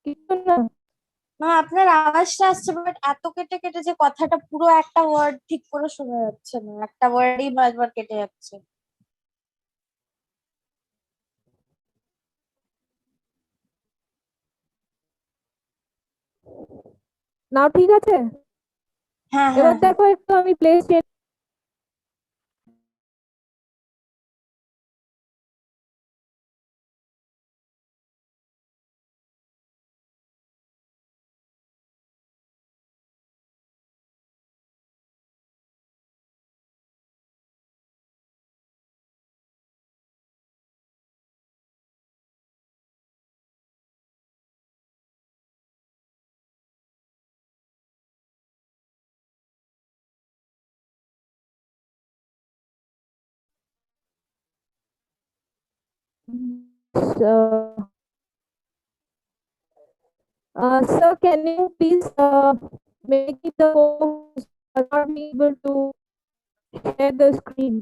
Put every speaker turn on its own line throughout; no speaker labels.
কিছু না।
না, আপনার আওয়াজটা আসছে বাট এত কেটে কেটে যে কথাটা পুরো একটা ওয়ার্ড ঠিক করে শোনা যাচ্ছে না, একটা ওয়ার্ডই বারবার কেটে যাচ্ছে।
নাও ঠিক আছে?
হ্যাঁ হ্যাঁ
এবার
হ্যাঁ।
দেখো একটু আমি play state. So, sir, can you please make it the host not be able to share the screen?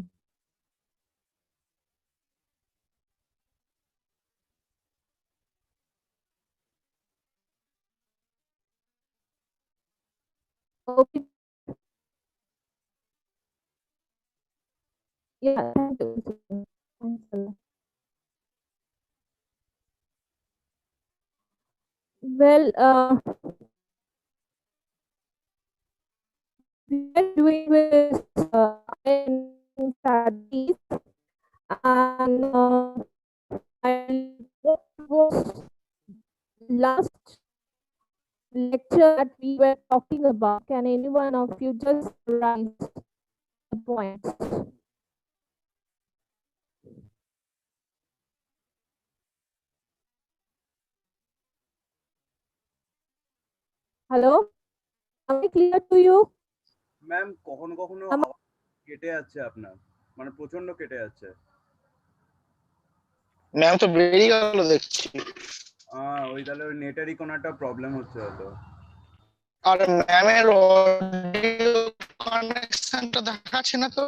Okay. Yeah, thank you. Thanks a lot. Well, we are doing with iron studies, and what was last lecture that we were talking about? Can any one of you just summarize the points? Hello, am I clear to you?
Ma'am কখনো কখনো আওয়াজ কেটে যাচ্ছে আপনার, মানে প্রচন্ড কেটে যাচ্ছে।
ম্যাম তো বেরিয়ে গেল দেখছি।
ওই তাহলে ওই নেটেরই কোনো একটা প্রবলেম হচ্ছে হয়তো।
আর ম্যামের অডিও কানেকশনটা দেখাচ্ছে না তো।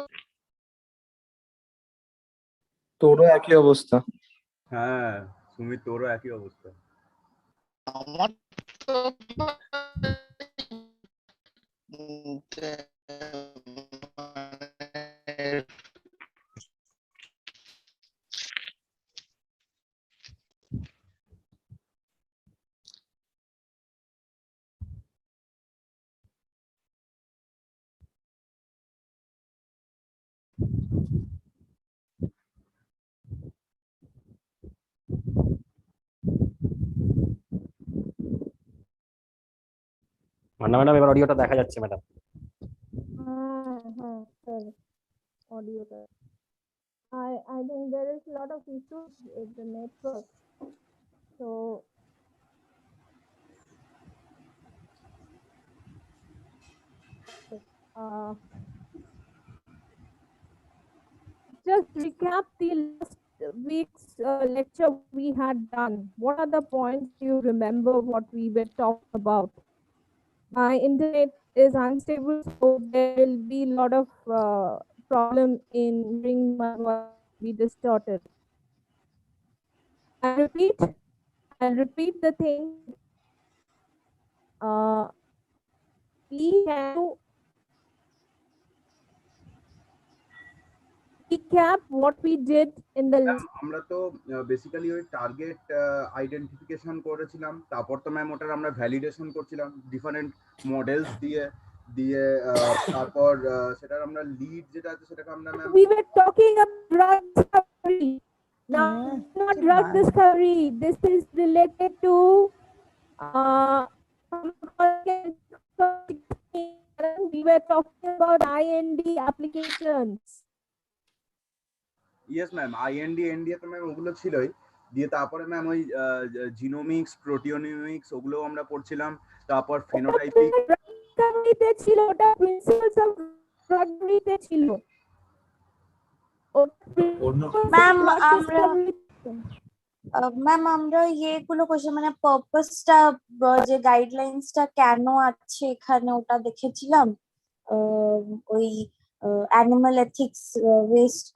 তোরও একই অবস্থা।
হ্যাঁ সুমিত, তোরও একই অবস্থা।
আমার তো
ম্যাডাম এবার অডিওটা দেখা যাচ্ছে ম্যাডাম।
হ্যাঁ স্যার, অডিওটা I think there is a lot of issues with the network. So just recap the last week's lecture we had done. What are the points you remember what we were talking about? My internet is unstable, so there will be a lot of problem in hearing my voice be distorted. I'll repeat the thing. We have to recap what we did in the last.
আমরা তো basically ওই target identification করেছিলাম, তারপর তো ma'am ওটার আমরা validation করছিলাম different models দিয়ে দিয়ে তারপর সেটার আমরা লিড যেটা আছে সেটাকে আমরা ma'am
We were talking about drug discovery. Now, not drug discovery. This is related to we were talking about IND applications.
Yes ma'am, IND NDA তো ম্যাম ওগুলো ছিলই, দিয়ে তারপরে ম্যাম ওই জিনোমিক্স প্রোটিওমিক্স ওগুলো আমরা পড়ছিলাম, তারপর ফেনোটাইপিক
ছিল, ওটা প্রিন্সিপালস অফ ড্রাগ ডিসকভারিতে ছিল।
ম্যাম আমরা ইয়েগুলো কোশ্চেন মানে পারপাসটা, যে গাইডলাইন্সটা কেন আছে এখানে ওটা দেখেছিলাম। ওই অ্যানিমাল এথিক্স,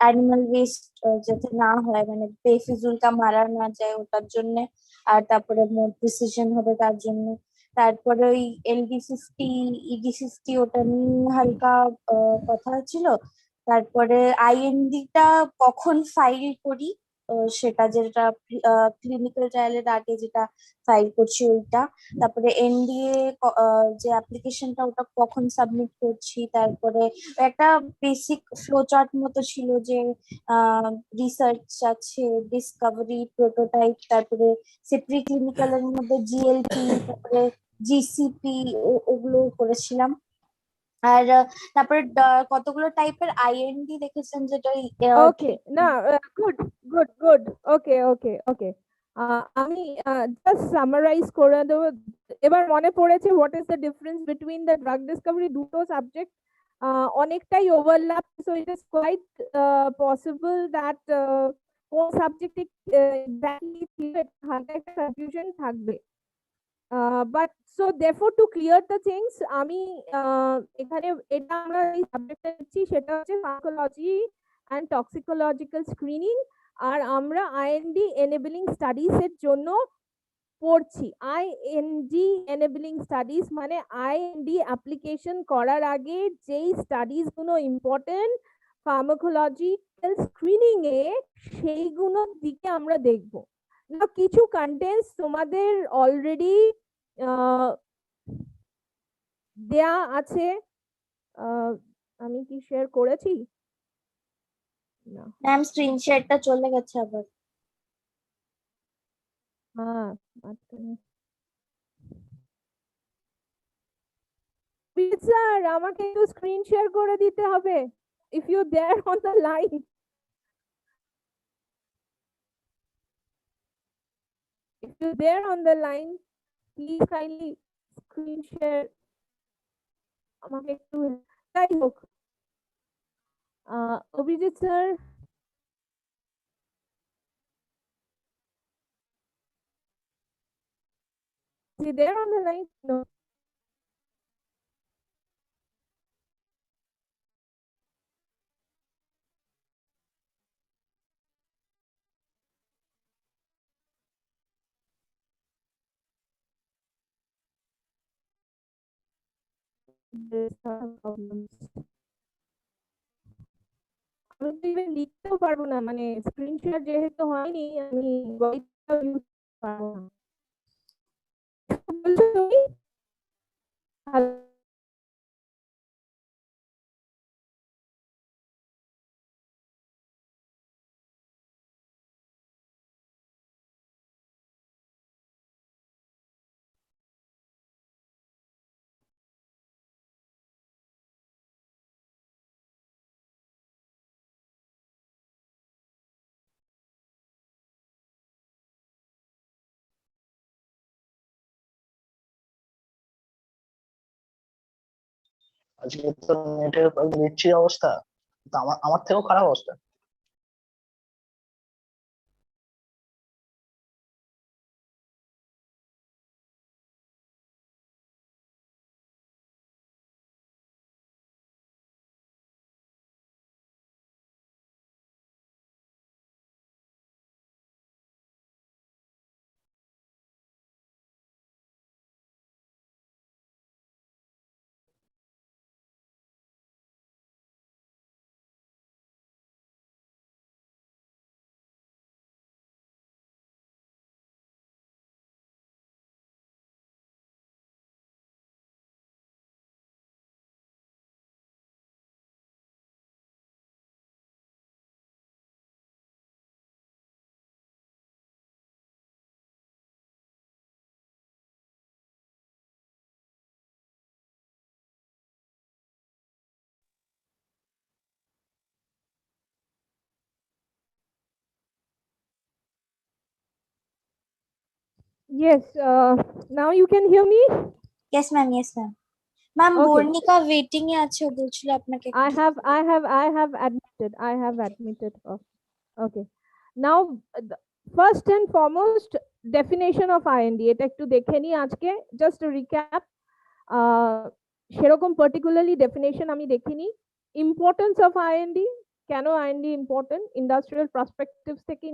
অ্যানিমাল ওয়েস্ট যাতে না হয়, মানে বেফিজুলটা মারা না যায় ওটার জন্য। আর তারপরে মোর প্রিসিশন হবে তার জন্য। তারপরে ওই LD50 ED50 ওটা নিয়ে হালকা কথা ছিল। তারপরে IND টা কখন ফাইল করি, সেটা যেটা ক্লিনিক্যাল ট্রায়ালের আগে যেটা ফাইল করছি ওইটা। তারপরে NDA যে অ্যাপ্লিকেশনটা ওটা কখন সাবমিট করছি। তারপরে একটা বেসিক ফ্লো চার্ট মতো ছিল যে রিসার্চ আছে, ডিসকভারি, প্রোটোটাইপ, তারপরে সে প্রিক্লিনিক্যাল এর মধ্যে GLP, তারপরে GCP, ওগুলো করেছিলাম। আর তারপরে কতগুলো টাইপের IND দেখেছেন, যেটা
Okay, now good, good, good. Okay, okay, okay. আমি জাস্ট সামারাইজ করে দেবো। এবার মনে পড়েছে what is the difference between the drug discovery, দুটো সাবজেক্ট অনেকটাই overlap, so it is quite possible that কোন সাবজেক্টে এক্স্যাক্টলি হালকা একটা কনফিউশন থাকবে। But so therefore to clear the things, আমি এখানে এটা আমরা এই সাবজেক্টটা দিচ্ছি সেটা হচ্ছে ফার্মাকোলজি অ্যান্ড টক্সিকোলজিক্যাল স্ক্রিনিং। আর আমরা IND এনেবলিং স্টাডিজ এর জন্য পড়ছি। IND এনেবলিং স্টাডিজ মানে IND অ্যাপ্লিকেশন করার আগে যেই স্টাডিজ গুলো ইম্পর্টেন্ট ফার্মাকোলজিক্যাল স্ক্রিনিং এ, সেইগুলোর দিকে আমরা দেখবো না। কিছু কন্টেন্টস তোমাদের অলরেডি দেয়া আছে। আমি কি শেয়ার করেছি? না।
ম্যাম স্ক্রিন শেয়ারটা চলে গেছে আবার।
হ্যাঁ, স্যার আমাকে একটু স্ক্রিন শেয়ার করে দিতে হবে। If you there on the line, if you there on the line, please kindly screen share আমাকে একটু। যাই হোক, Abhijit sir, is he there on the line? No. There's some problems. আমি তো ইভেন লিখতেও পারবো না, মানে স্ক্রিন শেয়ার যেহেতু হয়নি আমি ভয়েসটাও ইউজ পারবো না। বলছো তুমি?
আজকে তো নেটের বিচ্ছিরি অবস্থা, তো আমার আমার থেকেও খারাপ অবস্থা।
Yes, now you can hear me?
Yes ma'am, yes ma'am. Ma'am
Okay.
Barnika waiting এ আছে, ও বলছিল আপনাকে
I have admitted. Oh, okay. Now, first and foremost, definition of IND. এটা একটু দেখে নি আজকে, just a recap. সেরকম particularly definition আমি দেখিনি। ইম্পর্টেন্স অফ আইএনডি, কেন আইএনডি ইম্পর্টেন্ট, ইন্ডাস্ট্রিয়াল পার্সপেক্টিভ থেকে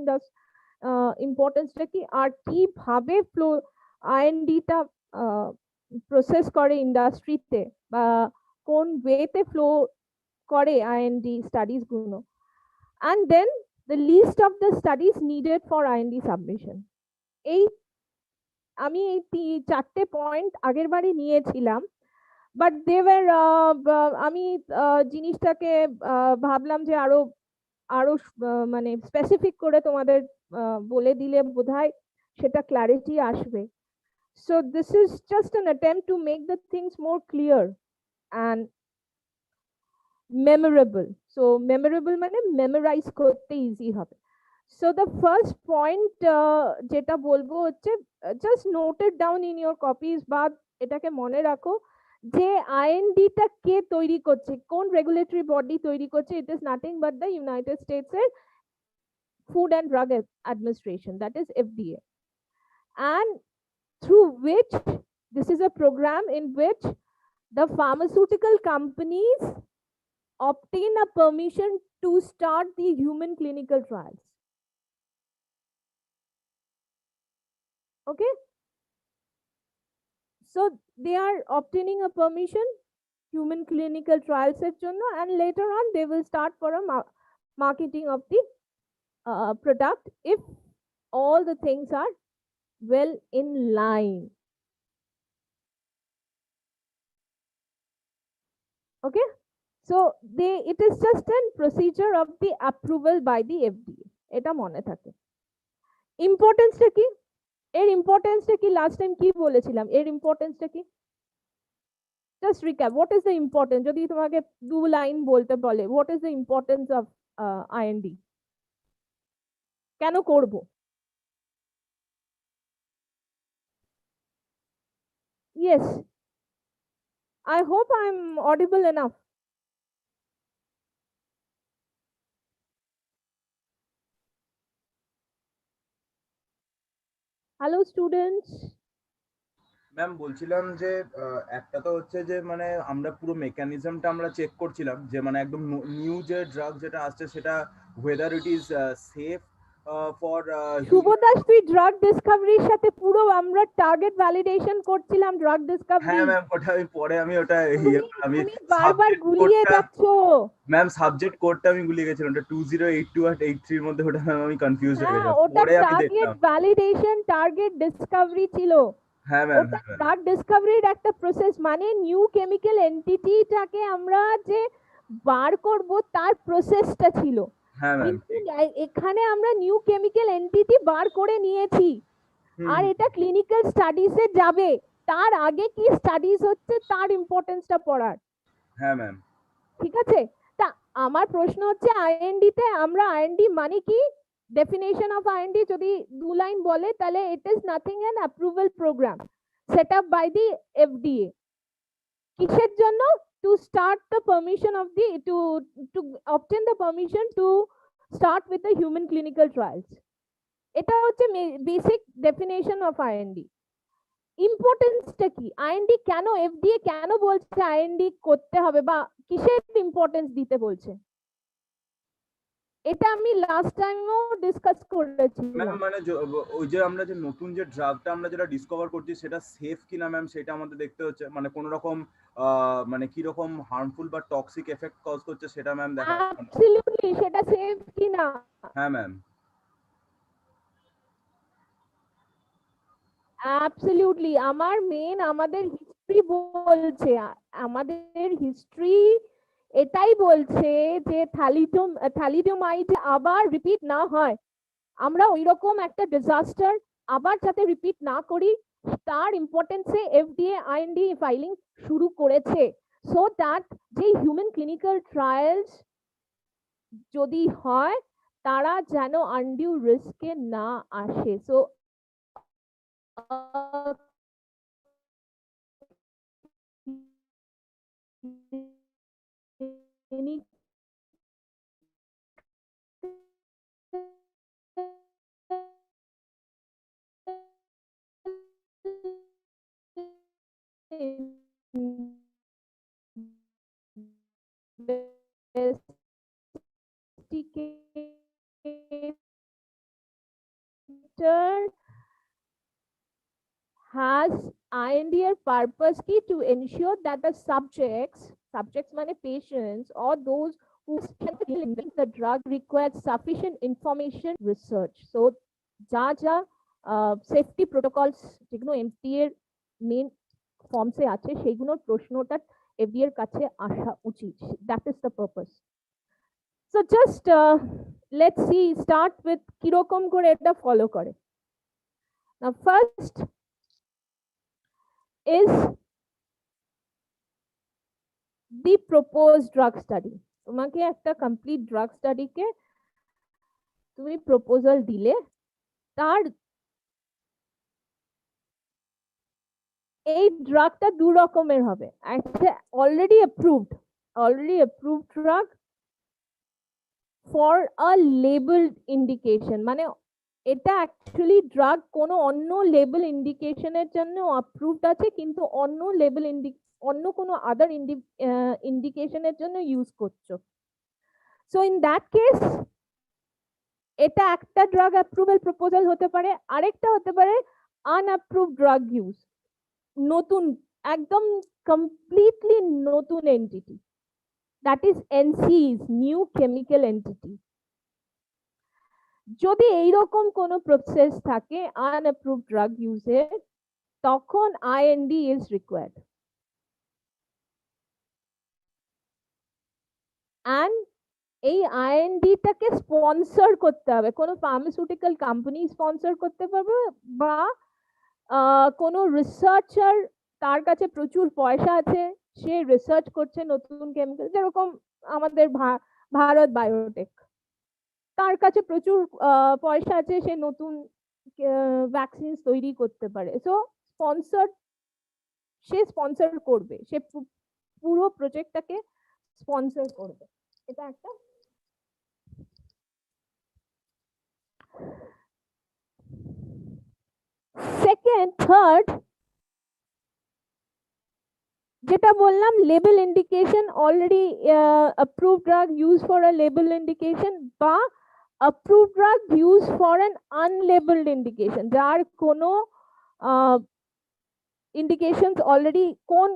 ইম্পর্টেন্সটা কি, আর কিভাবে ফ্লো আইএনডিটা প্রসেস করে ইন্ডাস্ট্রিতে, বা কোন ওয়েতে ফ্লো করে আইএনডি স্টাডিজ গুলো, and then the list of the studies needed for IND submission. এই আমি এই চারটে পয়েন্ট আগের বারে নিয়েছিলাম, বাট দেওয়ার আমি জিনিসটাকে ভাবলাম যে আরো আরো মানে স্পেসিফিক করে তোমাদের বলে দিলে বোধহয় সেটা ক্ল্যারিটি আসবে. So this is just an attempt to make the things more clear and memorable. So memorable মানে memorize করতে easy হবে. So the first point যেটা বলবো হচ্ছে, just note it down in your copies বা এটাকে মনে রাখো যে আইএনডিটা কে তৈরি করছে, কোন রেগুলেটরি বডি তৈরি করছে. It is nothing but the United States এর food and drug administration, that is FDA, and through which this is a program in which the pharmaceutical companies obtain a permission to start the human clinical trials. Okay, so they are obtaining a permission human clinical trials এর জন্য, and later on they will start for a marketing of the product if all the things are well in line. Okay, so it is just a procedure of the approval by the FDA. এটা মনে থাকে. ইম্পর্টেন্সটা কি, এর ইম্পর্টেন্সটা কি, last time কি বলেছিলাম, এর ইম্পর্টেন্সটা কি, just recap. What is the importance, যদি তোমাকে 2 লাইন বলতে বলে, what is the importance of IND, কেন করব? Yes, I hope I'm audible enough. Hello students.
Ma'am বলছিলাম যে একটা তো হচ্ছে যে মানে আমরা পুরো মেকানিজমটা আমরা চেক করছিলাম যে মানে একদম নিউ যে ড্রাগ যেটা আসছে সেটা whether it is safe for
শুভদাস, তুই ড্রাগ ডিসকাভারির সাথে পুরো আমরা টার্গেট ভ্যালিডেশন করছিলাম ড্রাগ ডিসকাভারি।
হ্যাঁ ম্যাম ওটা আমি পরে আমি ওটা আমি
তুমি বারবার গুলিয়ে যাচ্ছ
ম্যাম সাবজেক্ট কোডটা আমি গুলিয়ে গেছিলাম, ওটা 2082 আর 83 এর মধ্যে, ওটা ম্যাম আমি কনফিউজ হয়ে
হ্যাঁ,
গেছিলাম,
ওটা
পরে আমি
টার্গেট
দেখলাম।
ভ্যালিডেশন টার্গেট ডিসকাভারি ছিল।
হ্যাঁ ম্যাম,
ওটা ড্রাগ ডিসকাভারির একটা প্রসেস, মানে নিউ কেমিক্যাল এন্টিটিটাকে আমরা যে বার করব তার প্রসেসটা ছিল।
হ্যাঁ ম্যাম,
কিন্তু এখানে আমরা নিউ কেমিক্যাল এন্টিটি বার করে নিয়েছি, আর এটা ক্লিনিক্যাল স্টাডিজে যাবে, তার আগে কি স্টাডিজ হচ্ছে তার ইম্পর্টেন্সটা পড়ার।
হ্যাঁ ম্যাম,
ঠিক আছে, তা আমার প্রশ্ন হচ্ছে আইএনডি তে আমরা আইএনডি মানে কি, ডেফিনেশন অফ আইএনডি যদি 2 লাইন বলে তাহলে it is nothing an approval programme set up by the FDA. কিসের জন্য? To start the permission of the to obtain the permission to start with the human clinical trials. এটা হচ্ছে basic definition of IND. ইম্পর্টেন্সটা কি, IND কেন, FDA কেন বলছে IND করতে হবে, বা কিসের ইম্পর্টেন্স দিতে বলছে, এটা আমি লাস্ট টাইমও ডিসকাস করেছিলাম।
ম্যাম মানে ওই যে আমরা যে নতুন যে ড্রাগটা আমরা যেটা ডিসকভার করছি সেটা সেফ কিনা ম্যাম, সেটা আমাদের দেখতে হচ্ছে, মানে কোন রকম মানে কি রকম হার্মফুল বা টক্সিক এফেক্ট কজ করছে সেটা ম্যাম দেখা।
অ্যাবসলিউটলি, সেটা সেফ কিনা।
হ্যাঁ ম্যাম,
অ্যাবসলিউটলি, আমার মেন আমাদের হিস্ট্রি বলছে, আমাদের হিস্ট্রি এটাই বলছে যে থ্যালিডোমাইড আবার রিপিট না হয়, আমরা ওইরকম একটা ডিজাস্টার আবার যাতে রিপিট না করি, তার ইম্পর্টেন্সে এফডিএ আইএনডি ফাইলিং শুরু করেছে, সো দ্যাট যে হিউম্যান ক্লিনিক্যাল ট্রায়ালস যদি হয় তারা যেন আনডিউ রিস্কে না আসে। সো has IND এর purpose কি to ensure that the subjects মানে patients or those who the drug requires sufficient information research. So যা যা সেফটি প্রোটোকলস যেগুলো এমটি এর মেন ফর্মসে আছে সেগুলোর প্রশ্নটা এফডি এর কাছে আসা উচিত, that is the purpose. So just let's see start with কিরকম করে এটা ফলো করে। নাও first is the proposed drug study. তোমাকে একটা কমপ্লিট ড্রাগ স্টাডিকে তুমি প্রপোজাল দিলে, তার এই ড্রাগটা দু রকমের হবে, একটা already approved drug for a labelled indication, মানে এটা অ্যাকচুয়ালি ড্রাগ কোনো অন্য লেবেল ইন্ডিকেশনের জন্য অ্যাপ্রুভড আছে কিন্তু অন্য কোনো আদার ইন্ডিকেশনের জন্য ইউজ করছো। সো ইন দ্যাট কেস এটা একটা ড্রাগ অ্যাপ্রুভাল প্রপোজাল হতে পারে, আরেকটা হতে পারে আনঅ্যাপ্রুভড ড্রাগ ইউজ, নতুন একদম কমপ্লিটলি নতুন entity, that is NCEs, new chemical entity. যদি এইরকম কোনো প্রসেস থাকে আনঅ্যাপ্রুভড ড্রাগ ইউজের, তখন IND ইজ রিকোয়ার্ড। অ্যান্ড এই IND-টাকে স্পন্সর করতে হবে, কোনো ফার্মাসিউটিক্যাল কোম্পানি স্পন্সর করতে পারবে বা কোনো রিসার্চার, তার কাছে প্রচুর পয়সা আছে, সে রিসার্চ করছে নতুন কেমিক্যাল, যেরকম আমাদের ভারত বায়োটেক, তার কাছে প্রচুর পয়সা আছে, সে নতুন ভ্যাকসিন তৈরি করতে পারে। সো সে স্পন্সর করবে, সে পুরো প্রজেক্টটাকে স্পন্সর করবে, এটা একটা। সেকেন্ড, থার্ড যেটা বললাম, label indication, already approved drug used for a label indication বা approved drug used for an unlabeled indication, যার কোনো ইন্ডিকেশনস অলরেডি কোন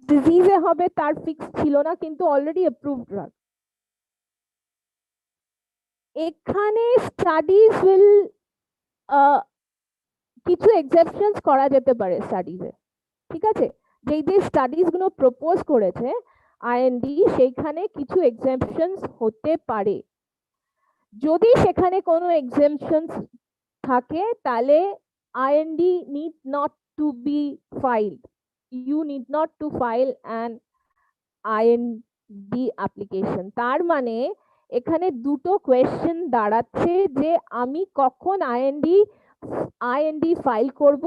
ডিজিজে হবে তার ফিক্স ছিল না কিন্তু অলরেডি approved drug। এখানে স্টাডিজ উইল কিছু এক্সেপশনস করা যেতে পারে স্টাডিজে, ঠিক আছে? যেই যে স্টাডিজ গুলো প্রপোজ করেছে IND, সেইখানে কিছু এক্সেপশনস হতে পারে। যদি সেখানে কোনো এক্সেপশনস থাকে তাহলে IND need not to be filed. You need not to file an IND application. তার মানে এখানে দুটো কোয়েশ্চেন দাঁড়াচ্ছে যে আমি কখন IND ফাইল করব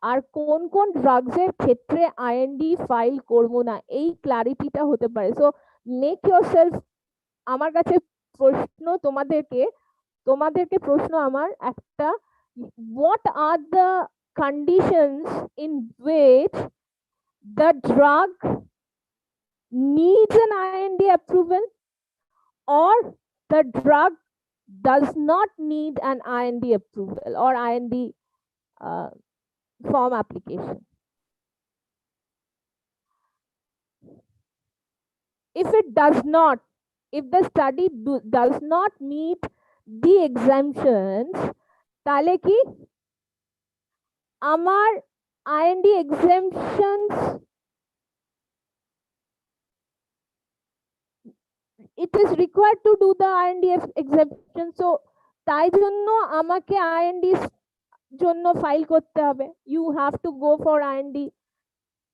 আর কোন কোন ড্রাগস এর ক্ষেত্রে IND ফাইল করব না, এই ক্লারিটিটা হতে পারে। সো মেক ইয়োরসেলফ, আমার কাছে প্রশ্ন তোমাদেরকে প্রশ্ন আমার একটা, what are the conditions in which the drug needs an IND approval or the drug does not need an IND approval or IND form application? If it does not, if the study does not meet the exemptions, তাহলে কি আমার IND exemptions it is required to do the IND exemption, so তাই জন্য আমাকে IND জন্য file করতে হবে, you have to go for IND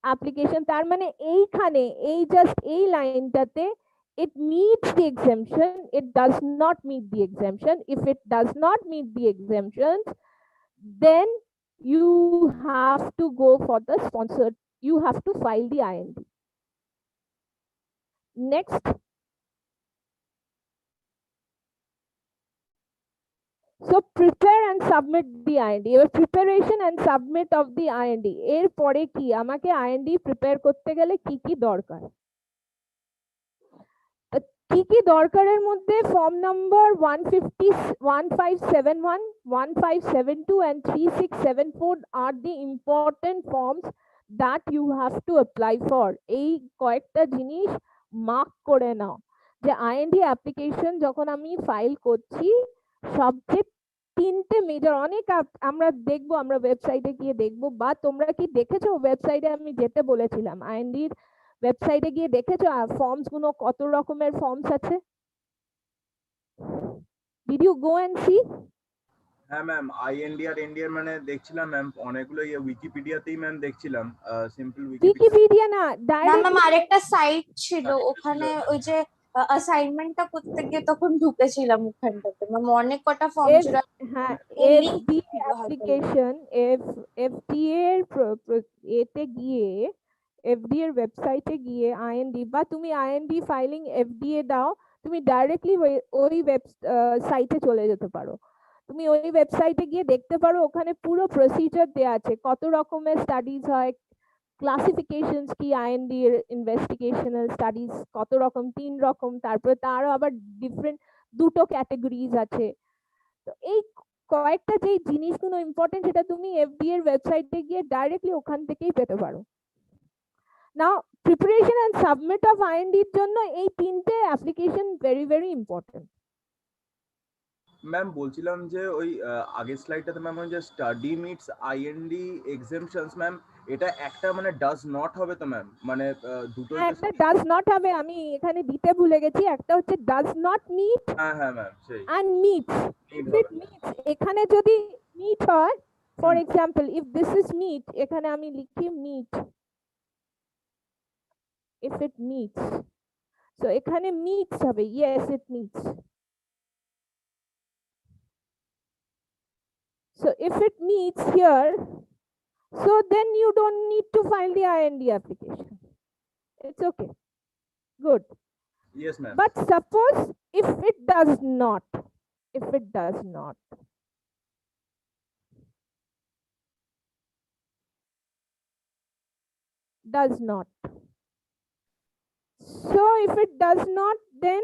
application। তার মানে এইখানে এই জাস্ট এই লাইনটাতে it meets the exemption, it does not meet the exemption. If it does not meet the exemptions, then you have to go for the sponsored, you have to file the IND. Next, so prepare and submit the IND. এবার preparation and submit of the IND, এর পরে কি আমাকে IND prepare করতে গেলে কি কি দরকার? কি কি দরকারের মধ্যে form number 150 1571 1572 and 3674 are the important forms that you have to apply for. এই কয়েকটা জিনিস মার্ক করে নাও যে আইএনডি অ্যাপ্লিকেশন যখন আমি ফাইল করছি সবচেয়ে তিনটে মেজর অনেক আমরা দেখবো, আমরা ওয়েবসাইটে গিয়ে দেখবো, বা তোমরা কি দেখেছো ওয়েবসাইটে আমি যেতে বলেছিলাম আইএনডির ওয়েবসাইটে গিয়ে দেখেছো ফর্মস গুলো কত রকমের ফর্মস আছে? Did you go and see?
হ্যাঁ ম্যাম, আইএনডি আর এনডিআর মানে দেখছিলাম ম্যাম, অনেকগুলো উইকিপিডিয়াতেই ম্যাম দেখছিলাম, সিম্পল
উইকিপিডিয়া না,
না
ডাইরেক্ট
ম্যাম আরেকটা সাইট ছিল ওখানে, ওই যে অ্যাসাইনমেন্টটা করতে গিয়ে তখন ঢুকেছিলাম ওখানটাতে ম্যাম, অনেক কটা ফর্ম ছিল।
হ্যাঁ,
link
এফডি
ছিল হয়তো।
অ্যাপ্লিকেশন এফডিএ এর এতে গিয়ে, এফডি এর ওয়েবসাইটে গিয়ে আইএনডি, বা তুমি আইএনডি ফাইলিং এফডিএ দাও, তুমি ডাইরেক্টলি ওই সাইটে চলে যেতে পারো। তুমি ওই ওয়েবসাইটে গিয়ে দেখতে পারো, ওখানে পুরো প্রসিজার দেয়া আছে, কত রকমের স্টাডিজ হয়, ক্লাসিফিকেশনস কি আইএনডি এর ইনভেস্টিগেশনাল স্টাডিজ কত রকম, 3 রকম, তারপরে তারও আবার ডিফারেন্ট 2টো ক্যাটাগরিজ আছে। তো এই কয়েকটা যে জিনিসগুলো ইম্পর্টেন্ট সেটা তুমি এফডি এর ওয়েবসাইটে গিয়ে ডাইরেক্টলি ওখান থেকেই পেতে পারো। Now preparation and submit of IND এর জন্য এই তিনটে application very very important.
Ma'am বলছিলাম যে ওই আগের স্লাইডটাতে ম্যাম ওই যে study meets IND exemptions ma'am, এটা একটা মানে ডাজ নট হবে তো ম্যাম, মানে দুটো
একটা ডাজ নট হবে, আমি এখানে দিতে ভুলে গেছি, একটা হচ্ছে ডাজ নট মিট
হ্যাঁ হ্যাঁ ম্যাম সেই
and meets.
Meet
If
হবে।
it meets, এখানে যদি meet হয়, for example, if this is meet, এখানে আমি লিখি meet. If it meets, so এখানে meets হবে, yes it meets. So if it meets here, so then you don't need to file the IND application. It's okay, good.
Yes ma'am.
But suppose if it does not, if it does not, does not. So if it does not, then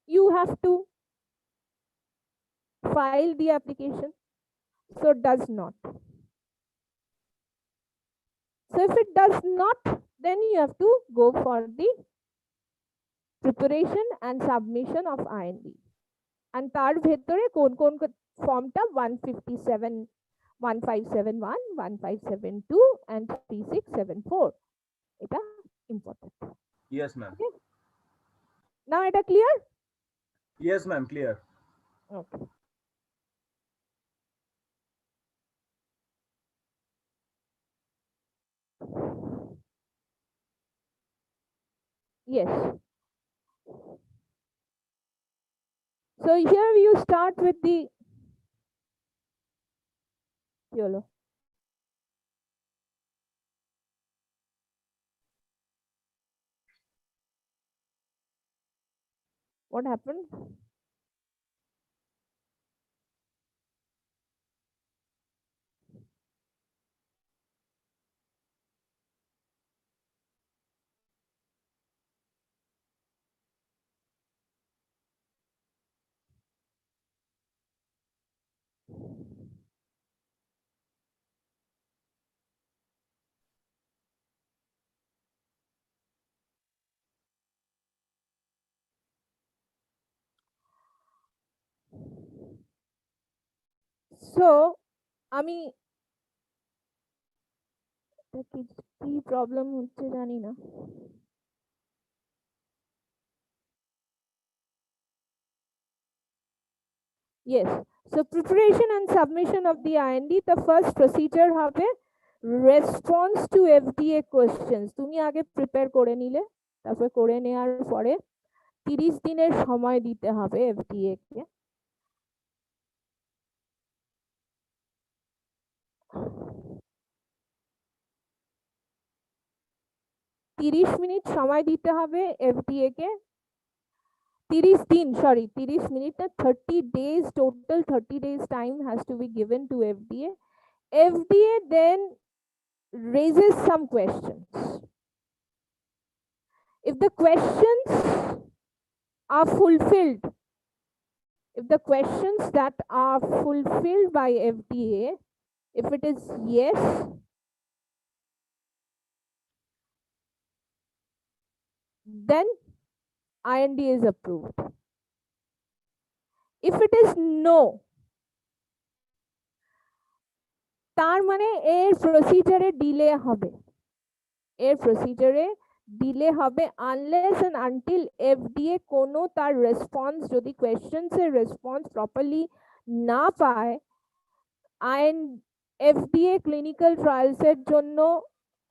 you have to file the application. So does not. So if it does not, then you have to go for the preparation and submission of IND. And তার ভেতরে কোন কোন ফর্মটা 157, 1571, 1572 and 3674, এটা important.
Yes ma'am.
Okay. Now এটা clear?
Yes ma'am, clear.
Okay. Yes. So here you start with the YOLO. What happened? So আমি কি problem হচ্ছে জানি না। Yes, so preparation and submission of the IND, the first procedure হবে response to FDA questions. তুমি আগে prepare করে নিলে, তারপর করে নেওয়ার পরে 30 দিনের সময় দিতে হবে FDA কে। তিরিশ মিনিট সময় দিতে হবে FDA কে, 30 দিন, sorry 30 মিনিট না, 30 days, total 30 days time has to be given to FDA. FDA then raises some questions. If the questions are fulfilled, if the questions that are fulfilled by FDA, if it is yes, then IND is approved. If it is no, তার মানে এর প্রসিজারে delay হবে, এর প্রসিজারে delay হবে unless and until FDA কোনো তার response, যদি questions এর রেসপন্স প্রপারলি না পায়, এফডিএ ক্লিনিক্যাল ট্রায়ালস এর জন্য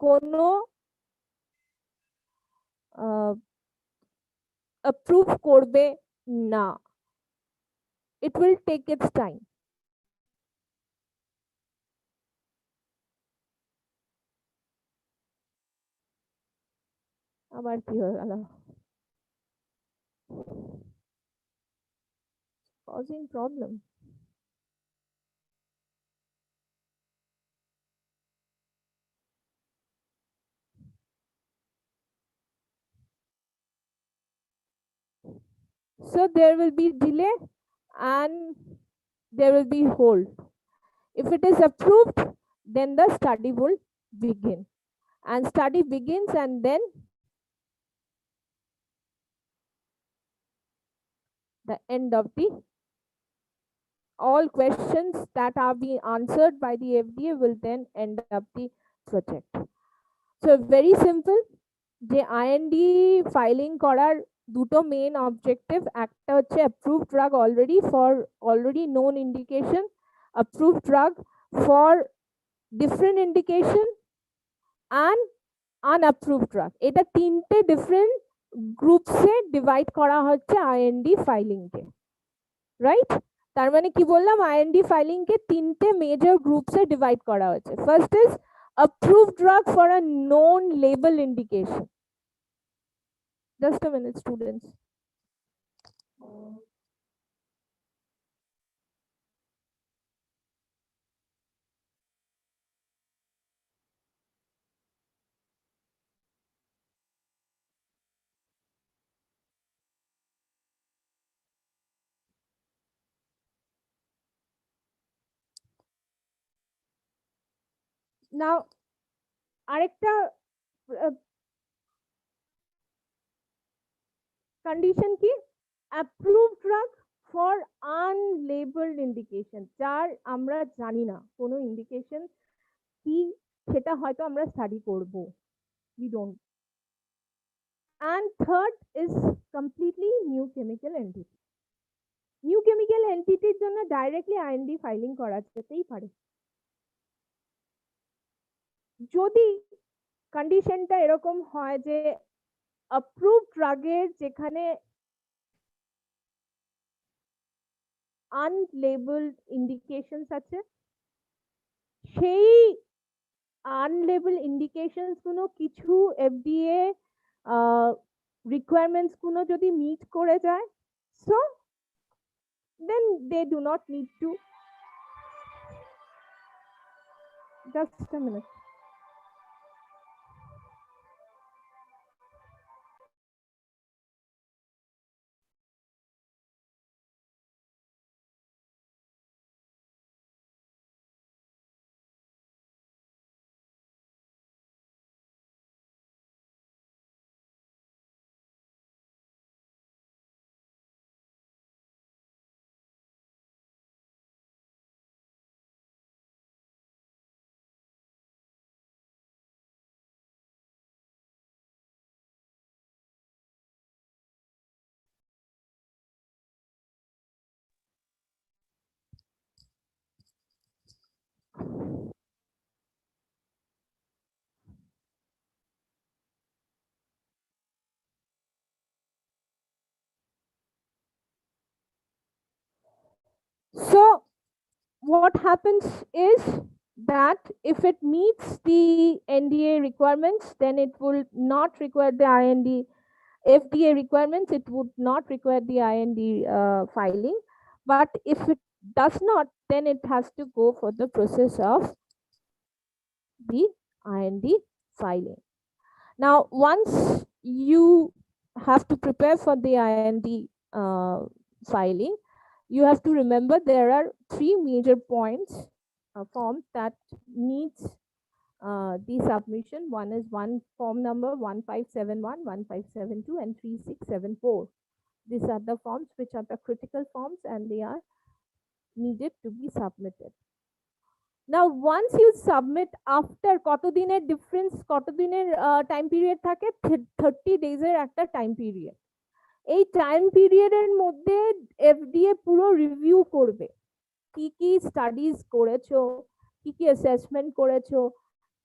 কোনো অ্যাপ্রুভ করবে না। It will take its time. আবার কি হয়ে গেল? Causing problem. So there will be delay and there will be hold. If it is approved, then the study will begin. And study begins, and then the end of the all questions that are being answered by the FDA will then end up the project. So very simple, যে IND filing করার দুটো main objective, একটা হচ্ছে approved drug already for already known indication, approved drug for different indication and unapproved drug. এটা তিনটে different গ্রুপসে divide করা হচ্ছে IND ফাইলিংকে, right? তার মানে কি বললাম, IND ফাইলিংকে তিনটে মেজর গ্রুপসে ডিভাইড করা হয়েছে। First is approved drug for a known label indication. Just a minute, students. Now, আরেকটা কন্ডিশন কি, অ্যাপ্রুভড ড্রাগ ফর আনলেবেলড ইন্ডিকেশন, যার আমরা জানি না কোনো ইন্ডিকেশন কি, সেটা হয়তো আমরা স্টাডি করব, we don't. And third is completely new chemical entity. New chemical এন্টিটির জন্য ডাইরেক্টলি IND ফাইলিং করা যেতেই পারে, যদি কন্ডিশনটা এরকম হয় যে অ্যাপ্রুভড ড্রাগের যেখানে আনলেবেলড ইন্ডিকেশনস আছে, সেই আনলেবেলড ইন্ডিকেশনস গুলো কিছু FDA রিকোয়ারমেন্টস গুলো যদি মিট করে যায়, so then they do not need to. Just a minute. So what happens is that if it meets the NDA requirements, then it will not require the FDA requirements, it would not require the IND filing. But if it does not, then it has to go for the process of the IND filing. Now, once you have to prepare for the IND filing, you have to remember there are three major points forms that needs the submission. One is one form number 1571, 1572, and 3674. These are the forms which are the critical forms and they are needed to be submitted. Now once you submit, after কতদিনের difference, কতদিনের time period থাকে, 30 days এর একটা time period. এই time পিরিয়ডের মধ্যে FDA পুরো review করবে, কি কি স্টাডিজ করেছো, কি কি অ্যাসেসমেন্ট করেছো,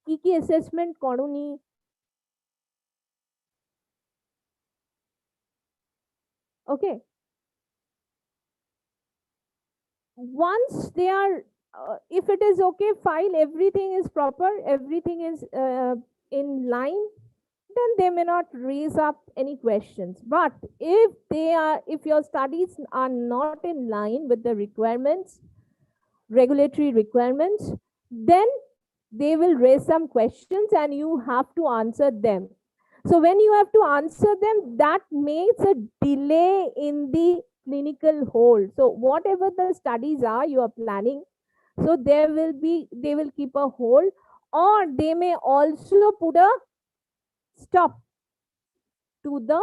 কি কি অ্যাসেসমেন্ট করনি। Okay, once they are if it is okay, file, everything is proper, everything is in line, then they may not raise up any questions. But if your studies are not in line with the requirements, regulatory requirements, then they will raise some questions and you have to answer them. So when you have to answer them, that makes a delay in the clinical hold. So whatever the studies are you are planning, so they will keep a hold, or they may also put a stop to the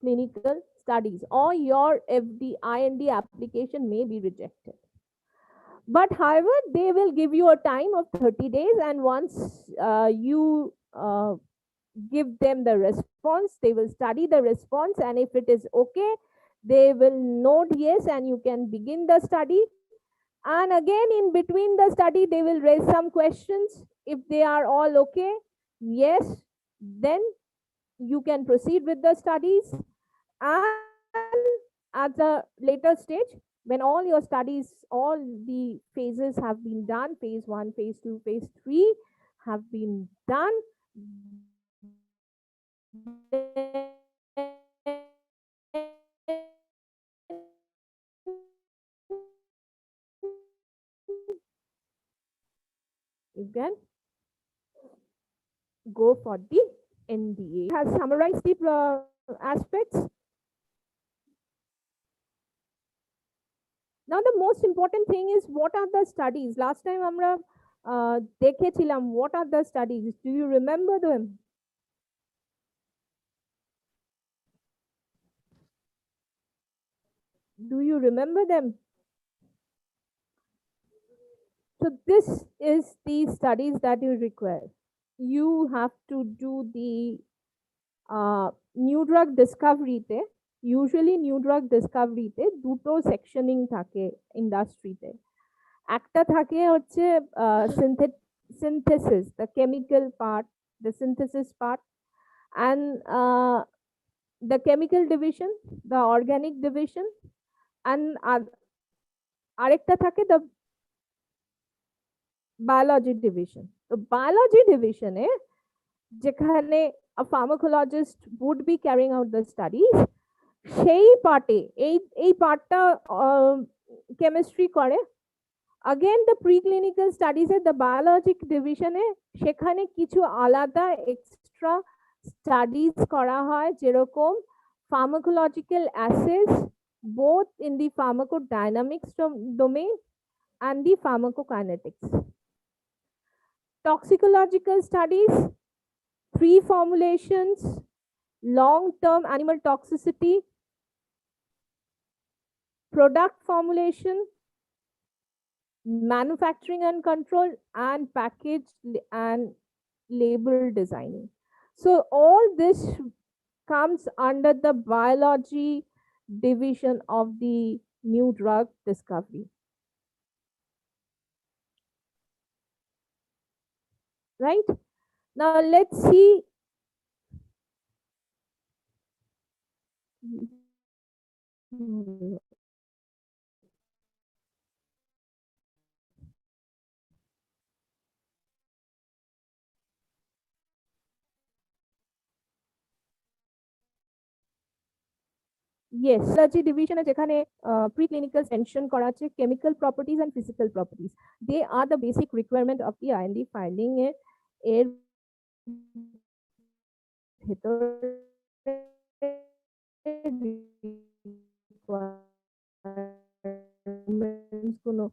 clinical studies, or your IND application may be rejected. But however, they will give you a time of 30 days, and once you give them the response, they will study the response, and if it is okay, they will note yes and you can begin the study. And again, in between the study, they will raise some questions. If they are all okay, yes, then you can proceed with the studies. And at the later stage, when all your studies, all the phases have been done, phase 1, phase 2, phase 3 have been done, you can go for the NDA. It has summarized the aspects. Now the most important thing is, what are the studies? Last time আমরা দেখেছিলাম what are the studies. Do you remember them? Do you remember them? So this is the studies that you require. You have to do the new drug discovery te. Usually new drug discovery te দুটো সেকশনিং থাকে ইন্ডাস্ট্রিতে। একটা থাকে হচ্ছে synthesis, the chemical part, the synthesis part, and the chemical division, the organic division, and আরেকটা থাকে the biology division. তো biology division এ যেখানে a pharmacologist would be carrying out the studies, সেই পার্টে এই পার্টটা কেমিস্ট্রি করে। again the preclinical studies at the biologic division এ সেখানে কিছু আলাদা এক্সট্রা স্টাডিজ করা হয়, যেরকম pharmacological assays both in the pharmacodynamics domain and the pharmacokinetics. Toxicological studies, 3 formulations, long-term animal toxicity, product formulation, manufacturing and control, and package and label designing. So all this comes under the biology division of the new drug discovery. Right? Now let's see. Yes, biology division এ যেখানে preclinical mention করা আছে chemical properties and physical properties. They are the basic requirement of the IND filing এর ভেতরে requirements গুলো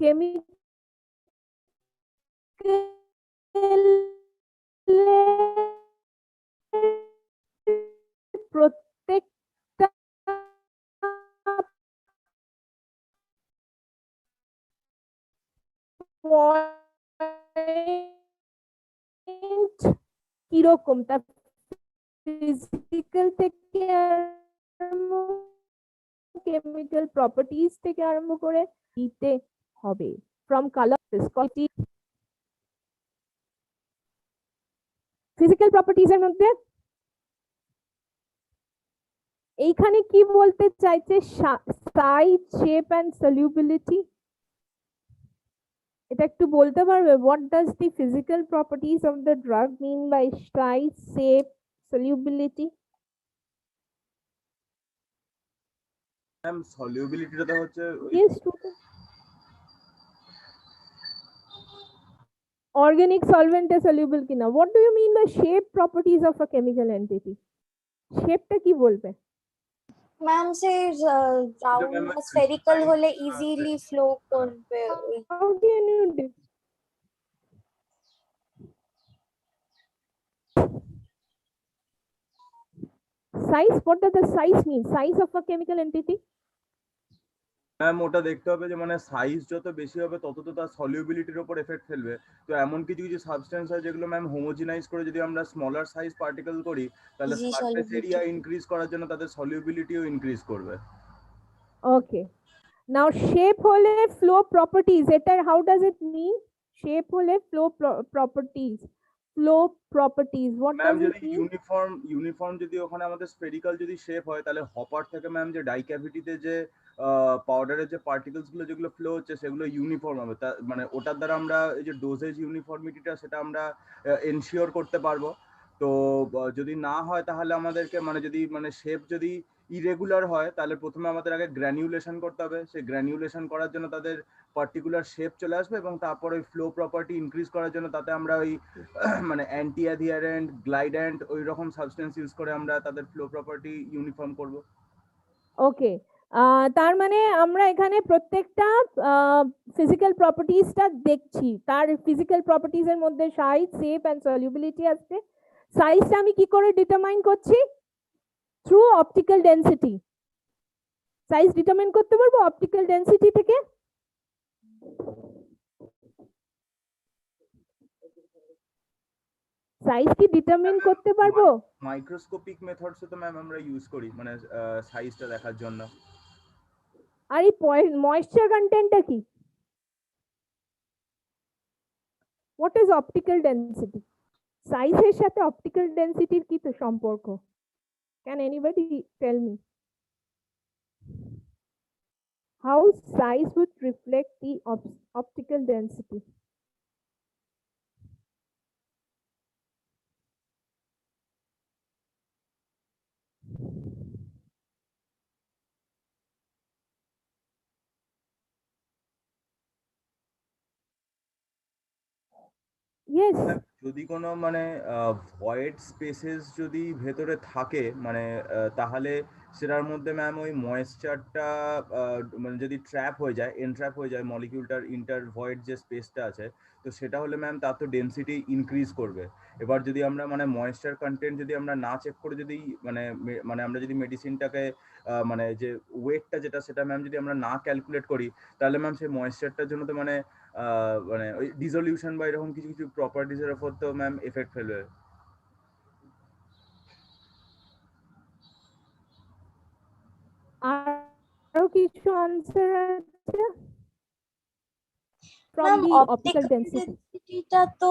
chemical প্রত্যেকটা point কিরকম তার physical থেকে কেমিক্যাল প্রপার্টিজ থেকে আরম্ভ করে দিতে হবে ফ্রম কালার ভিসকসিটি ফিজিক্যাল প্রপার্টিজ এর মধ্যে এইখানে কি বলতে চাইছে সাইজ শেপ এন্ড সলিউবিলিটি এটা একটু বলতে পারবে what does the physical properties of the drug mean by size shape solubility
ma'am সলিউবিলিটিটা তো হচ্ছে
yes student organic solvent is soluble কিনা what do you mean by shape properties of a chemical entity shape টা কি বলবে
ma'am সে round বা spherical হলে easily flow করবে ওই
how can you size what does the size mean size of a chemical entity
ma'am ওটা দেখতে হবে যে মানে সাইজ যত বেশি হবে তত তো তার সলিউবিলিটির উপর এফেক্ট ফেলবে। তো এমন কিছু কিছু সাবস্টেন্স হয় যেগুলো ম্যাম হোমোজিনাইজ করে যদি আমরা স্মলার সাইজ পার্টিকেল করি তাহলে
জি,
সারফেস
solubility।
এরিয়া ইনক্রিজ করার জন্য তাদের সলিউবিলিটিও ইনক্রিজ করবে।
okay now shape হলে flow properties এটা how does it mean shape হলে flow properties what
ma'am
does it
যদি
mean
ইউনিফর্ম যদি ওখানে আমাদের স্ফেরিক্যাল যদি শেপ হয় তাহলে হপার থেকে ম্যাম যে ডাই ক্যাভিটিতে যে পাউডারের যে পার্টিকেলস গুলো যেগুলো ফ্লো হচ্ছে সেগুলো ইউনিফর্ম হবে, মানে ওটার দ্বারা আমরা এই যে ডোজেজ ইউনিফর্মিটিটা সেটা আমরা এনশিওর করতে পারবো। তো যদি না হয় তাহলে আমাদেরকে মানে যদি মানে শেপ যদি ইরেগুলার হয় তাহলে প্রথমে আমাদের আগে গ্র্যানিউলেশন করতে হবে। সেই গ্র্যানিউলেশন করার জন্য তাদের পার্টিকুলার শেপ চলে আসবে এবং তারপর ওই ফ্লো প্রপার্টি ইনক্রিজ করার জন্য তাতে আমরা ওই মানে অ্যান্টি অ্যাডিয়ারেন্ট গ্লাইড্যান্ট ওই রকম সাবস্টেন্স ইউজ করে আমরা তাদের ফ্লো প্রপার্টি ইউনিফর্ম করব।
ওকে তার মানে আমরা এখানে প্রত্যেকটা ফিজিক্যাল প্রপার্টিজটা দেখছি তার ফিজিক্যাল প্রপার্টিজ এর মধ্যে সাইজ শেপ এন্ড সলিউবিলিটি আছে সাইজটা আমি কি করে ডিটারমাইন করছি through optical density size determine করতে পারবো অপটিক্যাল ডেনসিটি থেকে সাইজ কি ডিটারমাইন করতে পারবো
মাইক্রোস্কোপিক মেথডস তো ম্যাম আমরা ইউজ করি মানে সাইজটা দেখার জন্য।
আর এই ময়েশ্চার কন্টেন্টটা কি হোয়াট ইজ অপটিক্যাল ডেনসিটি সাইজের সাথে অপটিক্যাল ডেনসিটির কি তো সম্পর্ক can anybody tell me how size would reflect the optical density yes
যদি কোনো মানে ভয়েড স্পেসেস যদি ভেতরে থাকে মানে তাহলে সেটার মধ্যে ম্যাম ওই ময়েশ্চারটা মানে যদি ট্র্যাপ হয়ে যায় এনট্র্যাপ হয়ে যায় মলিকিউলটার ইন্টার ভয়েড যে স্পেসটা আছে তো সেটা হলে ম্যাম তার তো ডেনসিটি ইনক্রিজ করবে। এবার যদি আমরা মানে ময়েশ্চার কন্টেন্ট যদি আমরা না চেক করে যদি মানে মানে আমরা যদি মেডিসিনটাকে মানে যে ওয়েটটা যেটা সেটা ম্যাম যদি আমরা না ক্যালকুলেট করি তাহলে ম্যাম সেই ময়েশ্চারটার জন্য তো মানে মানে ওই ডিসলিউশন বা এরকম কিছু কিছু প্রপার্টিজের উপর তো ম্যাম এফেক্ট ফেলবে।
আরো কিছু আনসার আছে from
ma'am
the optical
optical
density
ডেনসিটিটা তো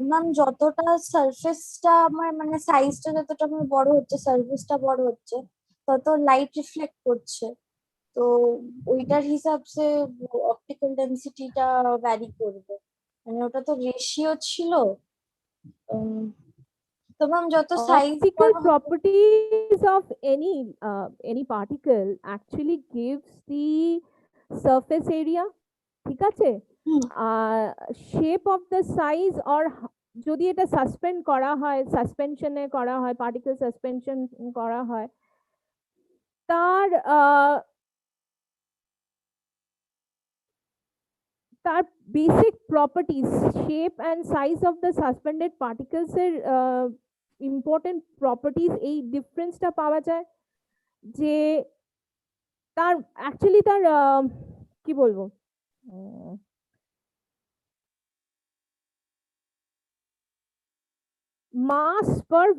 ম্যাম যতটা সারফেসটা আমার মানে সাইজটা যতটা আমার বড় হচ্ছে সারফেসটা বড় হচ্ছে তত লাইট রিফ্লেক্ট করছে তো ওইটার হিসাবসে অপটিক্যাল ডেনসিটিটা ভ্যারি করবে মানে ওটা তো রেশিও ছিল তো ম্যাম যত size
optical properties of any particle actually gives the surface area ঠিক আছে shape of the size or যদি এটা সাসপেন্ড করা হয়, সাসপেনশনে করা হয়, পার্টিকেল সাসপেনশন করা হয়, তার তার basic properties, shape and size of the suspended particles এর ইম্পর্টেন্ট প্রপার্টিজ, এই ডিফারেন্সটা পাওয়া যায়। যে তার অ্যাকচুয়ালি তার কি বলবো, মাস পার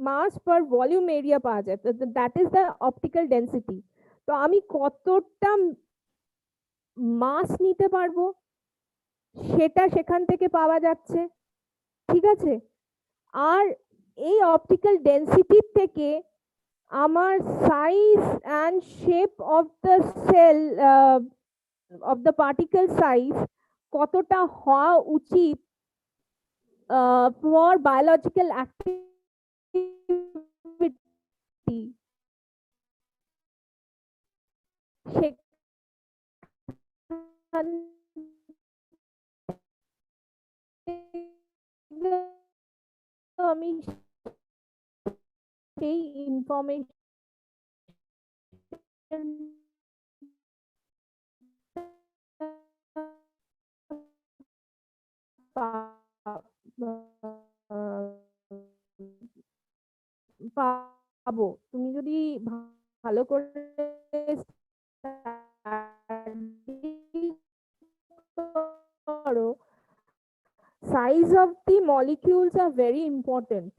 মাস পার ভলিউম এরিয়া পাওয়া যায়, that is the optical density. তো আমি কতটা মাস নিতে পারবো সেটা সেখান থেকে পাওয়া যাচ্ছে, ঠিক আছে। আর এই অপটিক্যাল ডেন্সিটির থেকে আমার size and shape of the cell, of the particle size কতটা হওয়া উচিত ফর বায়োলজিক্যাল অ্যাক্টিভিটি, সেখান থেকে আমি সেই ইনফরমেশন পাবো। তুমি যদি ভালো করে study করো, size of the molecules are very important.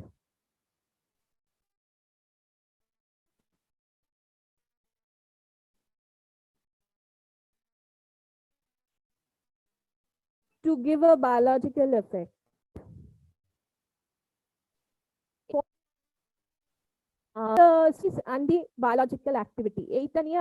To give a biological effect. And the biological activity, এইটা নিয়ে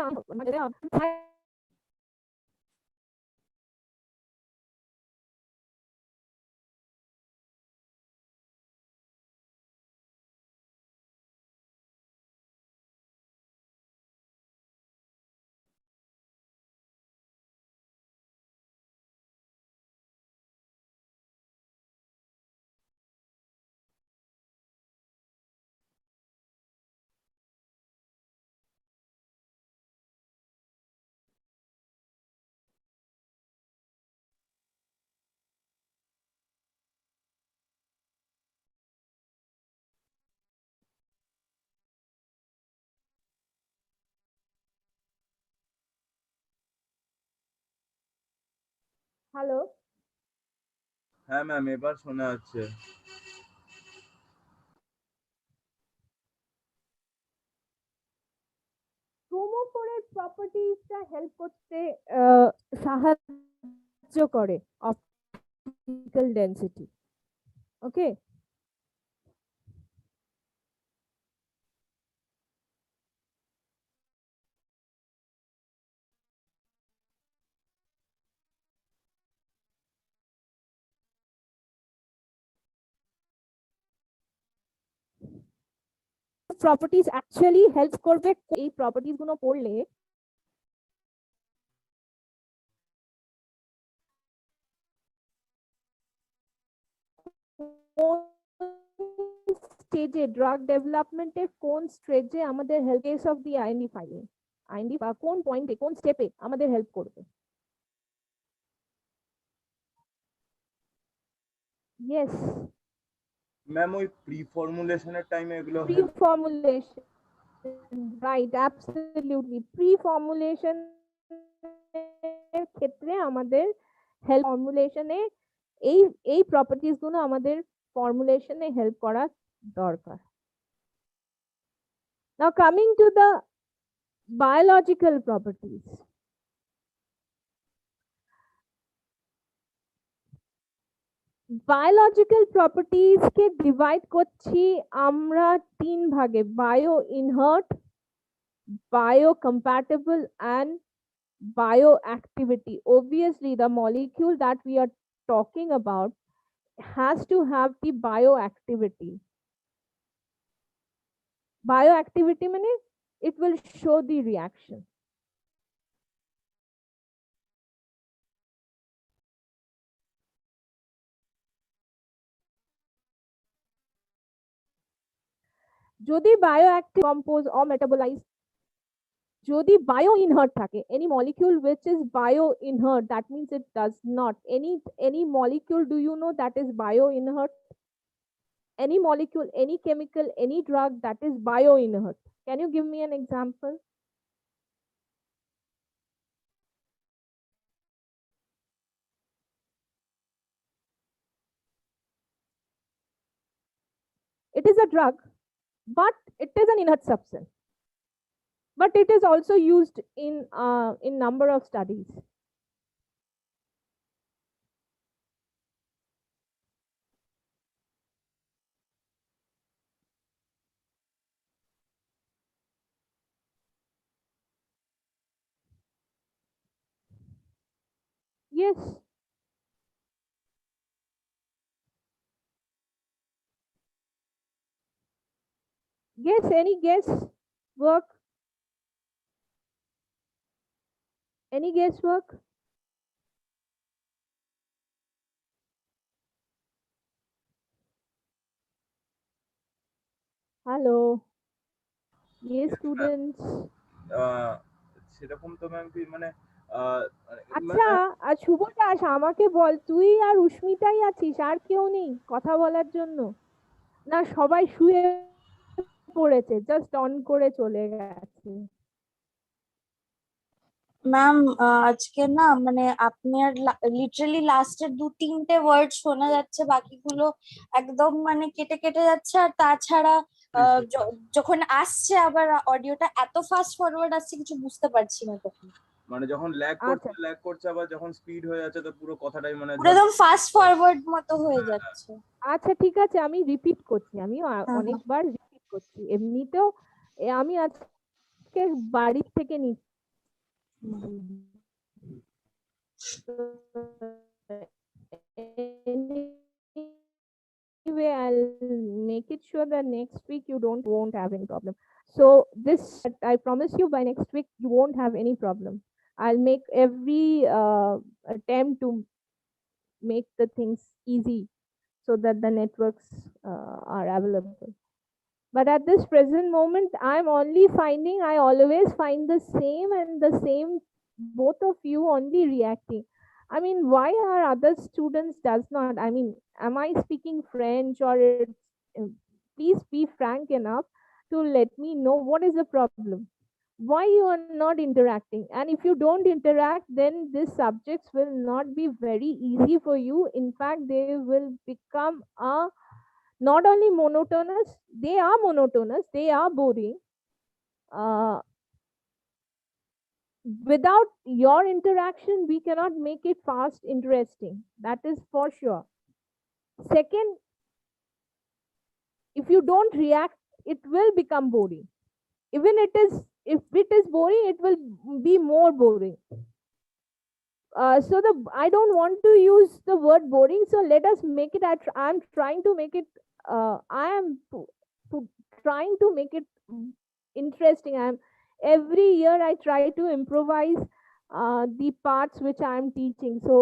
হ্যালো,
হ্যাঁ ম্যাম, এবার শোনা যাচ্ছে।
ক্রোমোফোরের প্রপার্টিজটা হেল্প করতে সাহায্য করে অপটিক্যাল ডেন্সিটি। ওকে, প্রপার্টিজ অ্যাকচুয়ালি হেল্প করবে। এই প্রপার্টিজ গুলো পড়লে স্টেজে, ড্রাগ ডেভেলপমেন্টের কোন স্টেজে আমাদের help, case of the IND filing, IND বা কোন পয়েন্টে, কোন স্টেপে আমাদের হেল্প করবে। ইয়েস
ম্যাম, ওই প্রি ফর্মুলেশনের টাইমে এগুলো
pre formulation, right, absolutely. Pre formulation এর ক্ষেত্রে আমাদের হেল্প, ফর্মুলেশনে এই এই প্রপার্টিজ গুলো আমাদের ফর্মুলেশনে হেল্প করা দরকার। Now coming to the biological properties. Biological properties কে ডিভাইড করছি আমরা তিন ভাগে: bioinert, biocompatible and bioactivity. Obviously the molecule that we are talking about has to have the bioactivity. Bioactivity means it will show the reaction. যদি bioactive compose or metabolise, যদি bio ইনহার্ট থাকে, any molecule which is bio inert, that means it does not, any molecule do you know that is bio inert? Any molecule, any chemical, any drug that is bio inert, can you give me an example? It is a drug, but it is an inert substance, but it is also used in number of studies. Yes. Guess, any guess work? Any guesswork? Hello. Yes, students.
সেরকম তো ma'am কি মানে
আচ্ছা, আর শুভ দাস, আমাকে বল, তুই আর উস্মিতাই আছিস, আর কেউ নেই কথা বলার জন্য? না সবাই শুয়ে পড়েছে, জাস্ট অন করে চলে গেছে?
ম্যাম আজকে না মানে আপনার লিটারালি লাস্টের 2-3টে ওয়ার্ড শোনা যাচ্ছে, বাকিগুলো একদম মানে কেটে কেটে যাচ্ছে। আর তাছাড়া যখন আসছে আবার অডিওটা এত ফাস্ট ফরওয়ার্ড আসছে, কিছু বুঝতে পারছি না তখন।
মানে যখন ল্যাগ করছে আবার যখন স্পিড হয়ে যাচ্ছে তো পুরো কথাটাই মানে
পুরো একদম ফাস্ট ফরওয়ার্ড মতো হয়ে যাচ্ছে।
আচ্ছা ঠিক আছে, আমি রিপিট করছি, আমি অনেকবার রিপিট করছি। এমনিতেও আমি আজকে বাড়ি থেকে নিচ্ছি। Anyway, I'll make it sure that next week you won't have any problem. So this, I promise you, by next week you won't have any problem. I'll make every attempt to make the things easy so that the networks are available. But at this present moment, I'm only finding, I always find the same and the same, both of you only reacting. I mean, why are other students does not, I mean, am I speaking French or please be frank enough to let me know what is the problem. Why you are not interacting? And if you don't interact, then these subjects will not be very easy for you. In fact, they will become not only monotonous, they are boring. Without your interaction, we cannot make it fast interesting, that is for sure. Second, if you don't react, it will become boring. Even if it is boring, it will be more boring. So I don't want to use the word boring, so let us make it, I'm trying to make it I am trying to make it interesting. Every year I try to improvise the parts which I am teaching, so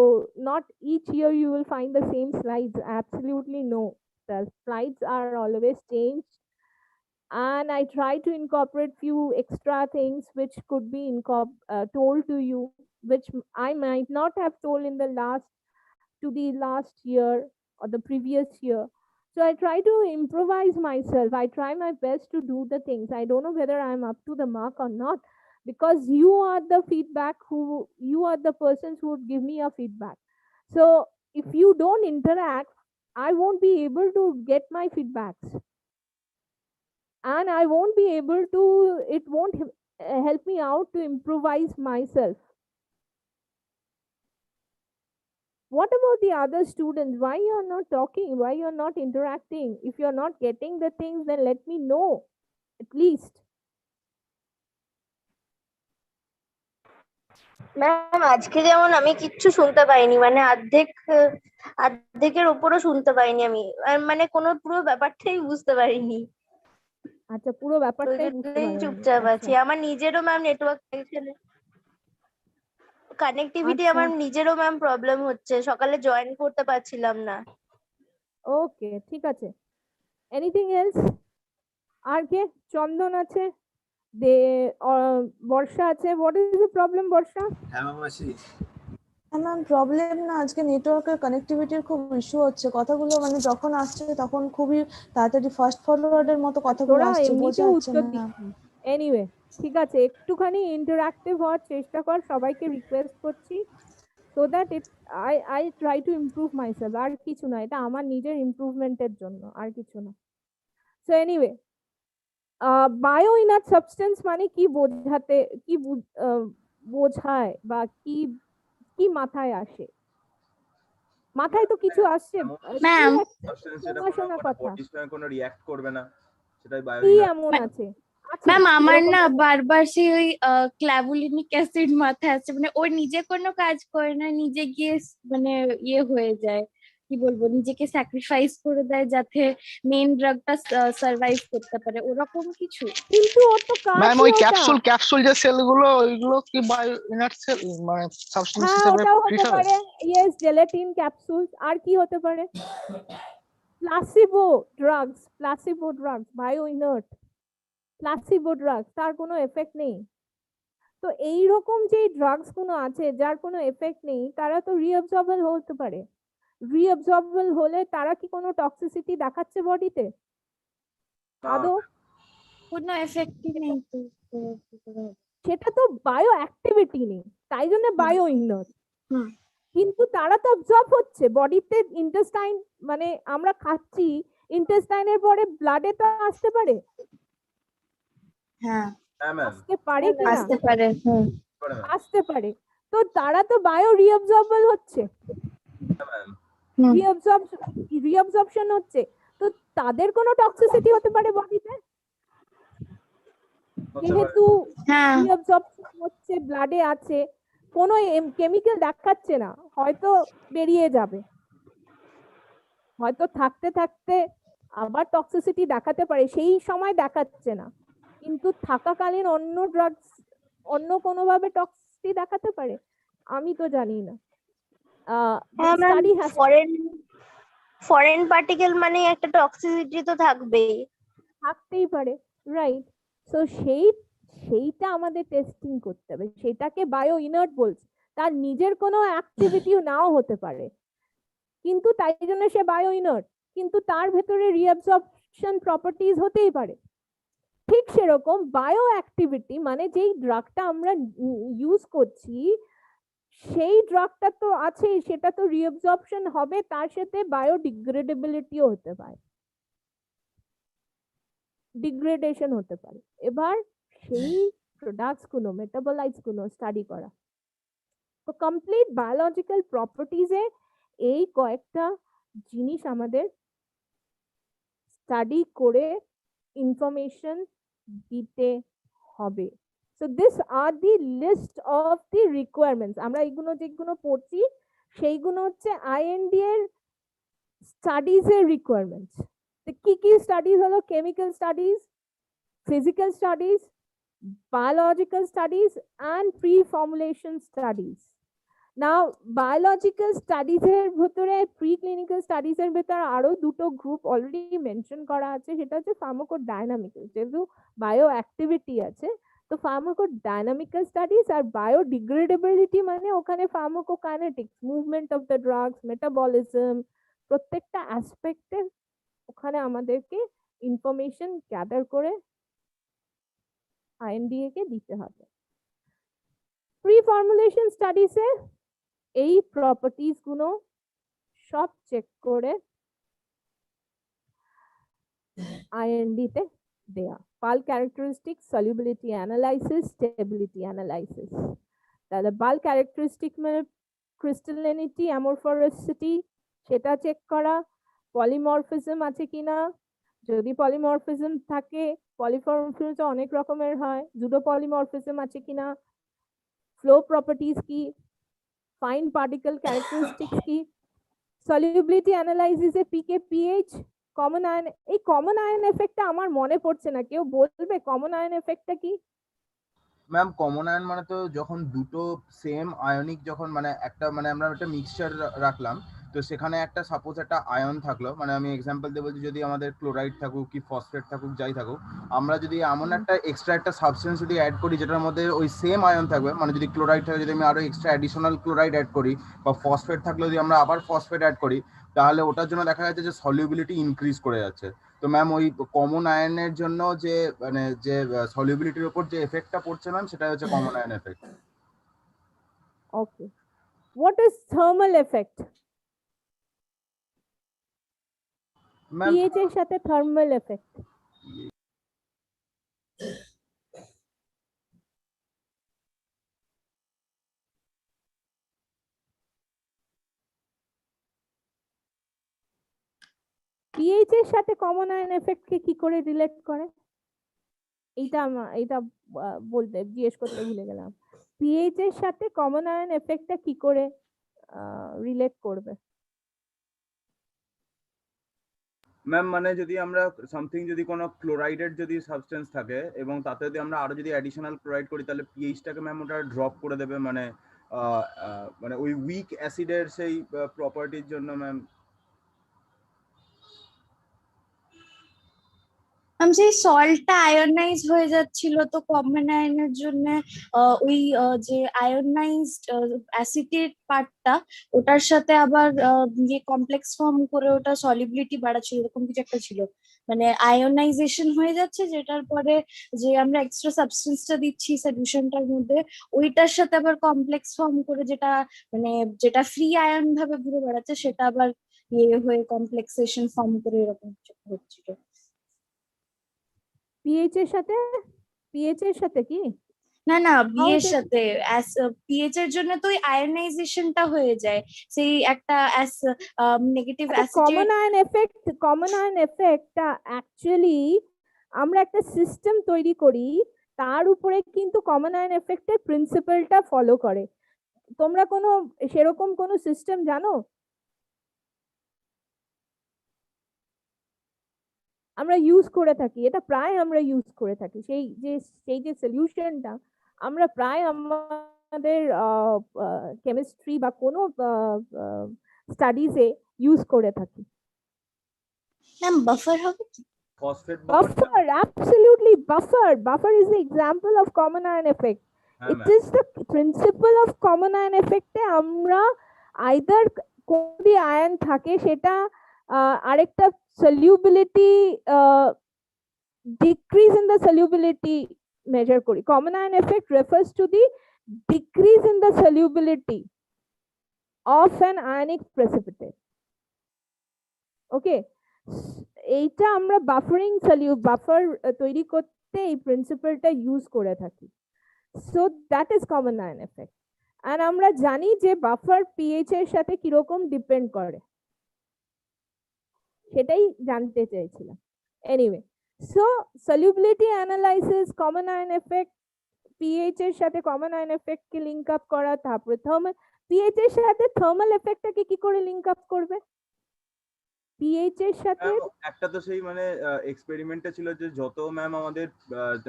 not each year you will find the same slides. Absolutely no, the slides are always changed, and I try to incorporate few extra things which could be told to you, which I might not have told in the last year or the previous year. So I try to improvise myself. I try my best to do the things. I don't know whether I'm up to the mark or not, because you are the you are the persons who would give me a feedback. So if you don't interact, I won't be able to get my feedbacks, and I won't be able to, it won't help me out to improvise myself. What about the other students? Why you're not talking? Why you're not interacting? If you're not getting the things, then let me know at least.
Ma'am আজকে যেমন আমি কিচ্ছু শুনতে পাইনি, মানে অর্ধেকের উপরও শুনতে পাইনি আমি, মানে কোনো পুরো ব্যাপারটাই বুঝতে পারিনি।
আচ্ছা, পুরো ব্যাপারটাই বুঝতে পারলাম।
চুপচাপ আছি। আমার নিজেরও ম্যাম নেটওয়ার্ক কানেক্টিভিটি আমার নিজেরও ম্যাম প্রবলেম হচ্ছে, সকালে জয়েন করতে পারছিলাম না।
ওকে, ঠিক আছে। Anything else? আর কে? চন্দন আছে, দে বর্ষা আছে। হোয়াট ইজ দ্য প্রবলেম বর্ষা?
হ্যাঁ মাসি।
ম্যাম প্রবলেম না, আজকে নেটওয়ার্কের কানেক্টিভিটির খুব ইস্যু হচ্ছে, কথাগুলো মানে যখন আসছে তখন খুবই তাড়াতাড়ি ফাস্ট ফরওয়ার্ডের মতো কথাগুলো
তোরা
আসছে, বোঝা
এমনিতেও
যাচ্ছে
উত্তর
না।
দিচ্ছিস। এনিওয়ে ঠিক আছে, একটুখানি ইন্টারঅ্যাক্টিভ হওয়ার চেষ্টা কর, সবাইকে রিকোয়েস্ট করছি, so that it I try to improve myself. আর কিছু না, এটা আমার নিজের ইমপ্রুভমেন্টের জন্য, আর কিছু না। So anyway, bio inert substance মানে কি বোঝাতে, কি বোঝায় বা কি কি মাথায় আসে? মাথায় তো কিছু আসছে,
ম্যাম
শোনা শোনা কথা,
বডির সঙ্গে কোনো রিঅ্যাক্ট করবে না, সেটাই বায়ো
কি
ইনার্ট।
এমন আছে?
ম্যাম আমার
এরকম
না বারবার সেই ওই ক্ল্যাবুলিনিক অ্যাসিড মাথায় আসছে, মানে ও নিজে কোনো কাজ করে না, নিজে গিয়ে মানে ইয়ে হয়ে যায়, কি বলবো, নিজেকে স্যাক্রিফাইস করে দেয় যাতে মেইন ড্রাগটা সার্ভাইভ করতে পারে, ওরকম কিছু।
কিন্তু ওর তো
ম্যাম
কাজই
ওই
ওটা।
ক্যাপসুল যে সেলগুলো ওইগুলো কি বায়ো ইনার্ট সেল মানে সাবস্টেন্স
হ্যাঁ
হিসেবে
ওটাও
ট্রিট
হতে
হবে?
পারে, ইয়েস, জেলাটিন ক্যাপসুলস। আর কি হতে পারে? Placebo drugs bio inert, placebo drugs, তার কোনো এফেক্ট নেই। তো এই রকম যে ড্রাগস গুলো আছে যার কোনো এফেক্ট নেই, তারা তো রিঅ্যাবজর্বেবল হতে পারে। রিঅ্যাবজর্বেবল হলে তারা কি কোনো টক্সিসিটি দেখাচ্ছে বডিতে আদৌ?
কোনো এফেক্টই নেই তো, কি করে হবে?
সেটা তো বায়ো অ্যাক্টিভিটি নেই, তাই জন্য বায়ো ইনার্ট।
হুম।
কিন্তু তারা তো অবজর্ব হচ্ছে বডিতে, ইন্টেস্টাইন মানে আমরা খাচ্ছি, ইন্টেস্টাইনের পরে ব্লাডে তো আসতে পারে,
হ্যাঁ
হ্যাঁ ম্যাম,
আসতে পারে কি না?
আসতে পারে।
আসতে পারে। তো তারা তো বায়ো রিঅ্যাবজর্বেবল হচ্ছে,
হুম।
রিঅ্যাবজর্পশন হচ্ছে। তো তাদের কোনো টক্সিসিটি হতে পারে বডিতে, যেহেতু
হ্যাঁ
রিঅ্যাবজর্পশন হচ্ছে, ব্লাডে আছে, কোনো কেমিক্যাল দেখাচ্ছে না, হয়তো বেরিয়ে যাবে, হয়তো থাকতে থাকতে আবার টক্সিসিটি দেখাতে পারে, সেই সময় দেখাচ্ছে না, কিন্তু থাকাকালীন অন্য ড্রাগস অন্য কোনোভাবে টক্সিসিটি দেখাতে পারে, আমি তো জানি না। স্টাডি হ্যাজ
ফরেন পার্টিকেল মানে একটা টক্সিসিটি তো থাকবেই।
থাকতেই পারে, রাইট? সো সেইটা আমাদের টেস্টিং করতে হবে, সেটাকে বায়ো ইনার্ট বলছে। তার নিজের কোনো অ্যাক্টিভিটিও নাও হতে পারে, কিন্তু তাই জন্য সে বায়ো ইনার্ট, কিন্তু তার ভেতরে রিঅ্যাবজর্পশন প্রপার্টিজ হতেই পারে। ঠিক সেরকম বায়ো অ্যাক্টিভিটি মানে যেই ড্রাগটা আমরা ইউজ করছি, সেই ড্রাগটা তো আছে, সেটা তো রিঅ্যাবজর্পশন হবে, তার সাথে বায়োডিগ্রেডেবিলিটিও হতে পারে, ডিগ্রেডেশন হতে পারে। এবার সেই প্রোডাক্টস গুলো, মেটাবলাইটস গুলো স্টাডি করা। তো কমপ্লিট বায়োলজিক্যাল প্রপার্টিজে এই কয়েকটা জিনিস আমাদের স্টাডি করে ইনফরমেশন দিতে হবে। So this are the list of the requirements. আমরা এইগুলো যেগুলো পড়ছি সেইগুলো হচ্ছে আইএনডি এর স্টাডিজ এর রিকোয়ারমেন্টস। কি কি স্টাডিজ হলো? Chemical studies, physical studies, biological studies, and pre-formulation studies. Now, biological studies এর ভিতরে preclinical studies এর ভিতরে আরো দুটো গ্রুপ অলরেডি মেনশন করা আছে, সেটা হচ্ছে ফার্মাকোডাইনামিক্যাল, যেহেতু বায়ো অ্যাক্টিভিটি আছে, তো ফার্মাকোডাইনামিক্যাল স্টাডিজ আর বায়োডিগ্রেডেবিলিটি মানে ওখানে pharmacokinetics, movement of the drugs, metabolism, প্রত্যেকটা অ্যাসপেক্টের ওখানে আমাদেরকে ইনফরমেশন গ্যাদার করে আইএনডিএ কে দিতে হবে। প্রি ফর্মুলেশন স্টাডিজে এই প্রপার্টিজ গুলো সব চেক করে আইএনডি তে দেয়া। Bulk characteristic, solubility analysis, stability analysis. তাহলে বাল্ক ক্যারেক্টারিস্টিক মানে ক্রিস্টালিনিটি, অ্যামরফোরসিটি, সেটা চেক করা, পলিমরফিজম আছে কিনা, যদি পলিমরফিজম থাকে, পলিমরফিজম অনেক রকমের হয়, জুডো পলিমরফিজম আছে কিনা, ফ্লো প্রপার্টিজ কি, ফাইন পার্টিকেল ক্যারেক্টারিস্টিক্স কি, সলিউবিলিটি অ্যানালাইসিসে পিকে, পিএইচ, কমন আয়ন। এই কমন আয়ন এফেক্টটা আমার মনে পড়ছে না, কেউ বলবে কমন আয়ন এফেক্টটা কি?
ম্যাম কমন আয়ন মানে তো যখন দুটো সেম আয়নিক যখন মানে একটা মানে আমরা একটা মিক্সচার রাখলাম, তো সেখানে একটা সাপোজ একটা আয়ন থাকলো, মানে আমি এক্সাম্পল দিয়ে বলছি, যদি আমাদের ক্লোরাইড থাকুক কি ফসফেট থাকুক যাই থাকুক, আমরা যদি এমন একটা এক্সট্রা একটা সাবস্টেন্স যদি অ্যাড করি যেটার মধ্যে ওই সেম আয়ন থাকবে, মানে যদি ক্লোরাইড থাকে যদি আমি আরো এক্সট্রা অ্যাডিশনাল ক্লোরাইড অ্যাড করি, বা ফসফেট থাকলে যদি আমরা আবার ফসফেট অ্যাড করি, তাহলে ওটার জন্য দেখা যাচ্ছে যে সলিউবিলিটি ইনক্রিজ করে যাচ্ছে। তো ম্যাম ওই কমন আয়নের জন্য যে মানে যে সলিউবিলিটির উপর যে এফেক্টটা পড়ছে ম্যাম, সেটা হচ্ছে common ion effect.
Okay. What is thermal effect?
Ma'am
pH এর সাথে thermal effect. pH এর সাথে কমন আয়ন এফেক্ট কে কি করে রিলেট করে? এইটা বলতে জিজ্ঞেস করতে ভুলে গেলাম। pH এর সাথে কমন আয়ন এফেক্টটা কি করে রিলেট করবে?
ম্যাম মানে যদি আমরা সামথিং যদি কোনো ক্লোরাইডের যদি সাবস্টেন্স থাকে এবং তাতে যদি আমরা আরো যদি অ্যাডিশনাল ক্লোরাইড করি, তাহলে পিএইচটাকে ম্যাম ওটা ড্রপ করে দেবে, মানে মানে ওই উইক অ্যাসিডের সেই প্রপার্টির জন্য ম্যাম।
আমি সেই সল্টটা আয়োনাইজ হয়ে যাচ্ছিল, তো কমন আয়নের জন্য ওই যে আয়োনাইজড অ্যাসিটেট পার্টটা ওটার সাথে আবার যে কমপ্লেক্স ফর্ম করে ওটা সলিবিলিটি বাড়াচ্ছিল, এরকম কিছু একটা ছিল। মানে আয়োনাইজেশন হয়ে যাচ্ছে, যেটার পরে যে আমরা এক্সট্রা সাবস্টেন্সটা দিচ্ছি সলিউশনটার মধ্যে, ওইটার সাথে আবার কমপ্লেক্স ফর্ম করে যেটা মানে যেটা ফ্রি আয়ন ভাবে ঘুরে বেড়াচ্ছে, সেটা আবার ইয়ে হয়ে কমপ্লেক্সেশন ফর্ম করে এরকম কিছু হচ্ছিল।
pH এর সাথে কি?
না না,
How
বিয়ের
does-
সাথে পিএইচ এর জন্য তো ওই আয়োনাইজেশনটা হয়ে যায়, সেই একটা নেগেটিভ
কমন আয়ন এফেক্টটা অ্যাকচুয়ালি আমরা একটা সিস্টেম তৈরি করি, তার উপরে কিন্তু কমন আয়ন এফেক্টের প্রিন্সিপালটা ফলো করে। তোমরা কোনো সেরকম কোনো সিস্টেম জানো? আমরা ইউজ করে থাকি, এটা প্রায় আমরা ইউজ করে থাকি, সেই যে সলিউশনটা আমরা প্রায় আমাদের কেমিস্ট্রি বা কোনো স্টাডিজে ইউজ করে থাকি।
ম্যাম বাফার হবে কি?
Phosphate
Buffer, absolutely, buffer is the example of common ion effect. It is the principle of common ion effect এ আমরা either কোন আয়ন থাকে সেটা আরেকটা solubility decrease in the solubility measure করি। Common ion effect refers to the decrease in the solubility of an ionic precipitate. Okay, এইটা আমরা buffer তৈরি করতে এই প্রিন্সিপালটা ইউজ করে থাকি। So that is common ion effect. আর আমরা জানি যে বাফার পিএইচ এর সাথে কিরকম ডিপেন্ড করে, সেটাই জানতে চাইছিলাম। Anyway, so solubility analysis, common ion effect, pH এর সাথে কমন আয়ন এফেক্ট কে লিংক আপ করা, তারপরে থার্মাল, পিএইচ এর সাথে থার্মাল এফেক্টটাকে কি করে লিংক আপ করবে? পিএইচ এর সাথে
একটা তো সেই মানে এক্সপেরিমেন্টে ছিল যে যত ম্যাম আমাদের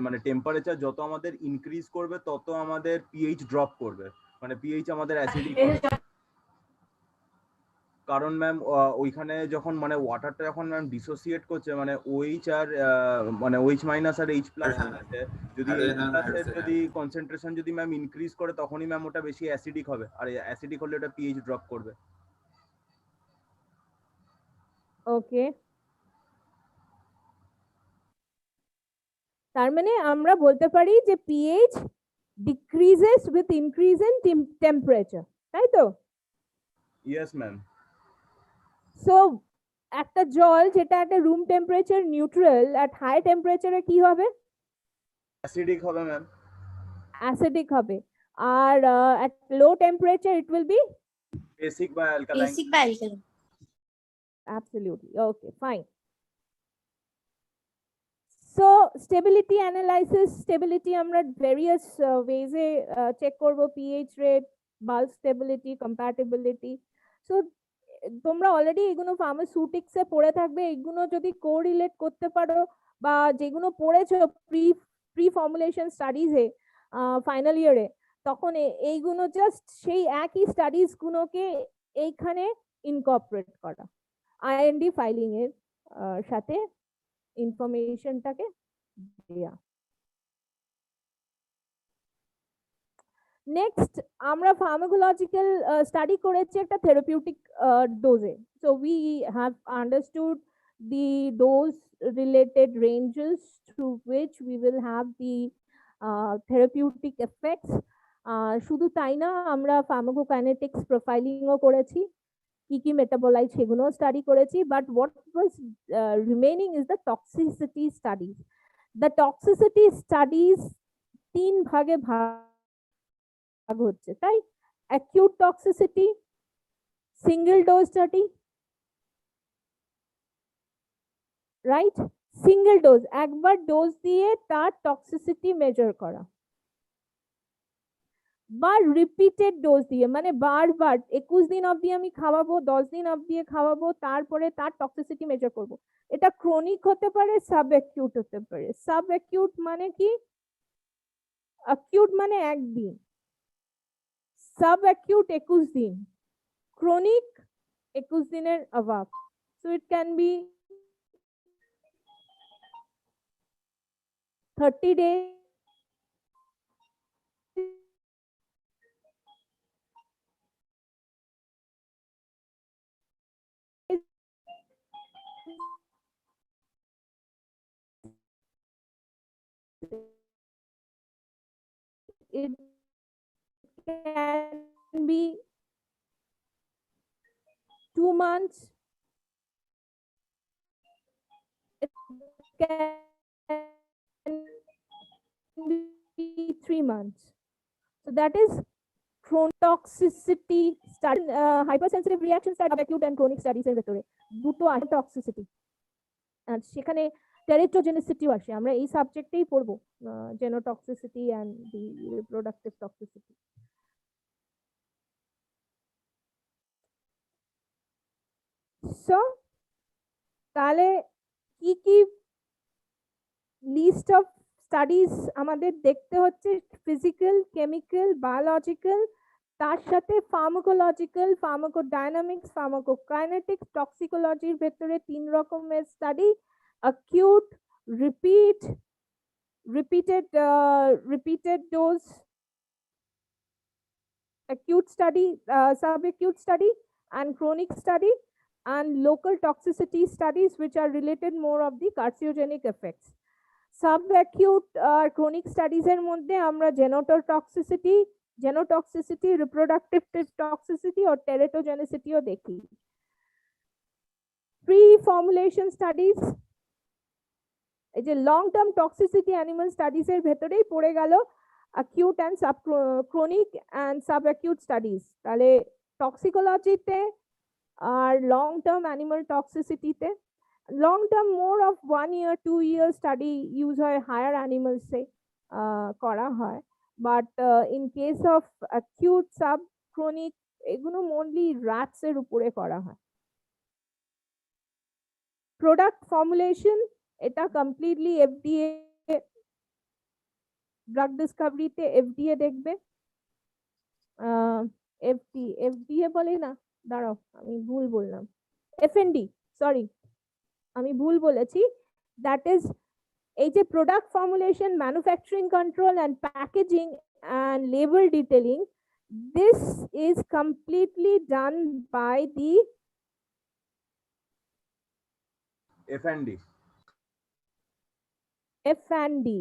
মানে টেম্পারেচার যত আমাদের ইনক্রিজ করবে তত আমাদের পিএইচ ড্রপ করবে, মানে পিএইচ আমাদের অ্যাসিডিক হবে। কারণ ম্যাম ওইখানে যখন মানে ওয়াটারটা যখন ম্যাম ডিসোসিয়েট করছে, মানে ওইচ আর মানে ওইচ মাইনাস আর এইচ প্লাস আছে, যদি এইচ প্লাসের যদি কনসেন্ট্রেশন যদি ম্যাম ইনক্রিজ করে তখনই ম্যাম ওটা বেশি অ্যাসিডিক হবে, আর অ্যাসিডিক হলে ওটা পিএইচ ড্রপ করবে।
ওকে, তার মানে আমরা বলতে পারি যে pH decreases with increase in temperature, তাই তো?
Yes ma'am.
সো একটা জল যেটা একটা room temperature neutral, at high টেম্পারেচারে কি হবে?
অ্যাসিডিক হবে ম্যাম।
অ্যাসিডিক হবে। আর at low temperature it will be
basic বা অ্যালকালাইন।
বেসিক বা alkaline.
absolutely okay, fine. So stability analysis, stability আমরা various ways এ check করব, pH rate, bulk stability, compatibility. So তোমরা অলরেডি এগুলো ফার্মাসিউটিক্স এ পড়ে থাকবে, এগুলো যদি কোরিলেট করতে পারো বা যেগুলো পড়েছো প্রি ফর্মুলেশন স্টাডিজ এ ফাইনাল ইয়ারে, তখন এইগুলো জাস্ট সেই একই স্টাডিজ গুলোকে এইখানে ইনকর্পোরেট করা আইএনডি ফাইলিং এর সাথে ইনফরমেশনটাকে দেয়া। নেক্সট আমরা ফার্মাকোলজিক্যাল স্টাডি করেছি একটা থেরাপিউটিক ডোজে। So we have understood the dose related ranges through which we will have the therapeutic effects. শুধু তাই না, আমরা ফার্মাকোকাইনেটিক্স প্রোফাইলিংও করেছি, কি কি মেটাবোলাইট সেগুলো স্টাডি করেছি। But what was remaining is the toxicity studies. The toxicity studies 3 ভাগে ভাগ হচ্ছে, তাই acute toxicity, single dose study, right? Single dose, একবার ডোজ দিয়ে তার টক্সিসিটি মেজার করা, বা রিপিটেড ডোজ দিয়ে, মানে বারবার 21 দিন অবধি আমি খাওয়াবো, 10 দিন অবধি খাওয়াবো, তারপরে তার টক্সিসিটি মেজার করব। এটা ক্রনিক হতে পারে, সাব অ্যাকিউট হতে পারে। সাব অ্যাকিউট মানে কি? অ্যাকিউট মানে একদিন, সাব অ্যাকিউট 21 দিন, ক্রনিক 21 দিনের অভাব। So it can B 30 days, it can be 2 months, it can be 3 months. So that is toxicity study, hypersensitive reaction study, acute and chronic studies এর ভিতরে দুটো আছে টক্সিসিটি, আর সেখানে টেরিটোজেনিসিটিও আসে। আমরা এই সাবজেক্টেই পড়বো, genotoxicity and the reproductive toxicity. So তাহলে কি কি লিস্ট অফ স্টাডিজ আমাদের দেখতে হচ্ছে? ফিজিক্যাল, কেমিক্যাল, বায়োলজিক্যাল, তার সাথে ফার্মাকোলজিক্যাল, ফার্মাকোডাইনামিক্স, ফার্মাকোকাইনেটিক্স, টক্সিকোলজির ভেতরে 3 রকমের study: acute, repeated dose acute study, subacute study, and chronic study, and local toxicity studies which are related more of the carcinogenic effects. Subacute chronic studies এর মধ্যে আমরা genotoxicity, reproductive toxicity or teratogenicity ও দেখি। Pre-formulation studies, এই যে long term toxicity animal studies এর ভেতরেই পড়ে গেল acute and chronic and subacute studies। তাহলে টক্সিকোলজিতে আর লং টার্ম অ্যানিমাল টক্সিসিটিতে, long term more of 1 year 2 year study use হয়, হায়ার অ্যানিমালসে করা হয়। But in case of acute, sub, chronic, এগুলো মোনলি র্যাটস এর উপরে করা হয়। প্রোডাক্ট ফর্মুলেশন, এটা কমপ্লিটলি এফডিএ, ড্রাগ ডিসকাভারিতে এফডিএ দেখবে। এফডিএ বলে না, দাঁড়াও আমি ভুল বললাম, এফএনডি, সরি আমি ভুল বলেছি। দ্যাট ইজ এই যে product formulation, manufacturing control and packaging and label detailing, this is completely done by the
F&D.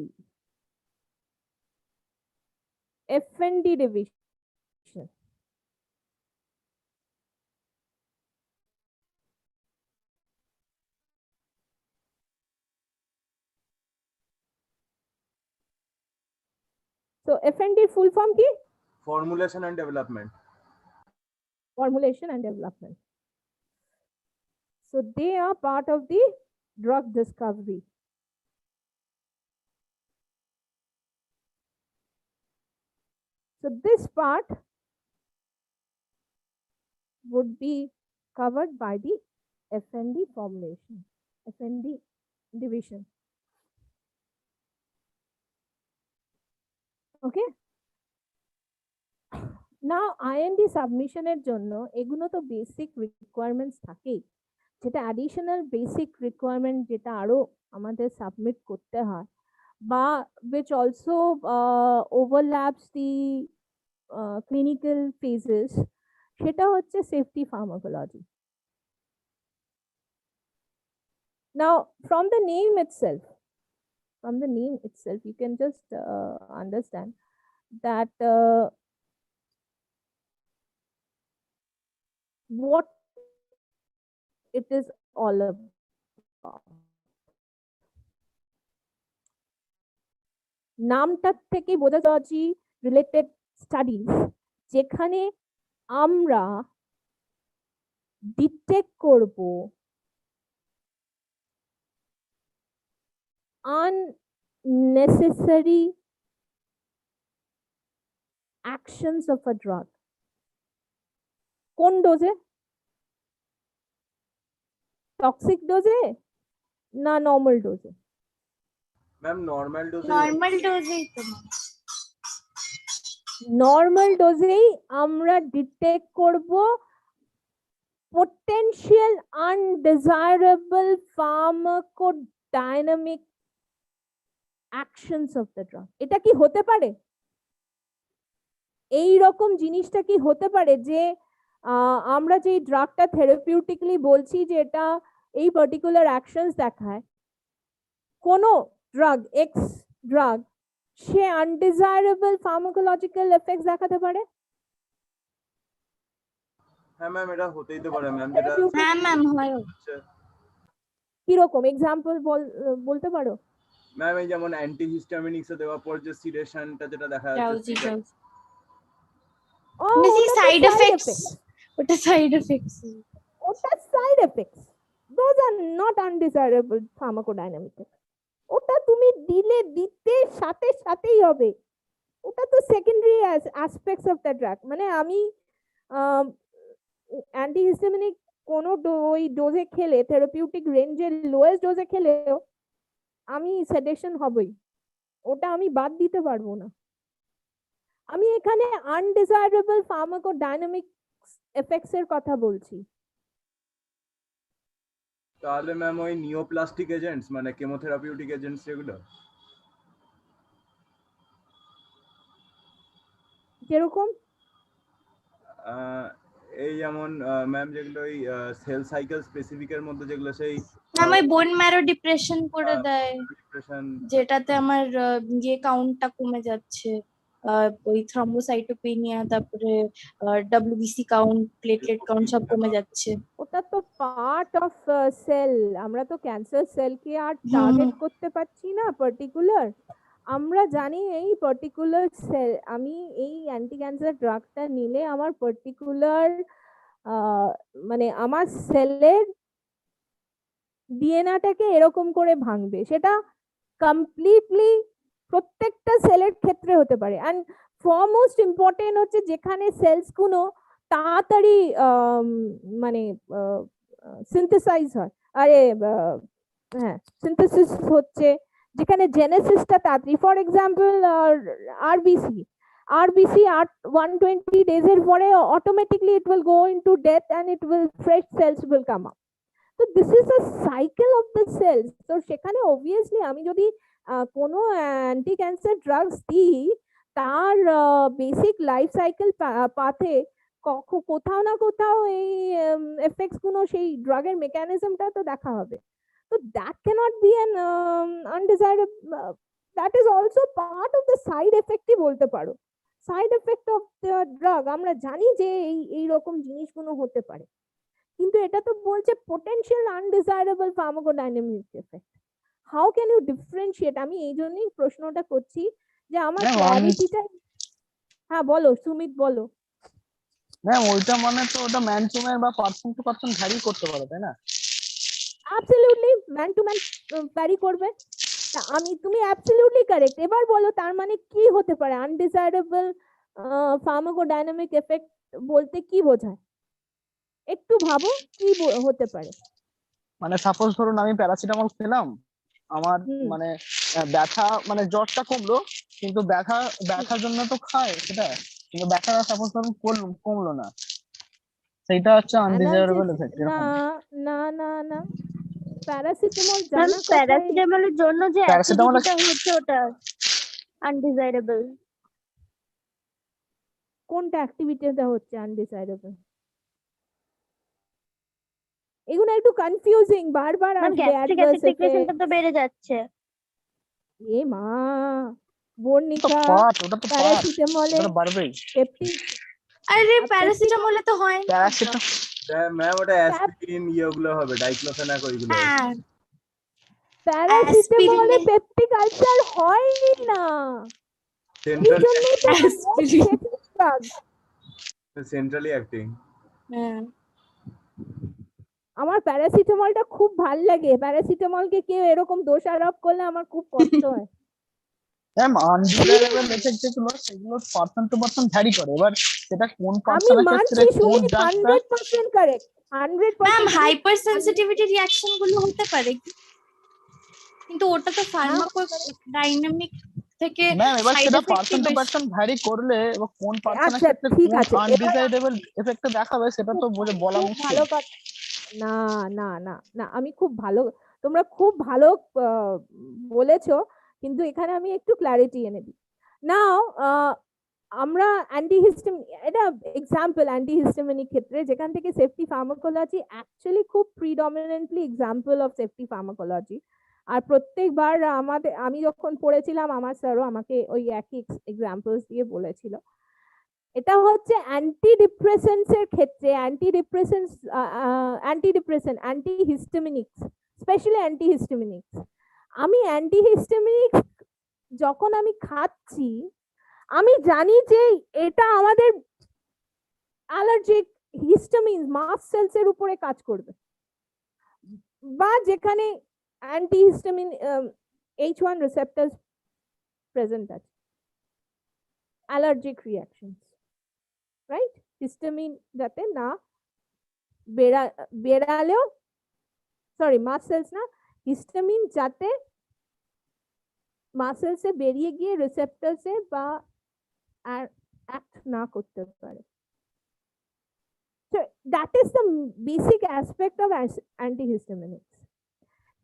F&D division. So F&D full form ki?
Formulation and development.
Formulation and development. So they are part of the drug discovery. So this part would be covered by the F&D formulation, F&D division. Okay. Now IND সাবমিশনের জন্য এগুলো তো basic requirements থাকেই, যেটা additional basic requirement যেটা আরো আমাদের submit করতে হয়, বা which also overlaps the clinical phases, সেটা হচ্ছে safety pharmacology. Now, from the name itself, you can just understand that what it is all about. নামটা থেকে বোঝা যাচ্ছে রিলেটেড স্টাডিজ, যেখানে আমরা ডিটেক্ট করব unnecessary actions of a drug. কোন ডোজে? টক্সিক ডোজে না নর্মাল ডোজে?
ম্যাম নর্মাল ডোজে।
নর্মাল ডোজেই তো
নর্মাল ডোজেই আমরা ডিটেক্ট করব potential undesirable pharmacodynamic actions of the drug. এটা কি হতে পারে? এই রকম জিনিসটা কি হতে পারে যে আমরা যে ড্রাগটা থেরাপিউটিকলি বলছি যে এটা এই পার্টিকুলার অ্যাকশনস দেখায়, কোন ড্রাগ এক্স ড্রাগ সে আনডিজায়ারেবল ফার্মাকোলজিক্যাল এফেক্টস দেখাতে পারে?
হ্যাঁ ম্যাম এটা হতেই তো পারে ম্যাম, যেটা
হ্যাঁ ম্যাম হয়।
কিরকম এক্সাম্পল বলতে পারো?
ম্যাম এই যেমন অ্যান্টিহিস্টামিনিক্স দেওয়ার পর যে সিডেশনটা যেটা দেখা
ড্রাউজি
যাচ্ছে,
বেশি সাইড এফেক্টস, ওটা সাইড এফেক্টস।
ওটা side effects, those are not undesirable pharmacodynamic. ওটা তুমি দিতে সাথেই হবে, ওটা তো secondary aspects of the drug. মানে আমি অ্যান্টিহিস্টামিনিক কোনো ওই ডোজে খেলে, থেরাপিউটিক রেঞ্জের লোয়েস্ট ডোজে খেলেও আমি সেডেশন হবই, ওটা আমি বাদ দিতে পারবো না। আমি এখানে আনডিজায়ারেবল ফার্মাকোডাইনামিক এফেক্টস এর কথা বলছি।
তাহলে ম্যাম ওই নিওপ্লাস্টিক এজেন্টস মানে কেমোথেরাপিউটিক এজেন্টস যেগুলো,
যেরকম
এই যেমন ম্যাম যেগুলো ওই সেল সাইকেল স্পেসিফিকের মধ্যে যেগুলো সেই
ম্যাম ওই বোন ম্যারো ডিপ্রেশন করে দেয়,
ডিপ্রেশন,
যেটাতে আমার ইয়ে কাউন্টটা কমে যাচ্ছে, ওই থ্রম্বোসাইটোপেনিয়া, তারপরে ডব্লিউবিসি কাউন্ট, প্লেটলেট কাউন্ট সব কমে যাচ্ছে।
ওটা তো পার্ট অফ সেল, আমরা তো ক্যান্সার সেলকে আর টার্গেট করতে পারছি না পার্টিকুলার। আমরা জানি এই পার্টিকুলার সেল, আমি এই অ্যান্টি ক্যান্সার ড্রাগটা নিলে আমার পার্টিকুলার মানে আমার সেলের ডিএনএটাকে এরকম করে ভাঙবে, সেটা কমপ্লিটলি প্রত্যেকটা সেলের ক্ষেত্রে হতে পারে। অ্যান্ড ফরমোস্ট ইম্পর্টেন্ট হচ্ছে যেখানে সেলস গুলো তাড়াতাড়ি মানে সিনথেসাইজ হয়, আরে হ্যাঁ সিনথেসিস হচ্ছে, যেখানে জেনেসিসটা তাড়াতাড়ি, ফর এক্সাম্পল আরবিসি 120 days এর পরে automatically it will go into death and it will fresh cells will come up. তো this is a cycle of the cells. তো সেখানে অবভিয়াসলি আমি যদি কোনো অ্যান্টি ক্যান্সার ড্রাগস দিই, তার বেসিক লাইফ সাইকেল পাথে কোথাও না কোথাও এই এফেক্টস গুলো সেই ড্রাগের মেকানিজমটা তো দেখা হবে। তো that cannot be an undesirable, that is also part of the side এফেক্টই বলতে পারো। Side effect of the drug আমরা জানি যে এই রকম জিনিসগুলো হতে পারে, কিন্তু এটা তো বলছে potential undesirable pharmacodynamic effect. How can you differentiate? আমি এই জন্যই প্রশ্নটা করছি যে আমার ক্লারিটিটা। হ্যাঁ বলো সুমিত, বলো।
ম্যাম ওইটা মানে তো ওটা ম্যান টু ম্যান বা পারসন টু পারসন ভ্যারি করতে পারে, তাই না?
Absolutely man to man vary করবে। তুমি অ্যাবসলিউটলি কারেক্ট। এবার বলো তার মানে কি হতে পারে? আনডিজায়ারেবল ফার্মাকোডাইনামিক এফেক্ট বলতে কি বোঝায়? একটু ভাবো কি হতে পারে।
মানে সাপোজ ধরুন আমি প্যারাসিটামল খেলাম, আমার মানে ব্যথা মানে জ্বরটা কমলো, কিন্তু ব্যথার জন্য তো খায় সেটা, কিন্তু ব্যথাটা সাপোজ ধরুন কমলো না, সেইটা হচ্ছে আনডিজায়ারেবল এফেক্ট
না
এরকম।
না না না প্যারাসিটামল
ম্যাম
জানা কথাই
প্যারাসিটামলের জন্য যে
প্যারাসিটামল
অ্যাসিডিটিটা হচ্ছে ওটা আনডিজাইরেবল।
কোনটা অ্যাক্টিভিটিটা হচ্ছে আনডিসাইডেবল? এগুলো একটু কনফিউজিং, বারবার
ম্যাম
আসবে
গ্যাস্ট্রিক
অ্যাডভার্স
অ্যাসিডিফিকেশনটা
এফেক্ট।
তো বেড়ে যাচ্ছে।
এ মা,
তো
বর্ণিকা,
পার্ট, ওটা তো পার্ট,
প্যারাসিটামলে
ওটা তো বাড়বেই।
পেপটিক,
আরে প্যারাসিটামলে তো হয় না।
প্যারাসিটামল
ম্যাম ওটা অ্যাসপিরিন ইয়েগুলো হবে, ডাইক্লোফেনাক ওইগুলো।
হ্যাঁ
প্যারাসিটামলে
অ্যাসপিরিনে
পেপটিক আলসার হয়ই না, এই
সেন্ট্রাল
জন্যই তো
অ্যাসপিরিন
ড্রাগ।
Centrally acting.
হ্যাঁ
আমার প্যারাসিটামলটা খুব ভাল লাগে, প্যারাসিটামলকে কেউ এরকম দোষারোপ করলে আমার খুব কষ্ট হয়।
ম্যাম আনডিজায়ারেবল এফেক্ট যেগুলো সেগুলো পার্সন টু পার্সন ভ্যারি করে, এবার সেটা কোন
আমি
পার্সনের ক্ষেত্রে
মানছি
কোন
সুমিত,
ড্রাগটা
100% correct,
ma'am
100%
hypersensitivity reaction গুলো হতে পারে, কিন্তু ওটা তো ফার্মাকো ডাইনামিক থেকে
ম্যাম, এবার
সাইড
সেটা
এফেক্টই
পার্সন টু
বেশি।
পার্সন ভ্যারি করলে এবার কোন পার্সনের
আচ্ছা
ক্ষেত্রে
ঠিক
কোন
আছে, এবার
আনডিজায়ারেবল এফেক্টটা দেখাবে সেটা তো বলা
খুব
মুশকিল।
ভালো কথা। না না না না আমি খুব ভালো, তোমরা খুব ভালো বলেছো, কিন্তু এখানে আমি একটু ক্ল্যারিটি এনে দিই। নাও আমরা অ্যান্টিহিস্টামিন, এটা এক্সাম্পল অ্যান্টিহিস্টামিনিক ক্ষেত্রে যেখান থেকে সেফটি ফার্মাকোলজি অ্যাকচুয়ালি খুব predominantly example of safety pharmacology. আর প্রত্যেকবার আমি যখন পড়েছিলাম আমার স্যারও আমাকে ওই একই এক্সাম্পলস দিয়ে বলেছিল। এটা হচ্ছে অ্যান্টিডিপ্রেসেন্টস এর ক্ষেত্রে, অ্যান্টিহিস্টামিনিক্স, স্পেশালি অ্যান্টিহিস্টামিনিক্স। আমি অ্যান্টিহিস্টামিনিক্স যখন আমি খাচ্ছি, আমি জানি যে এটা আমাদের অ্যালার্জিক হিস্টামিন মাস্ট সেলস এর উপরে কাজ করবে, বা যেখানে অ্যান্টিহিস্টামিন H1 রিসেপ্টরস প্রেজেন্ট আছে, অ্যালার্জিক রিঅ্যাকশনস, রাইট? হিস্টামিন যাতে না বেড়ালেও, সরি মাস্ট সেলস না, হিস্টামিন যাতে মাসেলসে বেরিয়ে গিয়ে রিসেপ্টরসে বা অ্যাক্ট না করতে পারে। So that is the basic aspect of antihistaminics.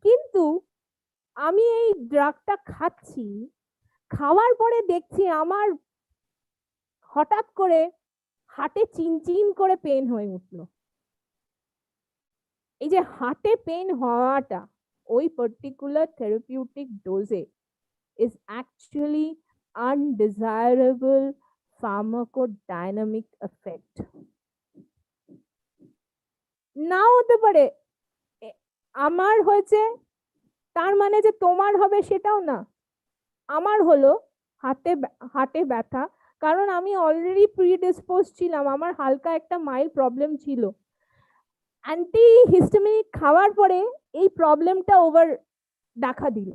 কিন্তু আমি এই ড্রাগটা খাচ্ছি, খাওয়ার পরে দেখছি আমার হঠাৎ করে হার্টে চিনচিন করে পেন হয়ে উঠলো। এই যে হার্টে পেন হওয়াটা ওই পার্টিকুলার থেরাপিউটিক ডোজে is actually undesirable pharmacodynamic effect. Now হতে পারে আমার হয়েছে, তার মানে যে তোমার হবে সেটাও না। আমার হলো হার্টে ব্যথা, কারণ আমি অলরেডি প্রিডিসপোজ ছিলাম, আমার হালকা একটা মাইল্ড প্রবলেম ছিল। অ্যান্টিহিস্টামিনিক খাওয়ার পরে এই প্রবলেমটা ওভার দেখা দিল,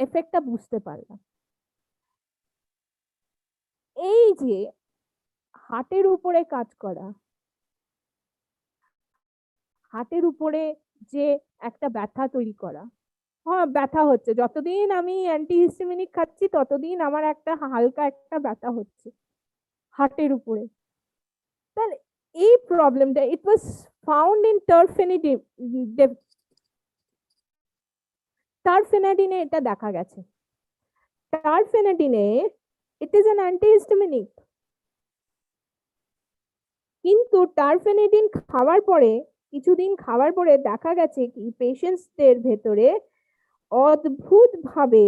এফেক্টটা বুঝতে পারলাম। এই যে হার্টের উপরে কাজ করা, হার্টের উপরে যে একটা ব্যথা তৈরি করা, হ্যাঁ ব্যথা হচ্ছে, যতদিন আমি অ্যান্টিহিস্টামিনিক খাচ্ছি ততদিন আমার একটা হালকা একটা ব্যথা হচ্ছে হার্টের উপরে। তাহলে এই প্রবলেমটা ইট ওয়াজ ফাউন্ড ইন টারফেনাডিনে এটা দেখা গেছে। টারফেনাডিনে ইট ইজ অ্যান অ্যান্টিহিস্টামিনিক, কিন্তু টারফেনাডিন খাওয়ার পরে কিছুদিন খাওয়ার পরে দেখা গেছে কি পেশেন্টসদের ভেতরে অদ্ভুত ভাবে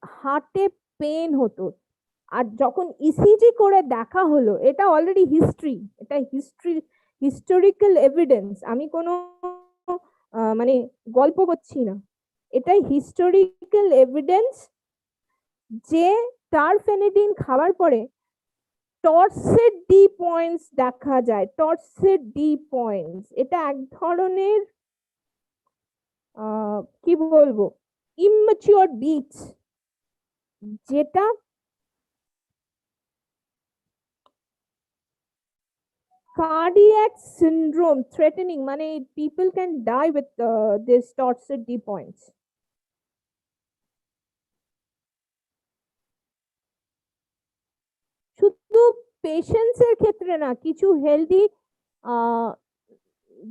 হার্টে পেন হতো। আর যখন ইসিজি করে দেখা হলো, এটা অলরেডি এটা হিস্টোরিক্যাল এভিডেন্স, আমি কোনো মানে গল্প করছি না, এটা হিস্টোরিক্যাল এভিডেন্স যে টারফেনাডিন খাওয়ার পরে টর্সেড ডি পয়েন্টস দেখা যায়। টর্সেড ডি পয়েন্টস এটা এক ধরনের কি বলবো ইম্যাচিওর বিটস, যেটা cardiac syndrome threatening, মানে people can die with this torsade D points. পেশেন্টসের ক্ষেত্রে না, কিছু হেলদি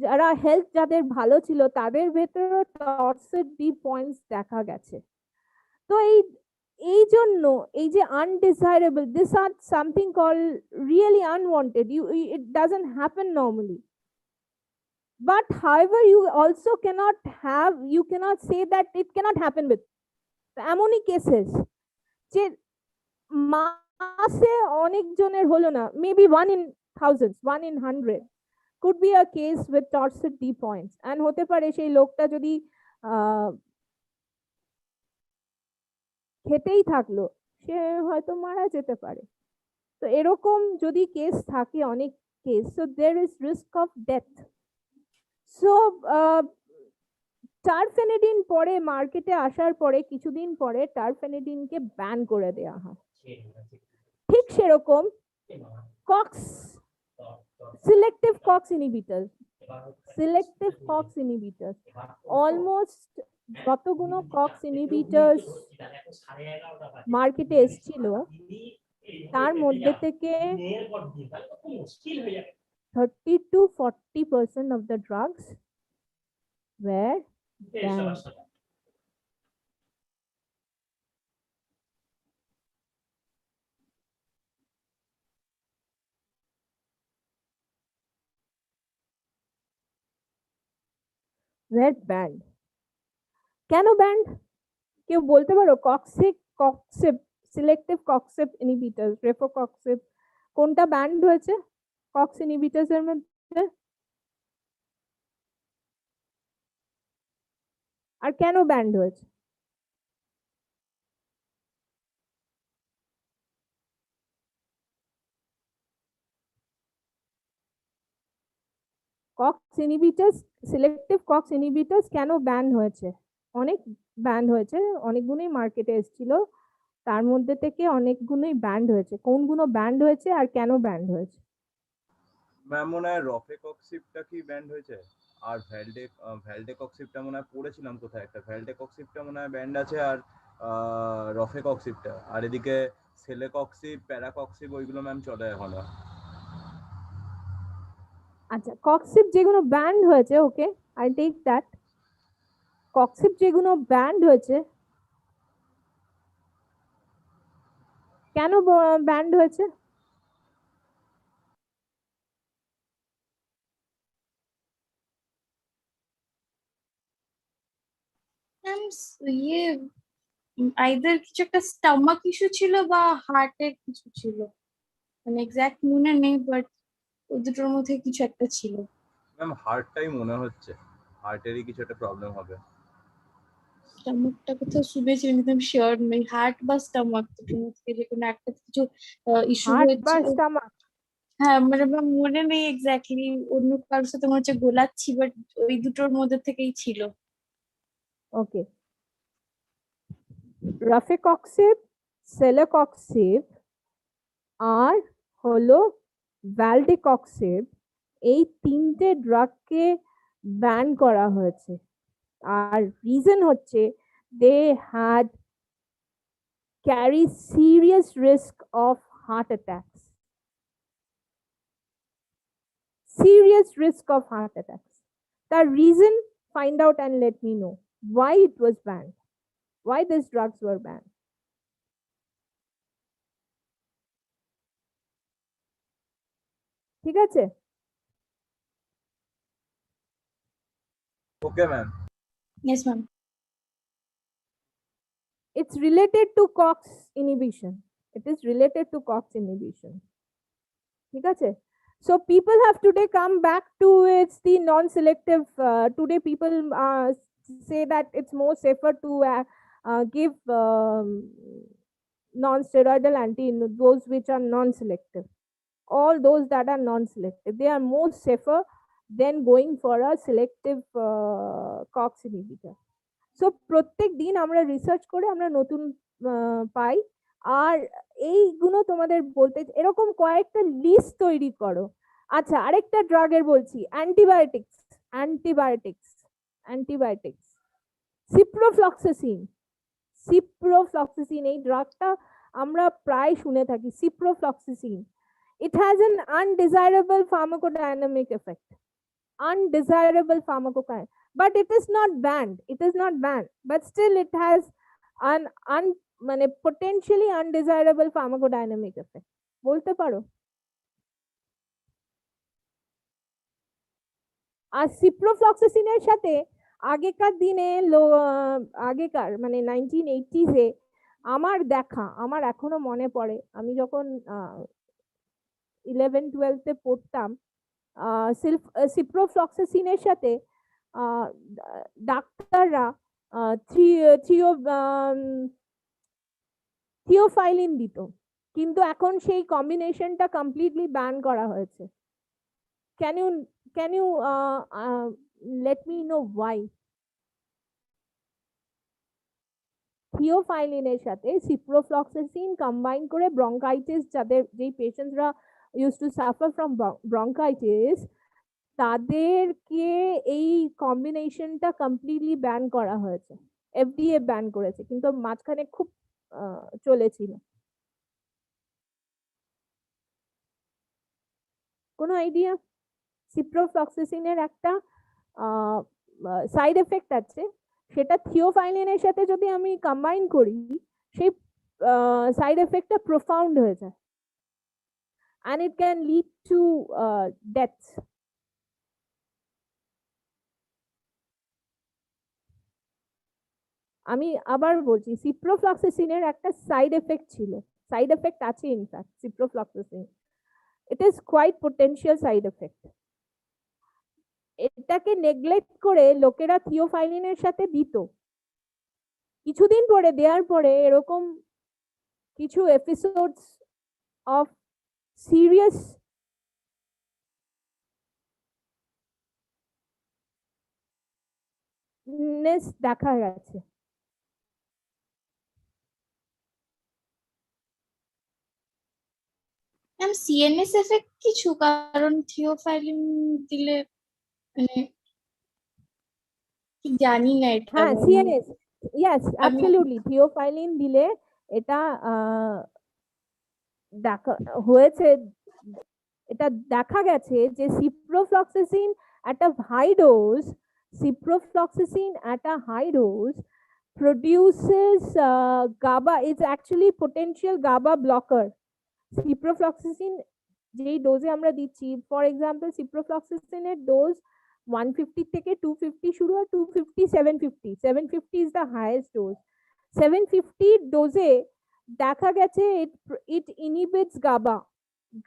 যারা হেলথ যাদের ভালো ছিল তাদের ভেতরে টর্সেড ডি পয়েন্টস দেখা গেছে। তো এই জন্য এই যে undesirable, this are something call really unwanted, it doesn't happen normally. But however, you also you cannot say that it cannot happen with এমনই কেসেস যে মাসে অনেক জনের হলো না, maybe 1 in thousands, 1 in 100 could be a case with torsade D points, and হতে পারে সেই লোকটা যদি খেতেই থাকলো, সে হয়তো মারা যেতে পারে। তো এরকম যদি কেস থাকে, অনেক case, so there is risk of death. So টারফেনেডিন পরে মার্কেটে আসার পরে কিছুদিন পরে টারফেনেডিনকে ব্যান করে দেওয়া হয়। ঠিক সেরকম COX selective COX inhibitor almost যতগুলো কক্স ইনহিবিটরস মার্কেটে এসেছিল তার মধ্যে থেকে 30 to 40% of the drugs were banned. Were banned. কেন ব্যান্ড কেউ বলতে পারো? সিলেক্টিভ কক্সিব ইনহিবিটর, রেফোকক্সিব, কোনটা ব্যান্ড হয়েছে কক্স ইনহিবিটরস এর মধ্যে? আর কেন ব্যান্ড হয়েছে? COX inhibitors, selective COX inhibitors কেন ব্যান হয়েছে? অনেক ব্যান হয়েছে, অনেকগুলোই মার্কেটে এসেছিল, তার মধ্যে থেকে অনেকগুলোই ব্যান্ড হয়েছে। কোনগুলো ব্যান্ড হয়েছে আর কেন ব্যান্ড হয়েছে?
ম্যাম মনে হয় রফেকক্সিবটা কি ব্যান্ড হয়েছে, আর ভ্যালডেকক্সিবটা মনে হয় পড়েছিলাম কোথায় একটা, ভ্যালডেকক্সিবটা মনে হয় ব্যান্ড আছে, আর রফেকক্সিবটা, আর এদিকে সেলেকক্সিব, প্যারাকক্সিব ওইগুলো ম্যাম চলে এখনো।
আচ্ছা, কক্সিব যেগুলো ব্যান্ড হয়েছে, ওকে, আই টেক দ্যাট। কক্সিব যেগুলো ব্যান্ড হয়েছে, কেন ব্যান্ড হয়েছে?
ইয়ে আইদার কিছু একটা স্টমাক ইস্যু ছিল বা হার্টের কিছু ছিল, মানে এক্সাক্ট মনে নেই, বাট ওই দুটোর মধ্যে কিছু একটা ছিল।
ম্যাম হার্টটাই মনে হচ্ছে, হার্টেরই কিছু একটা প্রবলেম হবে।
স্টমাকটা কোথাও শুনেছি, কিন্তু আমি শিওর নই, হার্ট বা স্টমাক দুটোর মধ্যে যে কোনো একটা কিছু ইস্যু
হার্ট বা
হয়েছিল।
স্টমাক?
হ্যাঁ, মানে আমার মনে নেই এক্স্যাক্টলি, অন্য কারোর সাথে মনে হচ্ছে গোলাচ্ছি, বাট ওই দুটোর মধ্যে থেকেই ছিল।
ওকে, রফেকক্সিব, সেলেকক্সিব আর হলো ভ্যালডেকক্সিব, এই তিনটে ড্রাগকে ব্যান করা হয়েছে। আর রিজন হচ্ছে they had carry serious risk of heart attacks, serious risk of heart attacks. The reason, find out and let me know why it was banned, why these drugs were banned. ঠিক আছে?
Okay ma'am.
Yes ma'am.
It's related to COX inhibition. It is related to COX inhibition. ঠিক আছে? So people have today come back to it's the non-selective. Today people say that it's more safer to give non-steroidal those which are non-selective. All those that are non-selective, they are more safer than going for a selective COX inhibitor. So প্রত্যেক দিন আমরা research করে আমরা নতুন পাই, আর এইগুলো তোমাদের বলতে, এরকম কয়েকটা লিস্ট তৈরি করো। আচ্ছা, আরেকটা ড্রাগের বলছি, অ্যান্টিবায়োটিক্স সিপ্রোফ্লক্সাসিন, এই ড্রাগটা আমরা প্রায় শুনে থাকি। Ciprofloxacin It has an undesirable pharmacodynamic effect. Undesirable pharmacodynamic, but it is not banned. It is not banned, but still it has an potentially undesirable pharmacodynamic effect. বলতে পারো। আর সিপ্রোফ্লক্সাসিনের সাথে আগেকার দিনে আগেকার মানে 1980s আমার দেখা, আমার এখনো মনে পড়ে, আমি যখন 11-12 পড়তাম, সিপ্রোফ্লক্সাসিনের সাথে ডাক্তাররা থিওফাইলিন দিত, কিন্তু এখন সেই কম্বিনেশনটা কমপ্লিটলি ব্যান করা হয়েছে। Can you let me know why? থিওফাইলিনের সাথে সিপ্রোফ্লক্সাসিন কম্বাইন করে ব্রঙ্কাইটিস, যাদের যেই পেশেন্টসরা used to suffer from bronchitis, তাদেরকে এই কম্বিনেশনটা কমপ্লিটলি ব্যান করা হয়েছে, FDA ব্যান করেছে, কিন্তু মাঝখানে খুব চলেছিল। কোনো আইডিয়া? সিপ্রোফ্লক্সাসিনের একটা সাইড এফেক্ট আছে, সেটা থিওফাইলিনের সাথে যদি আমি কম্বাইন করি, সেই সাইড এফেক্টটা প্রোফাউন্ড হয়ে যায়, and it can lead to death. আমি আবার বলছি, সিপ্রোফ্লক্সাসিনের একটা সাইড এফেক্ট ছিল, সাইড এফেক্ট আছে in fact ciprofloxacin, it is quite potential side effect. এটাকে নেগলেক্ট করে লোকেরা থিওফাইলিনের সাথে দিত, কিছুদিন পরে দেওয়ার পরে এরকম কিছু এপিসোডস অফ সিরিয়াস দেখা গেছে।
সিএনএস এফেক্ট কিছু, কারণ থিওফাইলিন দিলে জানি না এটা।
হ্যাঁ, সিএনএস, ইয়েস অ্যাবসলিউটলি, থিওফাইলিন দিলে এটা দেখা হয়েছে, এটা দেখা গেছে যে ciprofloxacin at a high dose, ciprofloxacin at a high dose produces GABA, is actually potential GABA blocker. Ciprofloxacin যেই ডোজে আমরা দিচ্ছি, ফর এক্সাম্পল সিপ্রোফ্লক্সাসিনের ডোজ 150 থেকে 250 শুরু, আর 250 750, 750 is the highest dose. 750 ডোজে দেখা গেছে it inhibits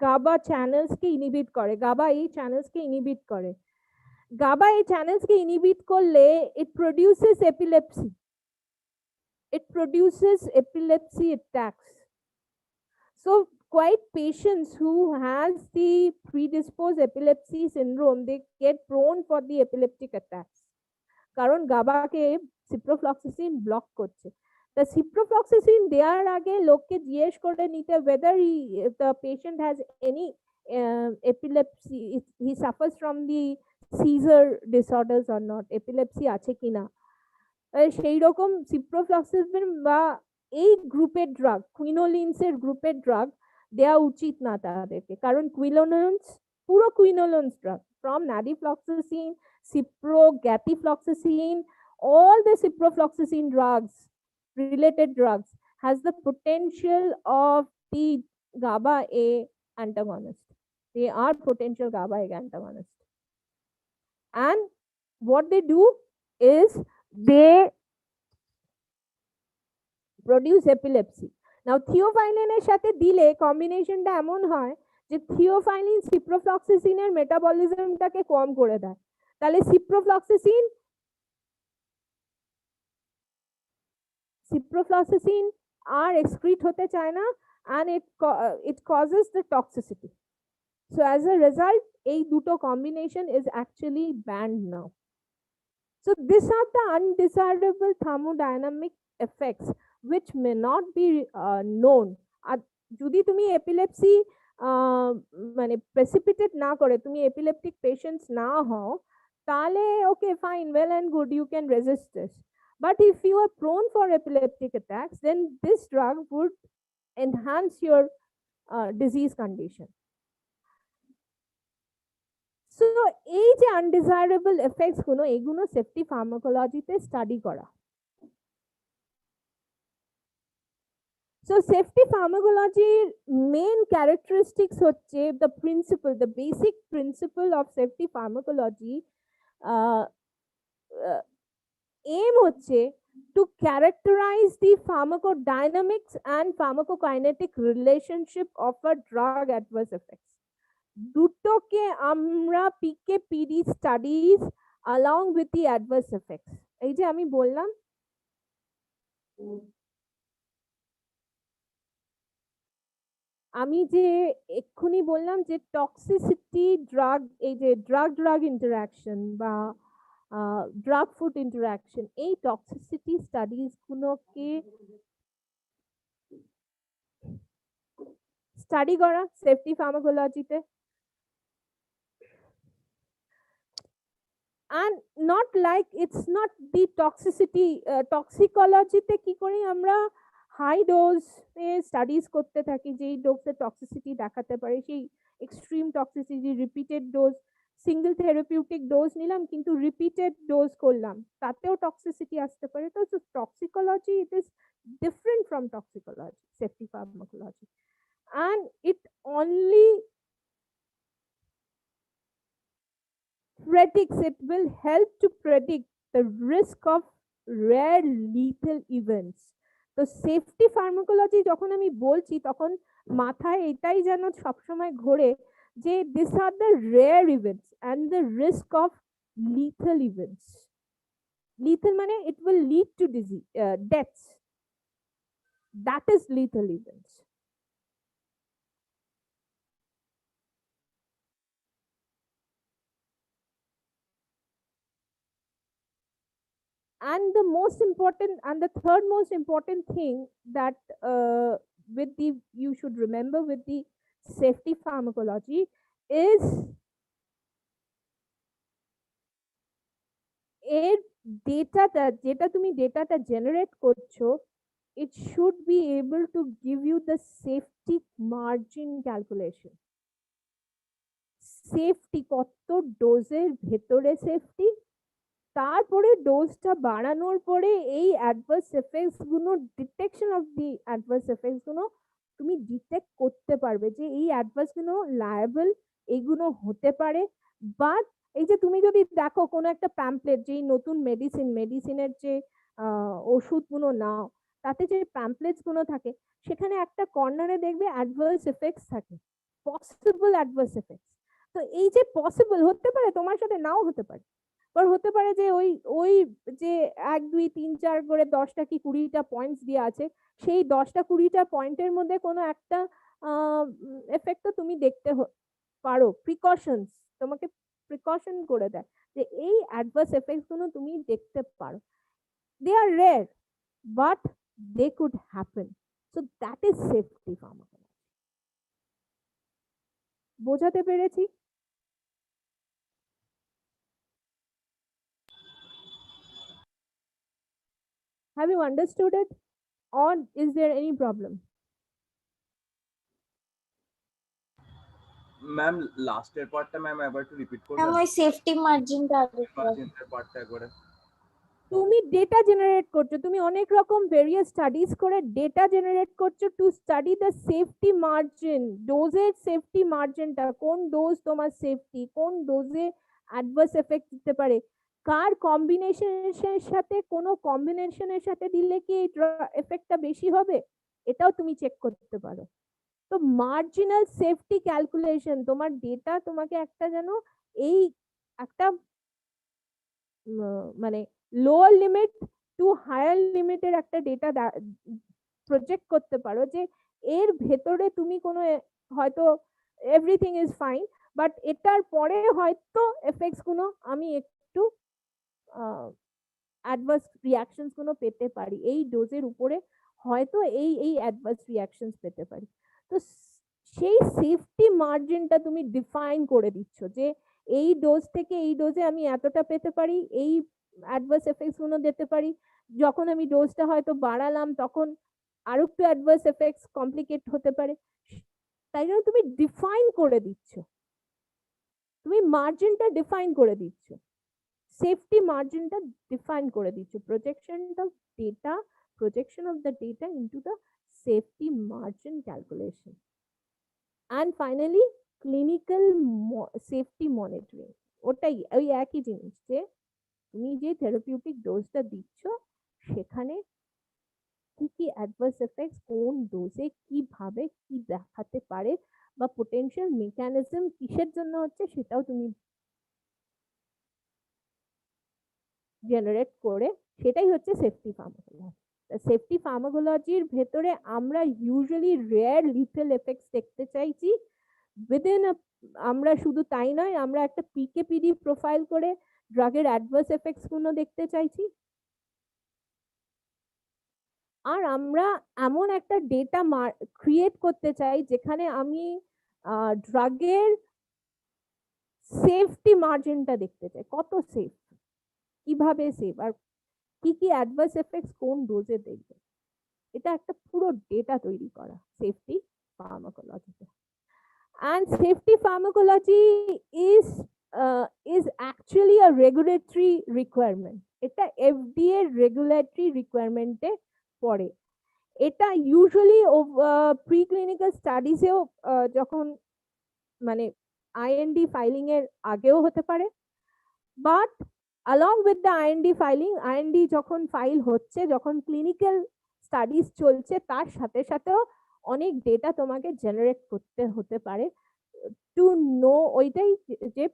GABA channels K inhibit করে, GABA এই channels কে inhibit করে। GABA এই চ্যানেলস কে ইনহিবিট করলে it produces epilepsy attacks. So quite patients who has the predisposed epilepsy syndrome, they get prone for the epileptic attacks, কারণ GABA কে ciprofloxacin block করছে। তা ciprofloxacin দেওয়ার আগে লোককে জিজ্ঞেস করে নিতে whether the patient has any epilepsy, he suffers from the seizure disorders or not, epilepsy আছে কিনা। সেই রকম সিপ্রোফ্লক্সাসিন বা এই গ্রুপের ড্রাগ, কুইনোলিনস এর গ্রুপের ড্রাগ দেওয়া উচিত না তাদেরকে, কারণ কুইনোলিনস পুরো কুইনোলিনস drug, from nadifloxacin, cipro, gatifloxacin, all the ciprofloxacin drugs, related drugs, has the potential of the GABA A antagonist. They are potential GABA A antagonists, and what they do is they produce epilepsy. Now theophylline এর সাথে দিলে কম্বিনেশনটা এমন হয় যে theophylline সিপ্রোফ্লক্সাসিনের মেটাবলিজমটাকে কম করে দেয়, তাহলে সিপ্রোফ্লক্সাসিন আর এক্সক্রিট হতে চায় না, and it causes the toxicity. So as a result, এই দুটো combination is actually banned now. So these are the undesirable thermodynamic effects which may not be known. আর যদি তুমি এপিলেপসি মানে প্রেসিপিটেট না করে, তুমি এপিলেপটিক পেশেন্টস না হও, তাহলে okay fine, well and good, you can resist this. But if you are prone for epileptic attacks, then this drug would enhance your disease condition. যে আনডিজায়ারেবল এফেক্টস গুলো এগুলো সেফটি ফার্মাকোলজিতে স্টাডি করা। So safety pharmacology main characteristics হচ্ছে the basic principle of safety pharmacology aim হচ্ছে to characterize the pharmacodynamics and pharmacokinetic relationship of a drug adverse effects. দুটোকে আমরা PK/PD studies along with the adverse effects, এই যে আমি বললাম আমি যে এক্ষুনি বললাম যে টক্সিসিটি ড্রাগ, এই যে ড্রাগ ইন্টারাকশন বা ড্রাগ ফুড ইন্টারাকশন, এই টক্সিসিটি স্টাডিজ গুলোকে স্টাডি করা সেফটি ফার্মাকোলজিতে। and not like it's not the toxicity toxicology-তে কি করি আমরা হাই ডোজ এ স্টাডিজ করতে থাকি, যেই ডোজে টক্সিসিটি দেখাতে পারে, সেই extreme toxicity, repeated dose, single therapeutic dose নিলাম কিন্তু রিপিটেড ডোজ করলাম, তাতেও টক্সিসিটি আসতে পারে। তো toxicology it is different from toxicology, safety pharmacology, and it only predicts, it will help to predict the risk of rare lethal events. তো safety pharmacology যখন আমি বলছি তখন মাথায় এটাই যেন সবসময় ঘোরে যে this are the rare events and the risk of lethal events. Lethal মানে it will lead to disease deaths, that is lethal events. And the most important and the third most important thing that with the you should remember with the safety pharmacology is এর ডেটাটা, যেটা তুমি ডেটাটা generate করছো, it should be able to give you the safety margin calculation. Safety কত ডোজের ভেতরে safety, তারপরে ডোজটা বাড়ানোর পরে এই অ্যাডভার্স এফেক্টস গুলো, detection of the adverse effects গুলো তুমি ডিটেক্ট করতে পারবে যে এই অ্যাডভার্স গুলো লায়াবল, এগুলো হতে পারে। বাট এই যে তুমি যদি দেখো কোনো একটা প্যাম্পলেট, যেই নতুন মেডিসিনের যে ওষুধগুলো নাও, তাতে যে প্যাম্পলেটস গুলো থাকে সেখানে একটা কর্নারে দেখবে অ্যাডভার্স এফেক্টস থাকে, পসিবল অ্যাডভার্স এফেক্টস। তো এই যে পসিবল হতে পারে, তোমার সাথে নাও হতে পারে, আর হতে পারে যে ওই যে 1 2 3 4 করে 10টা কি 20টা পয়েন্টস দিয়ে আছে, সেই 10টা 20টা পয়েন্টের মধ্যে কোনো একটা এফেক্ট তো তুমি দেখতে পারো। প্রিকশনস তোমাকে প্রিকশন করে দেয় যে এই অ্যাডভার্স এফেক্টস গুলো তুমি দেখতে পারো। They are rare but they could happen. So that is safety pharmacology. বোঝাতে পেরেছি? Have you understood it, or is there any problem?
Ma'am লাস্টের পার্টটা ম্যাম একবার একটু রিপিট করবেন?
ওই সেফটি মার্জিনটা
মার্জিনের পার্টটা একবারে।
তুমি ডেটা জেনারেট করছো, তুমি অনেক রকম ভেরিয়াস স্টাডিজ করে ডেটা জেনারেট করছো to study the safety margin, ডোজের সেফটি মার্জিনটা, কোন ডোজ তোমার সেফটি, কোন ডোজে অ্যাডভার্স এফেক্ট দিতে পারে, কার কম্বিনেশনের সাথে, কোনো কম্বিনেশনের সাথে দিলে কি এফেক্টটা বেশি হবে, এটাও তুমি চেক করতে পারো। তো মার্জিনাল সেফটি ক্যালকুলেশন, তোমার ডেটা তোমাকে একটা যেন এই একটা মানে লোয়ার লিমিট টু হায়ার লিমিটের একটা ডেটা প্রজেক্ট করতে পারো যে এর ভেতরে তুমি কোনো হয়তো এভরিথিং ইজ ফাইন, বাট এটার পরে হয়তো এফেক্টস গুলো আমি একটু অ্যাডভার্স রিয়াকশনস গুলো পেতে পারি, এই ডোজের উপরে হয়তো এই অ্যাডভার্স রিয়াকশনস পেতে পারি। তো সেই সেফটি মার্জিনটা তুমি ডিফাইন করে দিচ্ছ যে এই ডোজ থেকে এই ডোজে আমি এতটা পেতে পারি, এই অ্যাডভার্স এফেক্টস গুলো দিতে পারি, যখন আমি ডোজটা হয়তো বাড়ালাম তখন আরো একটু অ্যাডভার্স এফেক্টস কমপ্লিকেট হতে পারে, তাই জন্য তুমি ডিফাইন করে দিচ্ছ। তুমি মার্জিনটা ডিফাইন করে দিচ্ছ, সেফটি মার্জিনটা ডিফাইন করে দিচ্ছ, projection of the data into the safety margin calculation. And finally clinical safety monitoring, ওটাই ওই একই জিনিস যে তুমি যে থেরাপিউটিক ডোজটা দিচ্ছ সেখানে কি কি অ্যাডভার্স এফেক্টস কোন ডোজে কিভাবে কি দেখাতে পারে বা পোটেনশিয়াল মেকানিজম কিসের জন্য হচ্ছে সেটাও তুমি জেনারেট করে, সেটাই হচ্ছে সেফটি ফার্মাকোলজি। সেফটি ফার্মাকোলজির ভেতরে আমরা ইউজুয়ালি রেয়ার লিথেল এফেক্টস দেখতে চাইছি উইদিন, আমরা শুধু তাই নয়, আমরা একটা পিকেপিডি প্রোফাইল করে ড্রাগের অ্যাডভার্স এফেক্টস গুলো দেখতে চাইছি। আর আমরা এমন একটা ডেটা ক্রিয়েট করতে চাই যেখানে আমি ড্রাগের সেফটি মার্জিনটা দেখতে চাই, কত সেফ, কিভাবে সেফ, আর কি কি অ্যাডভার্স এফেক্টস কোন ডোজে দেখবে। এটা একটা পুরো ডেটা তৈরি করা সেফটি ফার্মাকোলজিতে। And safety pharmacology is actually a regulatory requirement. এটা FDA regulatory requirement এ পড়ে। এটা ইউজুয়ালি প্রিক্লিনিক্যাল স্টাডিজেও যখন মানে IND ফাইলিং এর আগেও হতে পারে, but along with the IND filing, IND যখন ফাইল হচ্ছে, যখন ক্লিনিক্যাল স্টাডিজ চলছে, তার সাথে সাথেও অনেক ডেটা তোমাকে জেনারেট করতে হতে পারে টু নো ওইটাই যে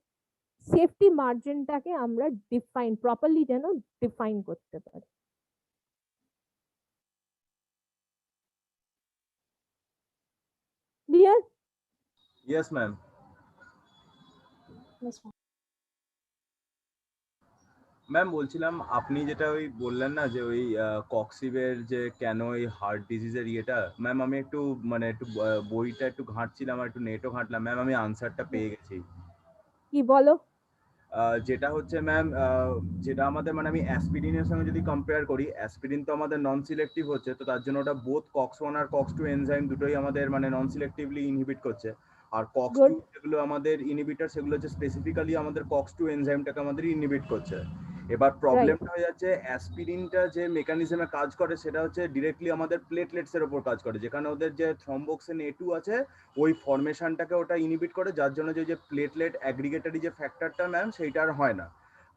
সেফটি মার্জিনটাকে আমরা ডিফাইন প্রপারলি যেন ডিফাইন করতে পারি। ক্লিয়ার?
Yes ma'am. ম্যাম বলছিলাম আপনি যেটা ওই বললেন না যে ওই কক্সিবের যে কেন ওই হার্ট ডিজিজের ইয়েটা, ম্যাম আমি একটু মানে একটু বইটা একটু ঘাঁটছিলাম আর একটু নেটও ঘাঁটলাম, ম্যাম আমি আনসারটা পেয়ে গেছি।
কি বলো?
যেটা হচ্ছে ম্যাম, যেটা আমাদের মানে আমি অ্যাসপিরিনের সঙ্গে যদি কম্পেয়ার করি, অ্যাসপিরিন তো আমাদের নন সিলেক্টিভ হচ্ছে, তো তার জন্য ওটা বোথ কক্স 1 আর কক্স 2 এনজাইম দুটোই আমাদের মানে নন সিলেক্টিভলি ইনহিবিট করছে। আর কক্স 2 যেগুলো আমাদের ইনহিবিটর সেগুলো হচ্ছে স্পেসিফিক্যালি আমাদের কক্স 2 এনজাইমটাকে আমাদের ইনহিবিট করছে। এবার প্রবলেমটা হয়ে যাচ্ছে অ্যাসপিরিনটা যে মেকানিজমে কাজ করে সেটা হচ্ছে ডিরেক্টলি আমাদের প্লেটলেটস এর উপর কাজ করে, যেখানে ওদের যে থ্রম্বোক্সিন A2 আছে ওই ফরমেশনটাকে ওটা ইনহিবিট করে, যার জন্য যে প্লেটলেট অ্যাগ্রিগেটরি যে ফ্যাক্টরটা ম্যাম সেইটা আর হয় না।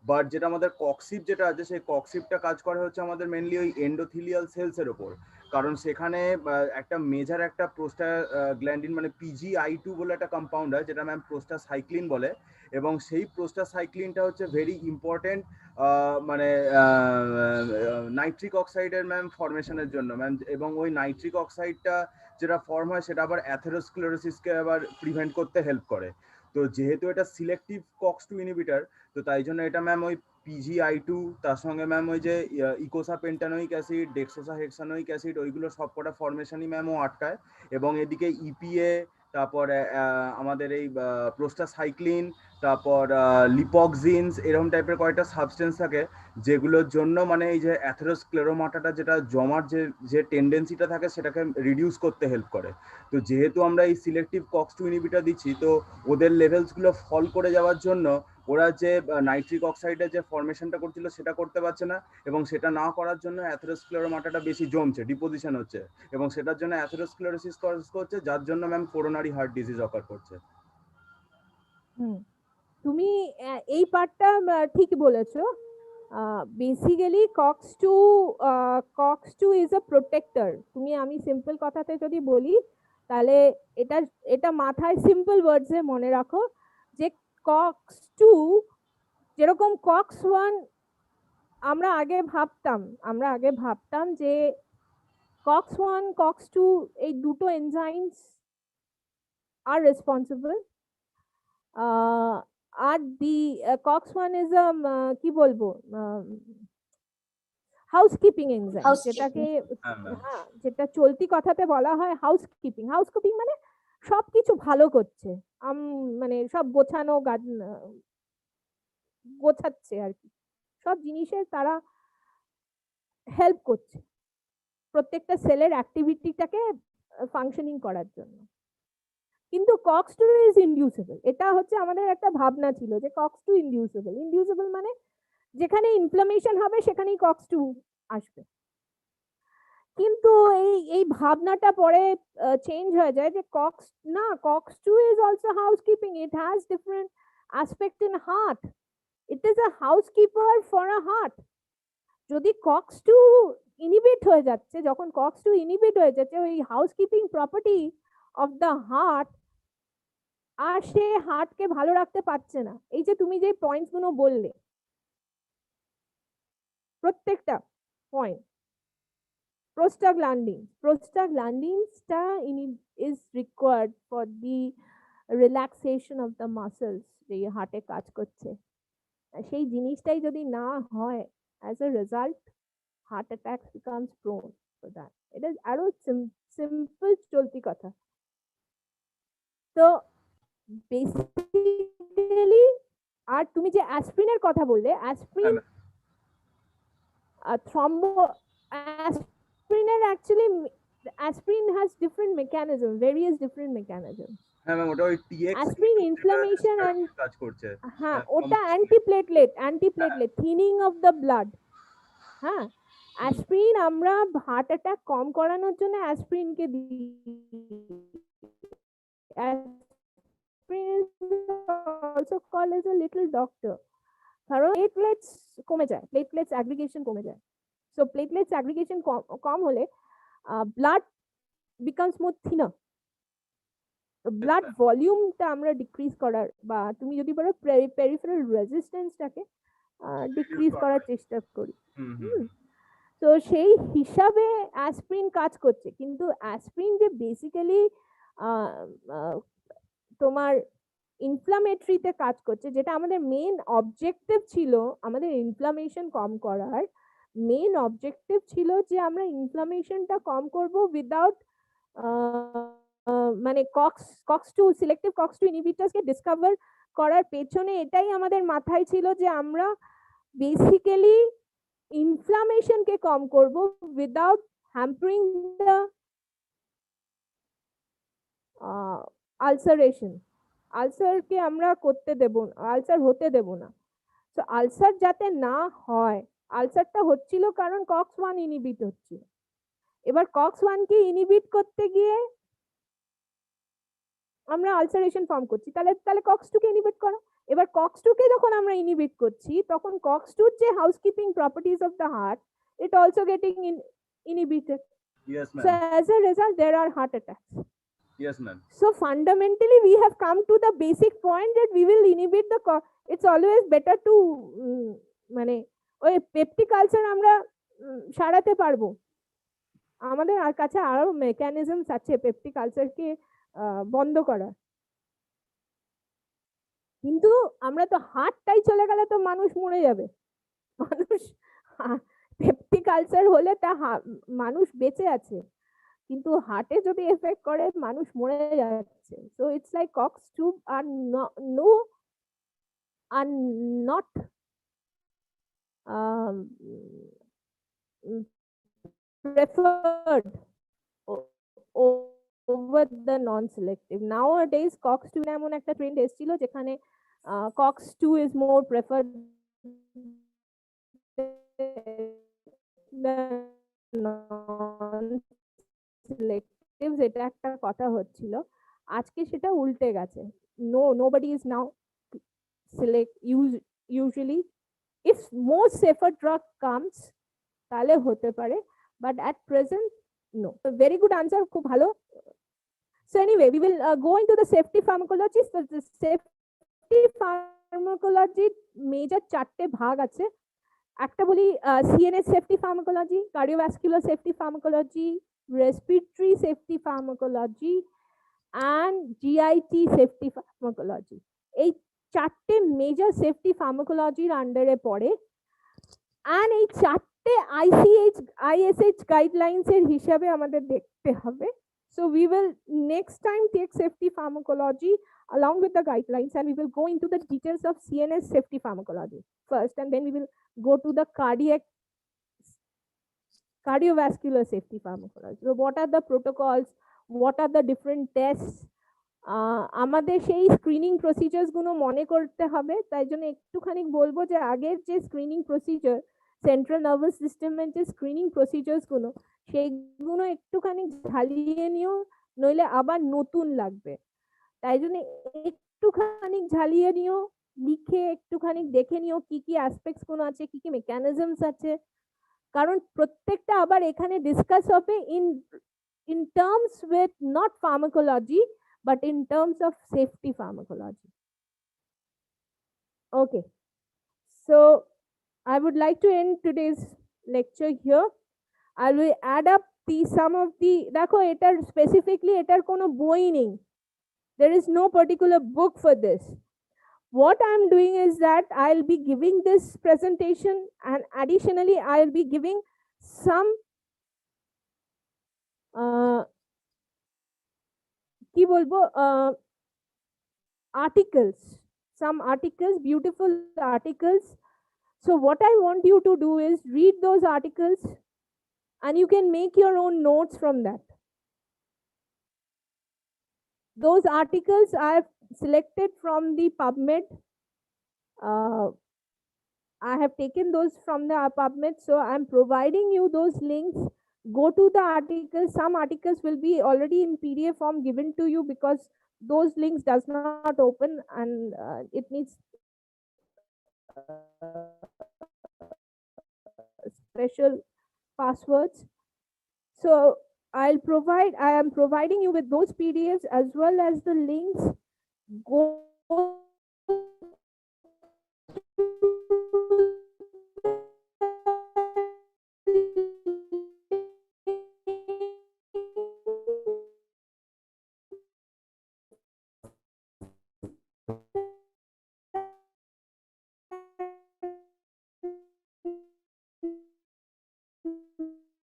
বাট যেটা আমাদের কক্সিব যেটা আছে সেই কক্সিবটা কাজ করে হচ্ছে আমাদের মেনলি ওই এন্ডোথিলিয়াল সেলস এর উপর, কারণ সেখানে একটা মেজর একটা প্রোস্টাগ্ল্যান্ডিন মানে PGI2 বলে একটা কম্পাউন্ড হয় যেটা ম্যাম প্রোস্টাসাইক্লিন বলে, এবং সেই প্রোস্টাসাইক্লিনটা হচ্ছে ভেরি ইম্পর্টেন্ট মানে নাইট্রিক অক্সাইডের ম্যাম ফরমেশনের জন্য ম্যাম, এবং ওই নাইট্রিক অক্সাইডটা যেটা ফর্ম হয় সেটা আবার অ্যাথেরোস্ক্লেরোসিসকে আবার প্রিভেন্ট করতে হেল্প করে। তো যেহেতু এটা সিলেক্টিভ কক্স 2 ইনহিবিটর, তো তাই জন্য এটা ম্যাম ওই PGI2 তার সঙ্গে ম্যাম ওই যে ইকোসাপেন্টানোইক অ্যাসিড, ডেক্সোসাহেক্সানোইক অ্যাসিড ওইগুলো সবকটা ফরমেশনই ম্যাম ও আটকায়, এবং এদিকে EPA, তারপর আমাদের এই প্রোস্টাসাইক্লিন, তারপর লিপক্সিনস, এরকম টাইপের কয়েকটা সাবস্টেন্স থাকে যেগুলোর জন্য মানে এই যে অ্যাথেরোস্ক্লেরোমাটাটা যেটা জমার যে টেন্ডেন্সিটা থাকে সেটাকে রিডিউস করতে হেল্প করে। তো যেহেতু আমরা এই সিলেক্টিভ কক্স 2 ইনহিবিটর দিচ্ছি, তো ওদের লেভেলসগুলো ফল করে যাওয়ার জন্য ওরা যে নাইট্রিক অক্সাইডের যে ফরমেশনটা করছিল সেটা করতে পারছে না, এবং সেটা না করার জন্য অ্যাথেরোস্ক্লেরোমাটাটা বেশি জমছে, ডিপোজিশন হচ্ছে, এবং সেটার জন্য অ্যাথেরোস্ক্লেরোসিস করছে, যার জন্য ma'am coronary heart disease occur করছে।
তুমি এই পার্টটা ঠিক বলেছো। Basically COX 2 is a protector. আমি সিম্পল কথাতে যদি বলি তাহলে এটা মাথায় সিম্পল ওয়ার্ডসে মনে রাখো যে কক্স 2 যেরকম কক্স 1 আমরা আগে ভাবতাম যে কক্স 1 কক্স 2 এই দুটো এনজাইমস আর রেসপন্সিবল, আর দি কক্স 1 ইজ কি বলবো হাউসকিপিং এনজাইম, যেটাকে যেটা চলতি কথাতে বলা হয় হাউসকিপিং মানে সবকিছু ভালো করছে, মানে সব গোছাচ্ছে আর কি, সব জিনিসের তারা হেল্প করছে প্রত্যেকটা সেলের অ্যাক্টিভিটিটাকে ফাংশনিং করার জন্য। কিন্তু COX-2 ইজ ইনডিউসেবল। এটা হচ্ছে আমাদের একটা ভাবনা ছিল যে COX-2 ইনডিউসেবল। ইনডিউসেবল মানে যেখানে ইনফ্লামেশন হবে সেখানেই COX-2 আসবে। কিন্তু এই ভাবনাটা পরে চেঞ্জ হয়ে যায় যে COX-2 is also housekeeping. It has different aspect in heart. It is a housekeeper for a heart. যদি COX-2 ইনহিবিট হয়ে যাচ্ছে, যখন COX-2 ইনহিবিট হয়ে যাচ্ছে, ওই housekeeping property of the heart আর সে হার্টকে ভালো রাখতে পারছে না। এই যে তুমি যে পয়েন্টস গুলো বললে, প্রত্যেকটা point, prostaglandins is required for the relaxation of the muscles যে হার্টে কাজ করছে। সেই জিনিসটাই যদি না হয়, as a result heart attacks becomes prone for that. It is আরো সিম্পল চলতি কথা। তো বেসিক্যালি, আর তুমি যে অ্যাসপ্রিনের কথা বললে, aspirin aspirin actually, aspirin has different mechanism, various different mechanisms.
হ্যাঁ ম্যাম, ওটা ওই TX
Aspirin inflammation and
কাজ করছে।
হ্যাঁ, ওটা antiplatelet thinning of the blood. হ্যাঁ, অ্যাসপ্রিন আমরা হার্ট অ্যাটাক কম করানোর জন্য অ্যাসপ্রিনকে দিই। Aspirin is also called as a little doctor, কারণ প্লেটলেটস কমে যায়, প্লেটলেটস অ্যাগ্রিগেশন কমে যায়। সো প্লেটলেটস অ্যাগ্রিগেশন কম হলে blood becomes more thinner. Blood ভলিউমটা আমরা ডিক্রিজ করার, বা তুমি যদি বলো পেরিফেরাল রেজিস্ট্যান্সটাকে ডিক্রিজ করার চেষ্টা করি। তো সেই হিসাবে অ্যাসপ্রিন কাজ করছে। কিন্তু অ্যাসপ্রিন যে বেসিক্যালি তোমার ইনফ্লামেটরিতে কাজ করছে, যেটা আমাদের মেইন অবজেক্টিভ ছিল, আমাদের ইনফ্লামেশন কম করার মেইন অবজেক্টিভ ছিল যে আমরা ইনফ্লামেশনটা কম করব উইদাউট মানে COX-2 সিলেক্টিভ COX-2 ইনহিবিটরসকে ডিসকভার করার পেছনে এটাই আমাদের মাথায় ছিল যে আমরা বেসিক্যালি ইনফ্লামেশনকে কম করব উইদাউট হ্যাম্পারিং দ্য আলসারেশন। আলসারকে আমরা করতে দেব, আলসার হতে দেব না। তো আলসার যাতে না হয়, আলসারটা হচ্ছিল কারণ COX-1 ইনহিবিট হচ্ছিল। এবার COX-1 কে ইনহিবিট করতে গিয়ে আমরা আলসারেশন ফর্ম করছি, তাহলে COX-2 কে ইনহিবিট করো। এবার COX-2 কে যখন আমরা ইনহিবিট করছি, তখন COX-2 যে housekeeping properties of the heart, it also getting inhibited.
Yes ma'am.
So as a result there are heart attacks.
Yes ma'am.
So fundamentally we have come to the basic point that we will inhibit the it's always better to মানে ওই peptic ulcer আমরা সারাতে পারবো। আমাদের কাছে আরো mechanisms আছে peptic আলসারকে বন্ধ করার। কিন্তু আমরা তো হার্টটাই চলে গেলে তো মানুষ মরে যাবে। মানুষ পেপটিক আলসার হলে তা মানুষ বেঁচে আছে, কিন্তু হার্টে যদি এফেক্ট করে মানুষ মরে যাচ্ছে। সো ইটস লাইক COX-2 আর not preferred over the non-selective. Nowadays COX-2 এমন একটা ট্রেন্ড এসেছিল যেখানে COX-2 is more preferred non-selective, এটা একটা কথা হচ্ছিল। আজকে সেটা উল্টে গেছে। Nobody is now usually, if more safer drug comes তাহলে হতে পারে, but at present no. Very good answer, খুব ভালো। So anyway, we will go into the safety pharmacology. So the safety pharmacology major চারটে ভাগ আছে। একটা বলি CNS safety pharmacology, cardiovascular safety pharmacology, respiratory safety pharmacology and GIT safety pharmacology. এই চারটে major safety ফার্মাকোলজির আন্ডারে পড়ে। and এই চারটে ISH গাইডলাইন্স এর হিসাবে আমাদের দেখতে হবে। So we will next time take safety pharmacology along with the guidelines, and we will go into the details of CNS safety pharmacology first, and then we will go to the cardiovascular safety pharmacology. So what are the protocols, what are the different tests, আমাদের সেই screening procedures গুলো মনে করতে হবে, তাই জন্য একটুখানি বলবো যে আগের যে স্ক্রিনিং প্রসিজার, সেন্ট্রাল নার্ভাস সিস্টেমের যে স্ক্রিনিং প্রসিজার্স গুলো, সেইগুলো একটুখানি ঝালিয়ে নিও, নইলে আবার নতুন লাগবে। তাই জন্য একটুখানি ঝালিয়ে নিও, লিখে একটুখানি দেখে নিও কি কি অ্যাসপেক্টস গুলো আছে, কি কি মেকানিজমস আছে, কারণ প্রত্যেকটা আবার এখানে ডিসকাস হবে in terms with not pharmacology but in terms of safety pharmacology. Okay, so I would like to end today's lecture here. I will add up some of the, দেখো এটার specifically এটার কোনো বই নেই, there is no particular book for this. What I'm doing is that I'll be giving this presentation, and additionally I'll be giving some কি বলবো articles, some articles, beautiful articles. So what I want you to do is read those articles and you can make your own notes from that. Those articles I have selected from the PubMed. I have taken those from the PubMed, so I'm providing you those links. Go to the articles. Some articles will be already in PDF form given to you because those links does not open, and it needs special passwords. So I am providing you with those PDFs as well as the links. Go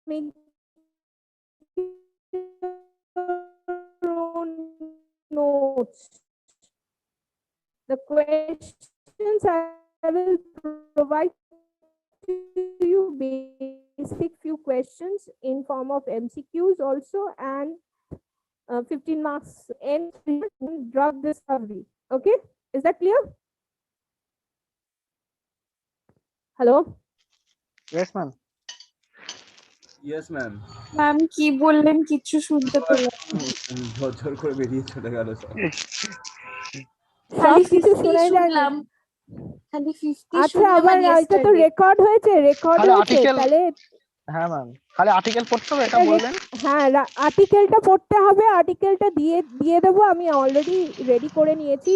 make your own notes. The questions I will provide to you basic few questions in form of MCQs also, and 15 marks in drug discovery. Okay, is that clear? Hello?
Yes, ma'am.
Yes ma'am.
Ma'am কি বললেন কিছু শুনতে পেলাম
ঝরঝর করে বেরিয়ে চলে গেল সব।
সব
খালি
কিছু
50
শোনা যায়নি।
শুনলাম, খালি 50
আচ্ছা,
শুনলাম
আবার
আর
এটা তো
yesterday।
রেকর্ড হয়েছে, রেকর্ড
খালি
হয়েছে,
article-
তাহলে
হ্যাঁ ম্যাম, খালি আর্টিকেল পড়তে হবে এটা বললেন।
হ্যাঁ, আর্টিকেলটা পড়তে হবে, আর্টিকেলটা দিয়ে দেবো, আমি অলরেডি রেডি করে নিয়েছি,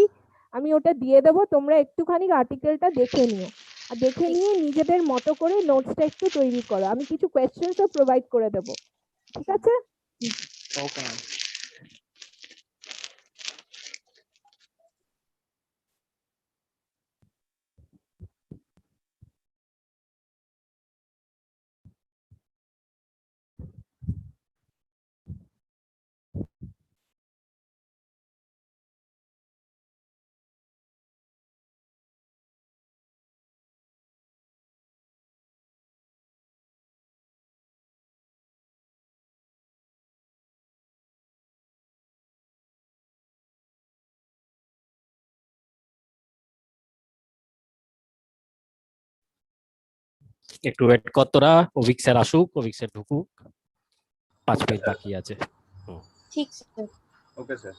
আমি ওটা দিয়ে দেবো, তোমরা একটুখানি আর্টিকেলটা দেখে নিও, আর দেখে নিয়ে নিজেদের মতো করে নোটসটা একটু তৈরি করো, আমি কিছু কোয়েশ্চেন্সও প্রোভাইড করে দেবো, ঠিক আছে?
Okay ma'am.
একটু ওয়েট কর তোরা, অভিক স্যার আসুক, অভিক স্যার ঢুকুক, 5 মিনিট বাকি আছে।
ঠিক sir.
Okay sir.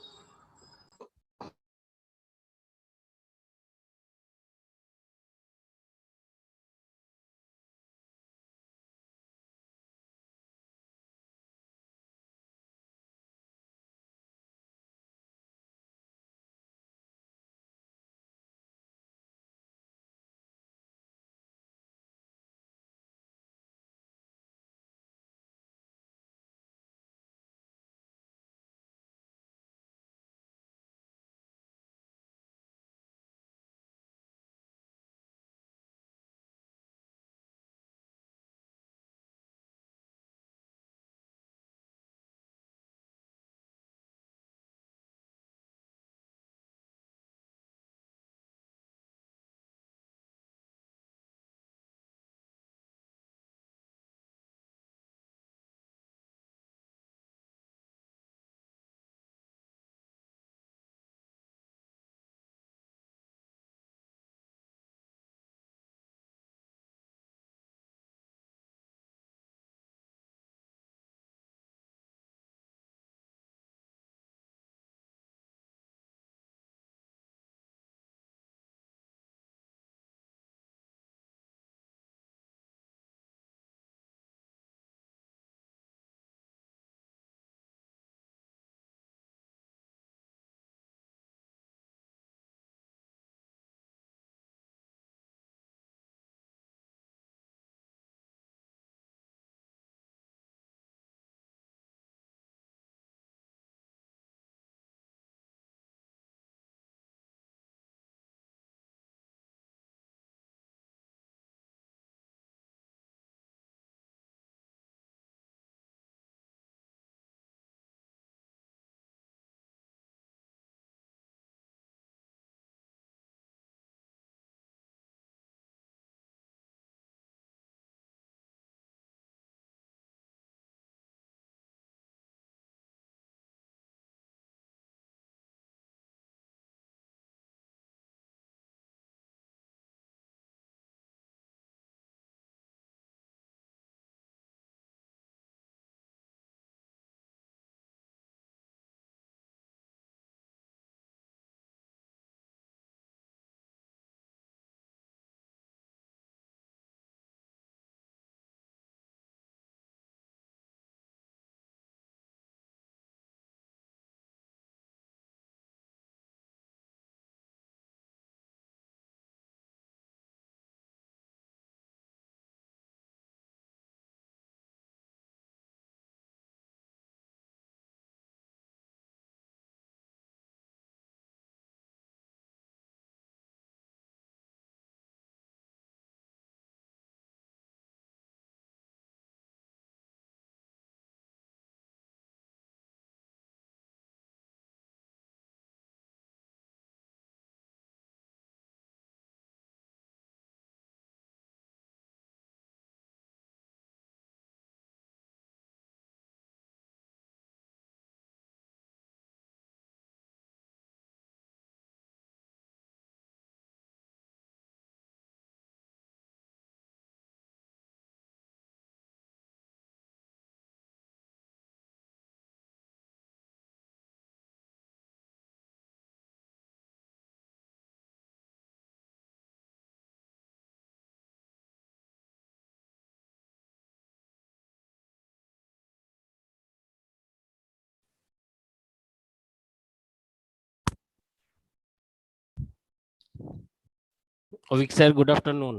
Avik sir, good afternoon.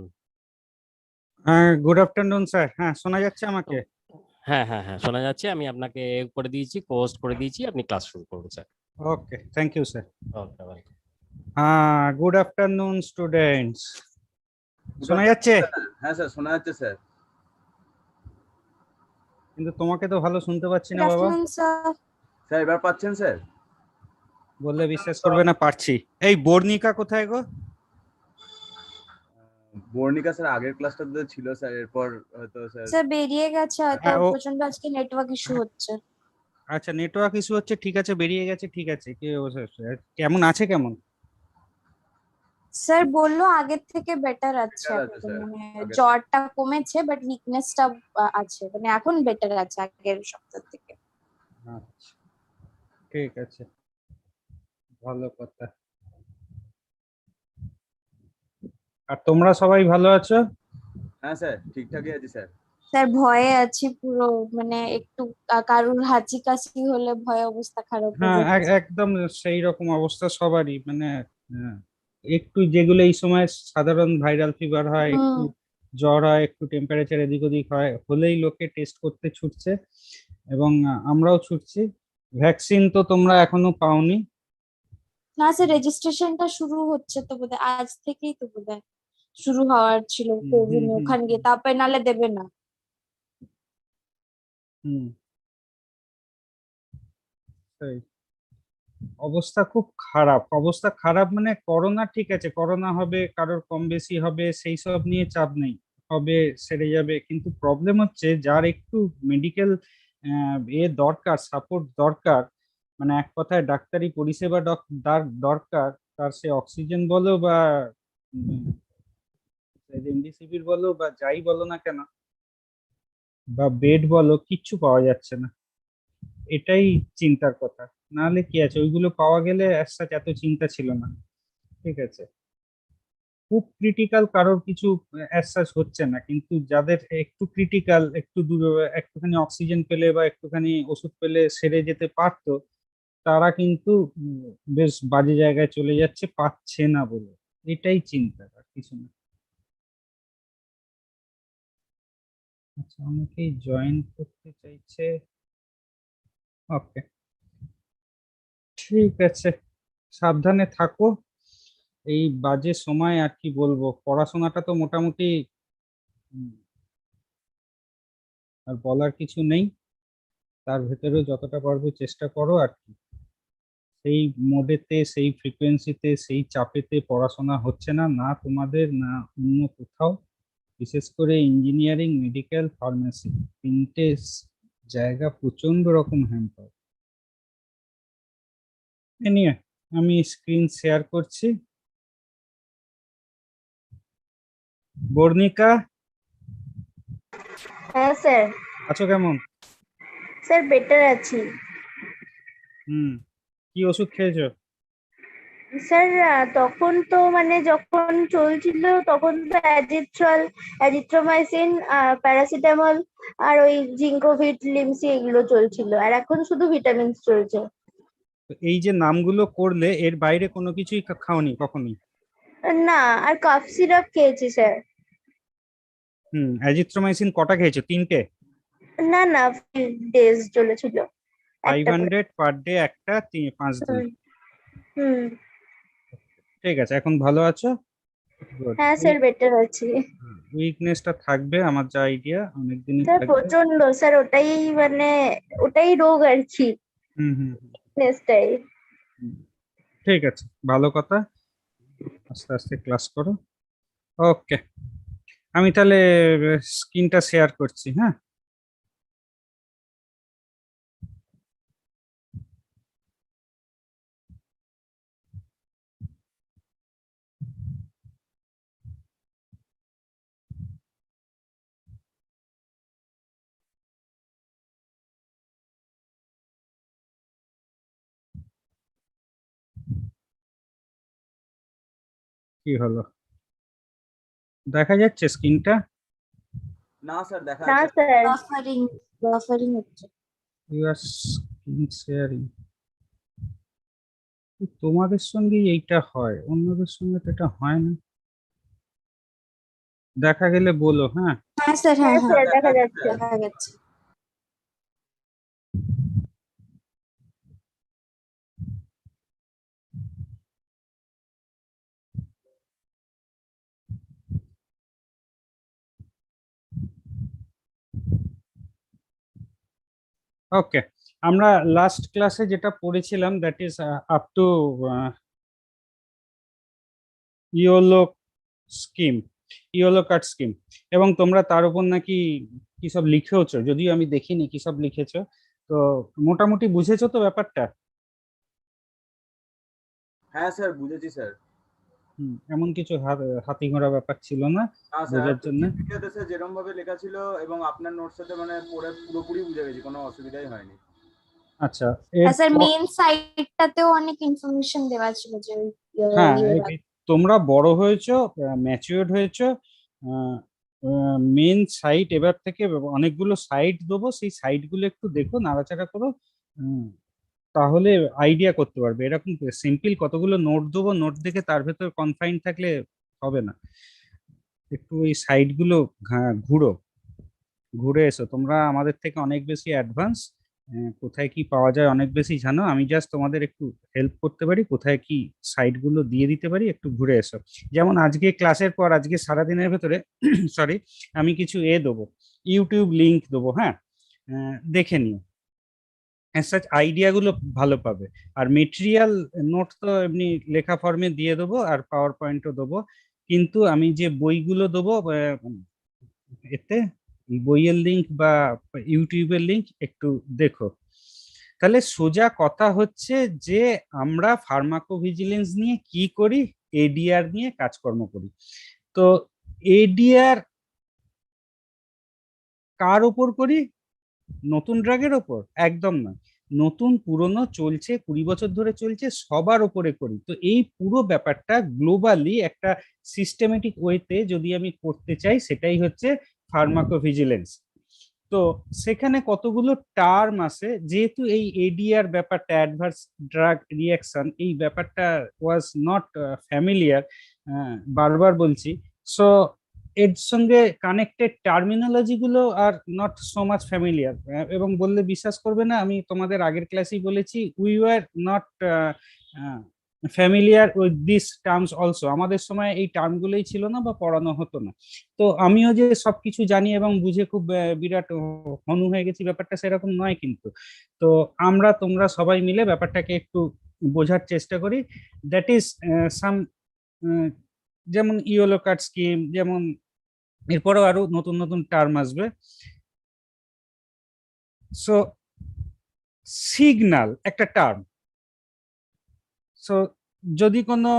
Good afternoon sir. হ্যাঁ, শোনা যাচ্ছে আমাকে?
হ্যাঁ হ্যাঁ হ্যাঁ, শোনা যাচ্ছে। আমি আপনাকে করে দিয়েছি, পোস্ট করে দিয়েছি, আপনি ক্লাস শুরু করুন sir.
Okay, thank you sir.
Okay, welcome.
Good afternoon students. শোনা যাচ্ছে?
হ্যাঁ স্যার, শোনা যাচ্ছে স্যার।
কিন্তু তোমাকে তো ভালো শুনতে পাচ্ছি
গুড
না বাবা।
Afternoon sir.
স্যার এবার পাচ্ছেন স্যার?
বললে বিশ্বাস করবে না, পারছি। এই বর্ণিকা কোথায় গো?
বর্ণিকা স্যার আগের ক্লাসটাতে ছিল স্যার, এরপর হয়তো স্যার।
স্যার বেরিয়ে গেছে হয়তো,
হ্যাঁ,
প্রচন্ড আজকে নেটওয়ার্ক ইস্যু হচ্ছে।
আচ্ছা, নেটওয়ার্ক ইস্যু হচ্ছে, ঠিক আছে, বেরিয়ে গেছে, ঠিক আছে। কেমন আছে, কেমন?
স্যার বললো আগের থেকে বেটার আছে
Better আছে
এখন,
স্যার,
মানে
আগের-
জ্বরটা কমেছে বাট উইকনেসটা আছে, মানে এখন বেটার আছে আগের সপ্তাহ থেকে।
আচ্ছা, ঠিক আছে, ভালো কথা। আর তোমরা সবাই ভালো আছো?
হ্যাঁ স্যার, ঠিকঠাকই আছি স্যার।
স্যার ভয়ে আছি পুরো, মানে একটু কারুর হাঁচি কাশি হলে ভয়ে অবস্থা খারাপ হয়ে
হ্যাঁ,
যাচ্ছে।
একদম সেই রকম অবস্থা সবারই, মানে একটু যেগুলো এই সময় সাধারণ ভাইরাল ফিভার হয়, একটু জ্বর হয়, একটু টেম্পারেচার এদিক ওদিক হয়, হলেই লোকে টেস্ট করতে ছুটছে, এবং আমরাও ছুটছি। ভ্যাকসিন তো তোমরা এখনো পাওনি?
না স্যার, রেজিস্ট্রেশনটা শুরু হচ্ছে তো বোধহয়, আজ থেকেই তো বোধহয় শুরু হওয়ার ছিল কোভিড, ওখানে গিয়ে তারপরে নালে দেবে না।
হুম, সেই অবস্থা খুব খারাপ, অবস্থা খারাপ, মানে করোনা ঠিক আছে, করোনা হবে, কারোর কম বেশি হবে, সেই সব নিয়ে চাপ নেই, হবে, সেরে যাবে। কিন্তু প্রবলেম হচ্ছে যার একটু মেডিকেল দরকার, সাপোর্ট দরকার, মানে এক কথায় ডাক্তারি পরিষেবা দরকার, তার সে অক্সিজেন বলো বা রেমডেসিভির বলো বা যাই বলো না কেন, বা বেড বলো, কিচ্ছু পাওয়া যাচ্ছে না। এটাই চিন্তার কথা। নাহলে কি আছে, ওইগুলো পাওয়া গেলে এত চিন্তা ছিল না। ঠিক আছে, খুব ক্রিটিক্যাল কারোর কিছু হচ্ছে না, কিন্তু যাদের একটু ক্রিটিক্যাল, একটু দূরে একটুখানি অক্সিজেন পেলে বা একটুখানি ওষুধ পেলে সেরে যেতে পারতো, তারা কিন্তু বেশ বাজে জায়গায় চলে যাচ্ছে, পাচ্ছে না বলে। এটাই চিন্তা, আর কিছু না। আচ্ছা, অনেকেই জয়েন করতে চাইছে। ওকে, ঠিক আছে, সাবধানে থাকো এই বাজে সময়। আর কি বলবো, পড়াশোনাটা তো মোটামুটি আর বলার কিছু নেই, তার ভেতরেও যতটা পারবে চেষ্টা করো আর কি। সেই মোডেতে, সেই ফ্রিকোয়েন্সিতে, সেই চাপেতে পড়াশোনা হচ্ছে না, না তোমাদের না অন্য কোথাও। বিশেষ করে ইঞ্জিনিয়ারিং, মেডিকেল, ফার্মেসি, তিনটে জায়গা প্রচন্ড রকম হ্যাম্পার। এ নিয়ে আমি স্ক্রিন শেয়ার করছি। বর্ণিকা,
হ্যাঁ স্যার।
আছো কেমন?
স্যার বেটার আছি।
হুম, কি ওষুধ খেয়েছো?
স্যার তখন তো মানে যখন চলছিল তখন তো অ্যাজিথ্রোমাইসিন, প্যারাসিটামল আর ওই জিঙ্কোভিট, লিমসি এগুলো চলছিল, আর এখন শুধু ভিটামিনস চলছে।
তো এই যে নামগুলো করলে, এর বাইরে কোনো কিছুই খাওনি কখনোই?
না, আর কাফ সিরাপ খেয়েছি স্যার।
অ্যাজিথ্রোমাইসিন কটা খেয়েছো? 3টে?
না না, ডেজ চলেছিল, একটা করে।
500 পার ডে, একটা 5 দিন।
হুম হুম।
ঠিক আছে, এখন ভালো আছো? গুড।
হ্যাঁ স্যার বেটার আছি।
উইকনেসটা থাকবে, আমার যা আইডিয়া, অনেকদিনই
স্যার
থাকবে।
প্রচন্ড স্যার, ওটাই মানে ওটাই রোগ আর কি,
হুম হুম
নেক্সটাই।
হুম। ঠিক আছে, ভালো কথা, আস্তে আস্তে ক্লাস করো। ওকে, আমি তাহলে স্ক্রিনটা শেয়ার করছি। হ্যাঁ, কি হলো, দেখা যাচ্ছে স্ক্রিনটা?
না স্যার, দেখা
না
যাচ্ছে।
স্যার।
বাফারিং, বাফারিং হচ্ছে।
Your screen sharing. তোমাদের সঙ্গে এইটা হয়, অন্যদের সঙ্গে তো এটা হয় না। দেখা গেলে বলো, হ্যাঁ।
হ্যাঁ স্যার, হ্যাঁ
হ্যাঁ
হ্যাঁ
স্যার দেখা যাচ্ছে।
দেখা গেছে।
ওকে, আমরা লাস্ট ক্লাসে যেটা পড়েছিলাম that is up to yellow scheme, yellow card scheme, এবং তোমরা তার উপর নাকি কি সব লিখেওছো, যদিও আমি দেখিনি কি সব লিখেছো। তো মোটামুটি বুঝেছো তো ব্যাপারটা?
হ্যাঁ স্যার, বুঝেছি স্যার।
এমন কিছু হাতি ঘোড়া ব্যাপার ছিল না
না স্যার,
বোঝার জন্য।
জিপিটিতে স্যার যেরকম ভাবে লেখা ছিল এবং আপনার নোটস সাথে মানে পড়ে পুরোপুরি বুঝে গেছি, কোনো অসুবিধাই হয়নি।
আচ্ছা,
আর স্যার
এরপর
মেন সাইটটাতেও অনেক ইনফরমেশন দেওয়া ছিল যে
হ্যাঁ,
ইয়ের
তোমরা বড় হয়েছো, ম্যাচিওর্ড হয়েছো, মেন সাইট এবার থেকে অনেকগুলো সাইট দেবো, সেই সাইটগুলো একটু দেখো, নাড়াচাড়া করো, তাহলে আইডিয়া করতে পারবে। এরকম সিম্পল কতগুলো নোট দেবো, নোট দেখে তার ভেতর কনফাইন থাকলে হবে না। একটু এই সাইটগুলো ঘুরো, ঘুরে এসো। তোমরা আমাদের থেকে অনেক বেশি অ্যাডভান্স, কোথায় কি পাওয়া যায় অনেক বেশি জানো। আমি জাস্ট তোমাদের একটু হেল্প করতে পারি, কোথায় কি সাইটগুলো দিয়ে দিতে পারি, একটু ঘুরে এসো। যেমন আজকে ক্লাসের পর আজকে সারাদিনের ভেতরে সরি আমি কিছু দেবো, ইউটিউব লিংক দেবো, হ্যাঁ, দেখে নিও, অ্যাজ সাচ আইডিয়াগুলো ভালো পাবে। আর মেটেরিয়াল নোট তো এমনি লেখা ফর্মে দিয়ে দেবো, আর পাওয়ার পয়েন্টও দেবো, কিন্তু আমি যে বইগুলো দেবো এতে বইয়ের লিংক বা ইউটিউবের লিংক একটু দেখো। তাহলে সোজা কথা হচ্ছে যে আমরা ফার্মাকোভিজিলেন্স নিয়ে কি করি, এডিআর নিয়ে কাজকর্ম করি। তো এডিআর কার ওপর করি? নতুন ড্রাগের ওপর? একদম না, নতুন পুরনো চলছে 20 বছর ধরে চলছে সবার ওপরে করি। তো এই পুরো ব্যাপারটা গ্লোবালি একটা সিস্টেমেটিক ওয়েতে যদি আমি করতে চাই, সেটাই হচ্ছে ফার্মাকোভিজিলেন্স। তো সেখানে কতগুলো টার্ম আছে, যেহেতু এই এডিআর ব্যাপারটা, অ্যাডভার্স ড্রাগ রিয়াকশন, এই ব্যাপারটা ওয়াজ নট ফ্যামিলিয়ার, বারবার বলছি। সো এর সঙ্গে কানেক্টেড টার্মিনোলজি গুলো are not so much familiar, এবং বললে বিশ্বাস করবে না, আমি তোমাদের আগের ক্লাসেই বলেছি we were not familiar with this terms also. আমাদের সময় এই টার্মগুলোই ছিল না বা পড়ানো হতো না। তো আমিও যে সবকিছু জানি এবং বুঝে খুব বিরাট হনু হয়ে গেছি ব্যাপারটা সেরকম নয় কিন্তু। তো আমরা তোমরা সবাই মিলে ব্যাপারটাকে একটু বোঝার চেষ্টা করি। দ্যাট ইজ সাম, যেমন ইয়েলো কার্ড স্কিম, যেমন এরপরেও আরো নতুন নতুন টার্ম আসবে। সো সিগন্যাল একটা টার্ম। সো যদি কোনো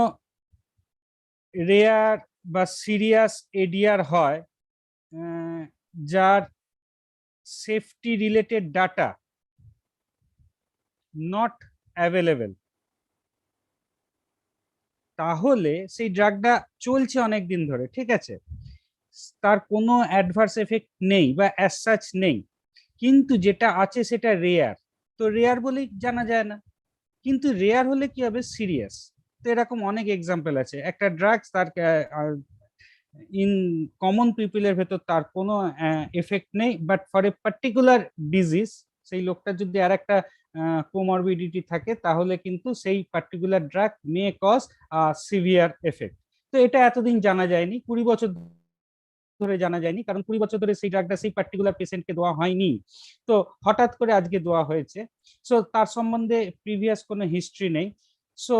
রেয়ার বা সিরিয়াস এডিআর হয়, যার safety related data not available, তাহলে সেই ড্রাগটা চলছে অনেক দিন ধরে, ঠিক আছে, তার কোনো অ্যাডভার্স এফেক্ট নেই বা অ্যাজ সাচ নেই, কিন্তু যেটা আছে সেটা রেয়ার। তো রেয়ার বলেই জানা যায় না, কিন্তু রেয়ার হলে কি হবে? সিরিয়াস। তো এরকম অনেক এক্সাম্পল আছে, একটা ড্রাগস তার ইন কমন পিপলের ভেতর তার কোনো এফেক্ট নেই, but for a particular disease, সেই লোকটার যদি আর একটা কোমরবিডিটি থাকে, তাহলে কিন্তু সেই particular drug may cause severe effect. তো এটা এতদিন জানা যায়নি, 20 বছর ধরে জানা যায়নি, কারণ 20 বছর ধরে সেই ড্রাগটা সেই পার্টিকুলার পেশেন্টকে দেওয়া হয়নি। তো হঠাৎ করে আজকে দেওয়া হয়েছে, সো তার সম্বন্ধে প্রিভিয়াস কোনো হিস্ট্রি নেই। সো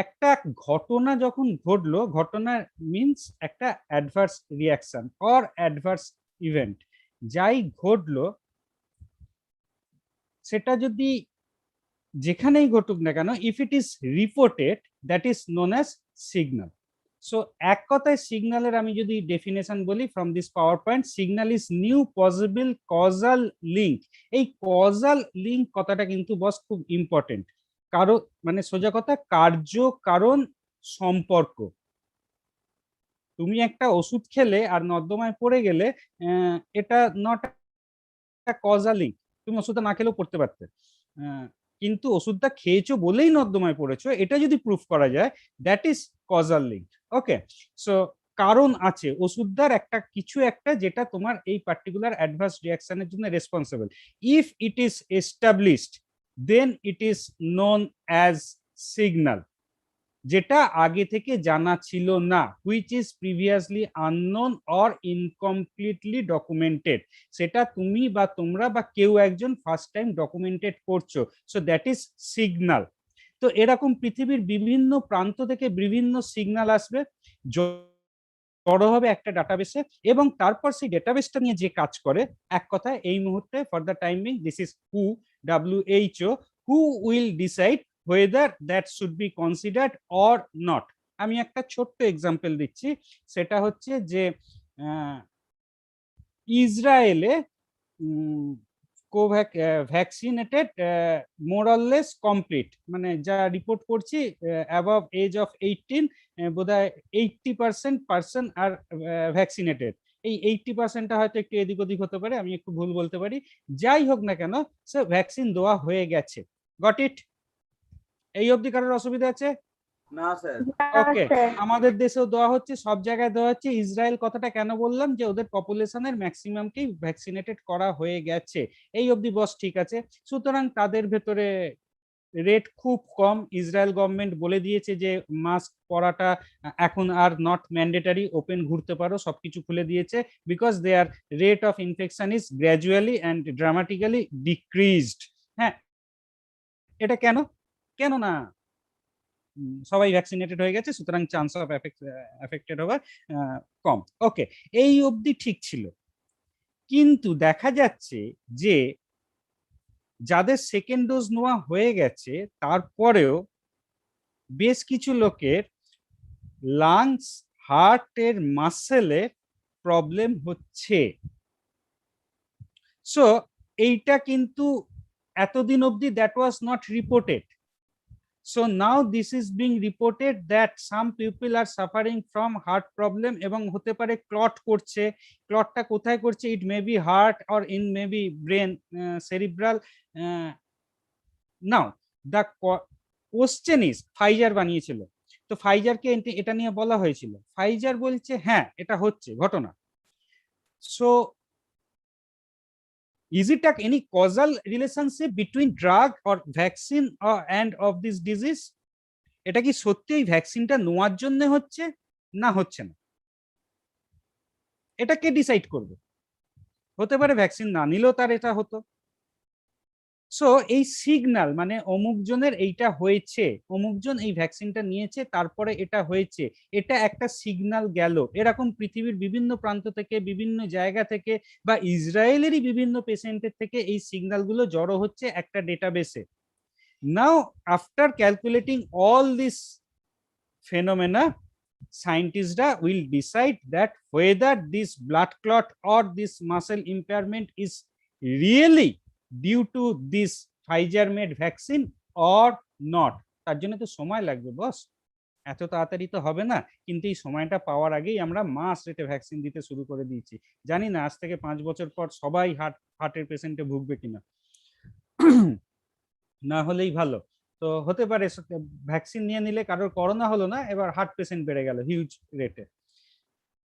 একটা ঘটনা যখন ঘটলো, ঘটনা মিনস একটা adverse reaction or adverse event, যাই ঘটলো সেটা যদি যেখানেই ঘটুক না কেন, if it is reported, that is known as signal. So এক কথায় সিগন্যালের আমি যদি ডেফিনেশন বলি from this power point, signal is new possible causal link. এই কজাল লিঙ্ক কথাটা কিন্তু বস খুব ইম্পর্টেন্ট, কারণ মানে সোজা কথা কার্য কারণ সম্পর্ক। তুমি একটা ওষুধ খেলে আর নর্দমায় পড়ে গেলে, এটা নট কজাল লিঙ্ক। তুমি ওষুধটা না খেলেও পড়তে পারতে, কিন্তু ওষুধটা খেয়েছো বলেই নর্দমায় পড়েছো, এটা যদি প্রুফ করা যায়, that is causal link. Okay, so কারণ আছে, ওষুধটার একটা কিছু একটা যেটা তোমার এই পার্টিকুলার অ্যাডভার্স রিয়াকশনের জন্য responsible. If it is established then it is known as signal, যেটা আগে থেকে জানা ছিল না, which is previously unknown or incompletely documented, সেটা তুমি বা তোমরা বা কেউ একজন ফার্স্ট টাইম ডকুমেন্টেড করছো, সো দ্যাট ইজ সিগন্যাল। তো এরকম পৃথিবীর বিভিন্ন প্রান্ত থেকে বিভিন্ন সিগন্যাল আসবে, জড়ো হবে একটা ডাটাবেসে, এবং তারপর সেই ডেটাবেসটা নিয়ে যে কাজ করে, এক কথায় এই মুহূর্তে for the time being this is WHO, who will decide whether that should be considered or not। আমি একটা ছোট্ট এক্সাম্পল দিচ্ছি, সেটা হচ্ছে যে ইসরায়েলে vaccinated more or less complete, মানে যা রিপোর্ট করছি অ্যাবভ এজ অফ 18 বোধহয় 80% পার্সন আর ভ্যাকসিনেটেড। এই 80%টা হয়তো একটু এদিক ওদিক হতে পারে, আমি একটু ভুল বলতে পারি, যাই হোক না কেন সে ভ্যাকসিন দেওয়া হয়ে গেছে। Got it? এই অবধি কারোর অসুবিধা আছে?
না স্যার।
ওকে, আমাদের দেশেও দেওয়া হচ্ছে, সব জায়গায় দেওয়া হচ্ছে। ইসরায়েল কথাটা কেন বললাম, যে ওদের পপুলেশনের ম্যাক্সিমামকেই ভ্যাকসিনেটেড করা হয়ে গেছে, এই অবধি বস ঠিক আছে। সুতরাং তাদের ভেতরে রেট খুব কম। ইসরায়েল গভর্নমেন্ট বলে দিয়েছে যে মাস্ক পরাটা এখন আর নট ম্যান্ডেটারি, ওপেন ঘুরতে পারো, সবকিছু খুলে দিয়েছে, because their rate of infection is gradually and dramatically decreased. হ্যাঁ, এটা কেন? কেন না সবাই ভ্যাকসিনেটেড হয়ে গেছে, সুতরাং চান্স অফ এফেক্টেড হওয়ার কম। ওকে, এই অবধি ঠিক ছিল। কিন্তু দেখা যাচ্ছে যে যাদের সেকেন্ড ডোজ নেওয়া হয়ে গেছে তারপরেও বেশ কিছু লোকের লাংস, হার্টের মাসেলের প্রবলেম হচ্ছে। সো এইটা কিন্তু এতদিন অবধি that was not reported. So now this is being reported that some people are suffering from heart problem এবং হতে পারে ক্লট করছে। ক্লটটা কোথায় করছে? It may be heart or in maybe brain, cerebral. Now the question is, Pfizer বানিয়েছিল, তো ফাইজারকে এটা নিয়ে বলা হয়েছিল, ফাইজার বলছে হ্যাঁ এটা হচ্ছে ঘটনা। So is it any causal relationship between drug or vaccine and of this disease? এটা কি সত্যি এই ভ্যাকসিনটা নেওয়ার জন্য হচ্ছে না হচ্ছে না? এটা কে ডিসাইড করবে? হতে পারে ভ্যাকসিন না নিলেও তার এটা হতো। সো এই সিগন্যাল মানে অমুক জনের এইটা হয়েছে, অমুক জন এই ভ্যাকসিনটা নিয়েছে তারপরে এটা হয়েছে, এটা একটা সিগন্যাল গেল। এরকম পৃথিবীর বিভিন্ন প্রান্ত থেকে, বিভিন্ন জায়গা থেকে, বা ইসরায়েলেরই বিভিন্ন পেশেন্টের থেকে এই সিগন্যালগুলো জড়ো হচ্ছে একটা ডেটাবেসে। Now after calculating all this phenomena, scientists will decide that whether this blood clot or this muscle impairment is really due to this Pfizer made vaccine or not। তার জন্য তো সময় লাগবে বস, এত তাড়াতাড়ি তো হবে না। কিন্তু এই সময়টা পাওয়ার আগেই আমরা মাস রেটে ভ্যাকসিন দিতে শুরু করে দিয়েছি। জানি না আজ থেকে 5 বছর পর সবাই হার্টের পেশেন্টে ভুগবে কিনা, না হলেই ভালো। তো হতে পারে ভ্যাকসিন নিয়ে নিলে কারোর করোনা হলো না, এবার হার্ট পেশেন্ট বেড়ে গেল হিউজ রেটে।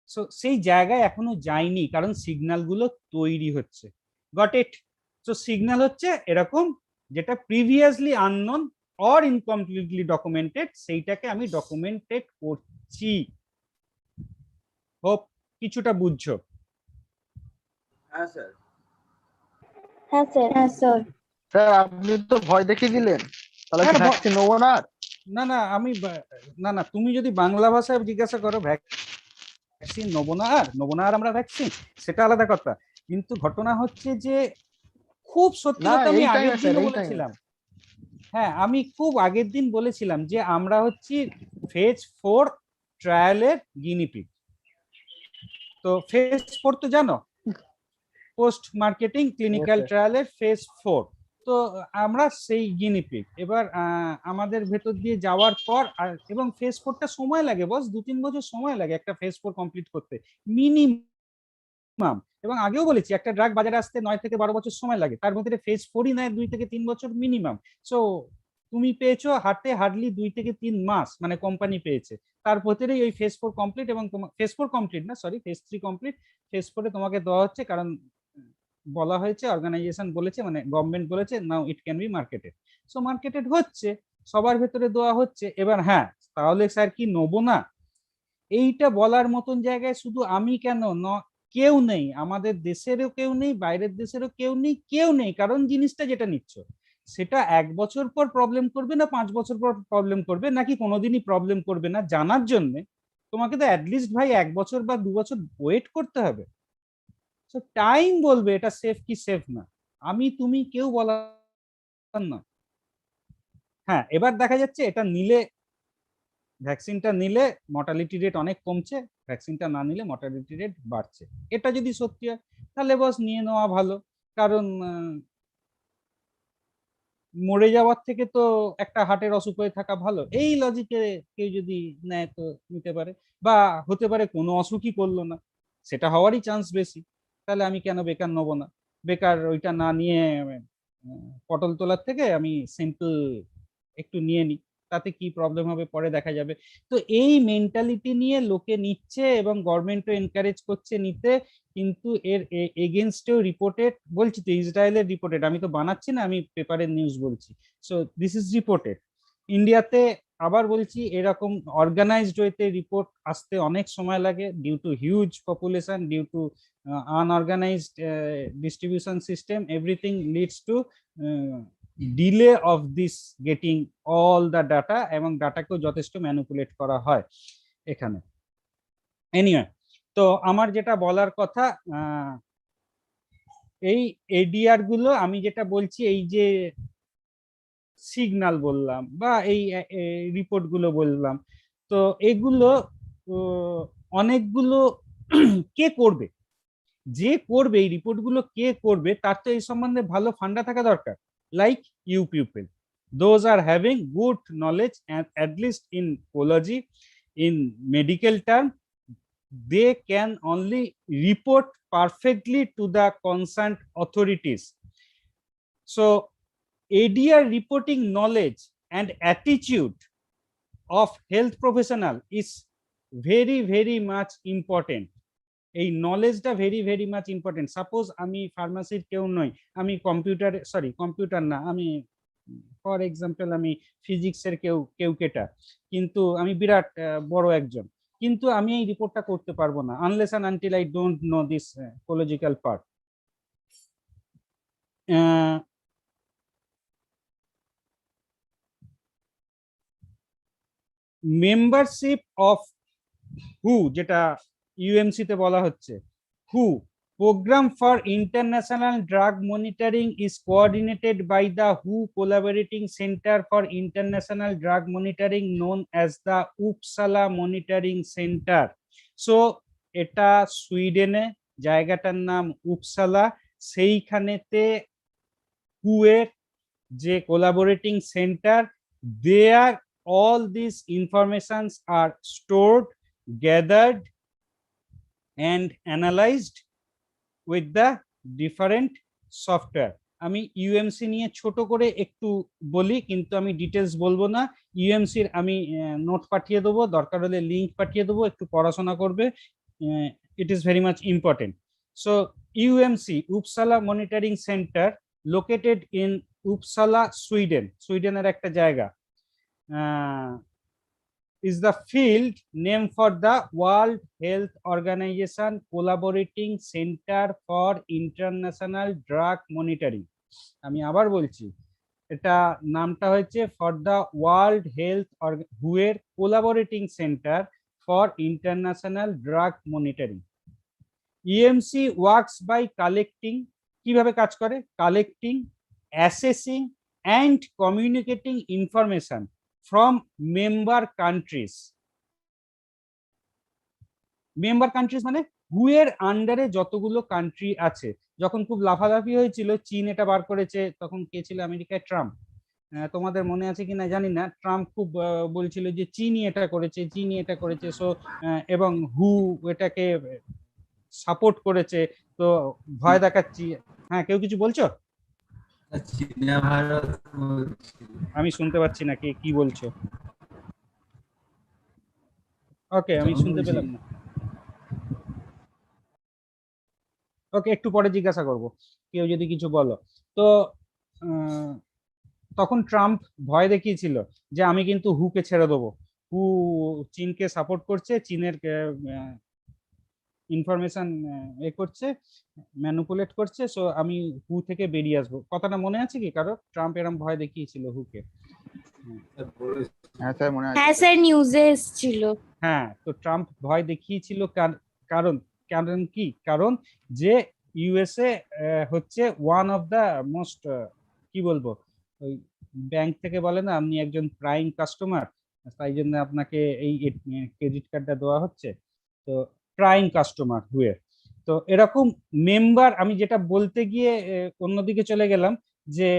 সো সেই জায়গায় এখনো যায়নি, কারণ সিগন্যাল গুলো তৈরি হচ্ছে। Got it? সো সিগন্যাল হচ্ছে এরকম, যেটা previously unknown or incompletely documented, সেইটাকে আমি ডকুমেন্টেড করছি। হোপ কিছুটা বুঝছো?
হ্যাঁ স্যার।
হ্যাঁ স্যার। হ্যাঁ স্যার।
স্যার আপনি তো ভয় দেখিয়ে দিলেন, তাহলে কি ভ্যাকসিন নেবো না?
না না, আমি না, তুমি যদি বাংলা ভাষায় জিজ্ঞাসা করো ভ্যাকসিন নেবো না আর আমরা ভ্যাকসিন, সেটা আলাদা কথা। কিন্তু ঘটনা হচ্ছে যে খুব সত্যি কথা আমি আগের দিন বলেছিলাম, হ্যাঁ আমি খুব আগের দিন বলেছিলাম যে আমরা হচ্ছি ফেজ 4 ট্রায়ালের গিনিপিগ। তো ফেজ 4 তো জানো, পোস্ট মার্কেটিং ক্লিনিক্যাল ট্রায়ালের ফেজ 4। তো আমরা সেই গিনিপিগ। এবার আমাদের ভেতর দিয়ে যাওয়ার পর, এবং ফেজ 4টা সময় লাগে বস, 2-3 বছর সময় লাগে একটা ফেজ 4 কমপ্লিট করতে মিনিমাম। এবং আগেও বলেছি একটা ড্রাগ বাজারে আসতে 9 থেকে 12 বছর সময় লাগে, তার মধ্যে ফেজ 4ই নেয় 2 থেকে 3 বছর মিনিমাম। সো তুমি পেয়েছো হাতে হার্ডলি 2 থেকে 3 মাস, মানে কোম্পানি পেয়েছে, তার ভেতরেই ওই ফেজ 4 কমপ্লিট, এবং ফেজ 4 কমপ্লিট না, সরি ফেজ 3 কমপ্লিট, ফেজ 4 তোমাকে দেওয়া হচ্ছে, কারণ বলা হয়েছে, অর্গানাইজেশন বলেছে, মানে গভর্নমেন্ট বলেছে now it can be marketed. So marketed হচ্ছে, সবার ভেতরে দেওয়া হচ্ছে। এবার হ্যাঁ, তাহলে স্যার কি নেবো না, এইটা বলার মতন জায়গায় শুধু আমি কেন, কেউ নেই, আমাদের দেশেরও কেউ নেই, বাইরের দেশেরও কেউ নেই, কেউ নেই, কারণ জিনিসটা যেটা নিচ্ছ সেটা 1 বছর পর প্রবলেম করবে না 5 বছর পর প্রবলেম করবে, নাকি কোনোদিনই প্রবলেম করবে না জানার জন্য তোমাকে তো অ্যাটলিস্ট ভাই 1 বছর বা 2 বছর ওয়েট করতে হবে। তো টাইম বলবে এটা সেফ কি সেফ না, আমি তুমি কেউ বলার না। হ্যাঁ, এবার দেখা যাচ্ছে এটা নিলে, ভ্যাকসিনটা নিলে মর্টালিটি রেট অনেক কমছে, ভ্যাকসিনটা না নিলে মর্টালিটি রেট বাড়ছে। এটা যদি সত্যি হয় তাহলে বস নিয়ে নেওয়া ভালো, কারণ মরে যাওয়ার থেকে তো একটা হার্টের অসুখ হয়ে থাকা ভালো। এই লজিকে কেউ যদি নেয় তো নিতে পারে, বা হতে পারে কোনো অসুখই করলো না, সেটা হওয়ারই চান্স বেশি, তাহলে আমি কেন বেকার নেবো না, বেকার ওইটা না নিয়ে পটল তোলার থেকে আমি সিম্পল একটু নিয়ে নিই, তাতে কি প্রবলেম হবে পরে দেখা যাবে। তো এই মেন্টালিটি নিয়ে লোকে নিচ্ছে, এবং গভর্নমেন্টও এনকারেজ করছে নিতে, কিন্তু এর এগেনস্টেও রিপোর্টেড, বলছি তো ইসরায়েলের রিপোর্টেড, আমি তো বানাচ্ছি না, আমি পেপারের নিউজ বলছি। So this is reported. ইন্ডিয়াতে আবার বলছি, এরকম অর্গানাইজড ওয়েতে রিপোর্ট আসতে অনেক সময় লাগে, due to huge population, due to unorganised distribution system, everything leads to delay of this getting all the data, এবং ডাটাকেও যথেষ্ট ম্যানিপুলেট করা হয় এখানে। এনিওয়ে, তো আমার যেটা বলার কথা, এই এডিআর গুলো আমি যেটা বলছি, এই যে সিগন্যাল বললাম বা এই রিপোর্ট গুলো বললাম, তো এগুলো অনেকগুলো কে করবে, যে করবে এই রিপোর্ট গুলো কে করবে, তার তো এই সম্বন্ধে ভালো ফান্ডা থাকা দরকার, like you people, those are having good knowledge, and at least in ecology, in medical term, they can only report perfectly to the concerned authorities. So ADR reporting knowledge and attitude of health professional is very very much important. এই নলেজটা very very much important. Suppose আমি ফার্মাসির কেউ নই, আমি computer না, আমি for example আমি ফিজিক্সের কেউ কেটা, কিন্তু আমি বিরাট বড় একজন, কিন্তু আমি এই রিপোর্টটা করতে পারবো না unless and until I don't know this কোলজিক্যাল পার্ট। মেম্বারশিপ অফ হু, যেটা ইউএমসি তে বলা হচ্ছে, হু Program for International Drug Monitoring is coordinated by the WHO Collaborating Center for International Drug Monitoring, known as the Uppsala Monitoring Center. So এটা সুইডেনে, জায়গাটার নাম Uppsala, সেইখানেতে WHO এর যে collaborating centre, there all these informations are stored, gathered and analyzed with the different software. আমি UMC নিয়ে ছোট করে একটু বলি, কিন্তু আমি ডিটেলস বলবো না। ইউএমসির আমি নোট পাঠিয়ে দেবো, দরকার হলে লিঙ্ক পাঠিয়ে দেবো, একটু পড়াশোনা করবে, it is very much important. So UMC, Uppsala monitoring centre, located in Uppsala, Sweden, সুইডেনের একটা জায়গা, is the field name for the World Health Organization Collaborating Center for International Drug Monitoring. আমি আবার বলছি, এটা নামটা হচ্ছে for the world health WHO এর collaborating centre for international drug monitoring. EMC works by collecting, কিভাবে কাজ করে, collecting, assessing and communicating information from member countries. Member countries মানে WHO এর আন্ডারে যতগুলো কান্ট্রি আছে। যখন খুব লাফালাফি হয়েছিল, চীন এটা বার করেছে, তখন কে ছিল আমেরিকায়, ট্রাম্প, তোমাদের মনে আছে কিনা জানি না, ট্রাম্প খুব বলছিল যে চীনই এটা করেছে, চীনই এটা করেছে। সো এবং WHO এটাকে সাপোর্ট করেছে, তো ভয় দেখাচ্ছি। হ্যাঁ, কেউ কিছু বলছো?
চীনা ভারত
আমি শুনতে পাচ্ছি না, কে কি বলছো? ওকে, আমি শুনতে পেলাম না। ওকে, একটু পরে জিজ্ঞাসা করব, কেউ যদি কিছু বলো। তো তখন ট্রাম্প ভয় দেখিয়েছিল যে আমি কিন্তু হুকে ছেড়ে দেবো, হু চীনকে সাপোর্ট করছে, চীনের ইনফরমেশন করছে, ম্যানিপুলেট করছে, সো আমি হু থেকে বেরিয়ে আসবো। কথাটা মনে আছে কি কারো? ট্রাম্প এরকম ভয় দেখিয়েছিল হুকে।
হ্যাঁ স্যার মনে আছে
হ্যাঁ স্যার, নিউজে এসেছিল।
হ্যাঁ, তো ট্রাম্প ভয় দেখিয়েছিল কারণ কারণ কি? কারণ যে ইউএসএ হচ্ছে ওয়ান অফ দা মোস্ট, কি বলবো, ওই ব্যাংক থেকে বলে না আপনি একজন প্রাইম কাস্টমার, তাই জন্য আপনাকে এই ক্রেডিট কার্ডটা দেওয়া হচ্ছে। তো প্রাইম কাস্টমার হুয়ে, তো এরকম মেম্বার, আমি যেটা বলতে গিয়ে অন্যদিকে চলে গেলাম, যে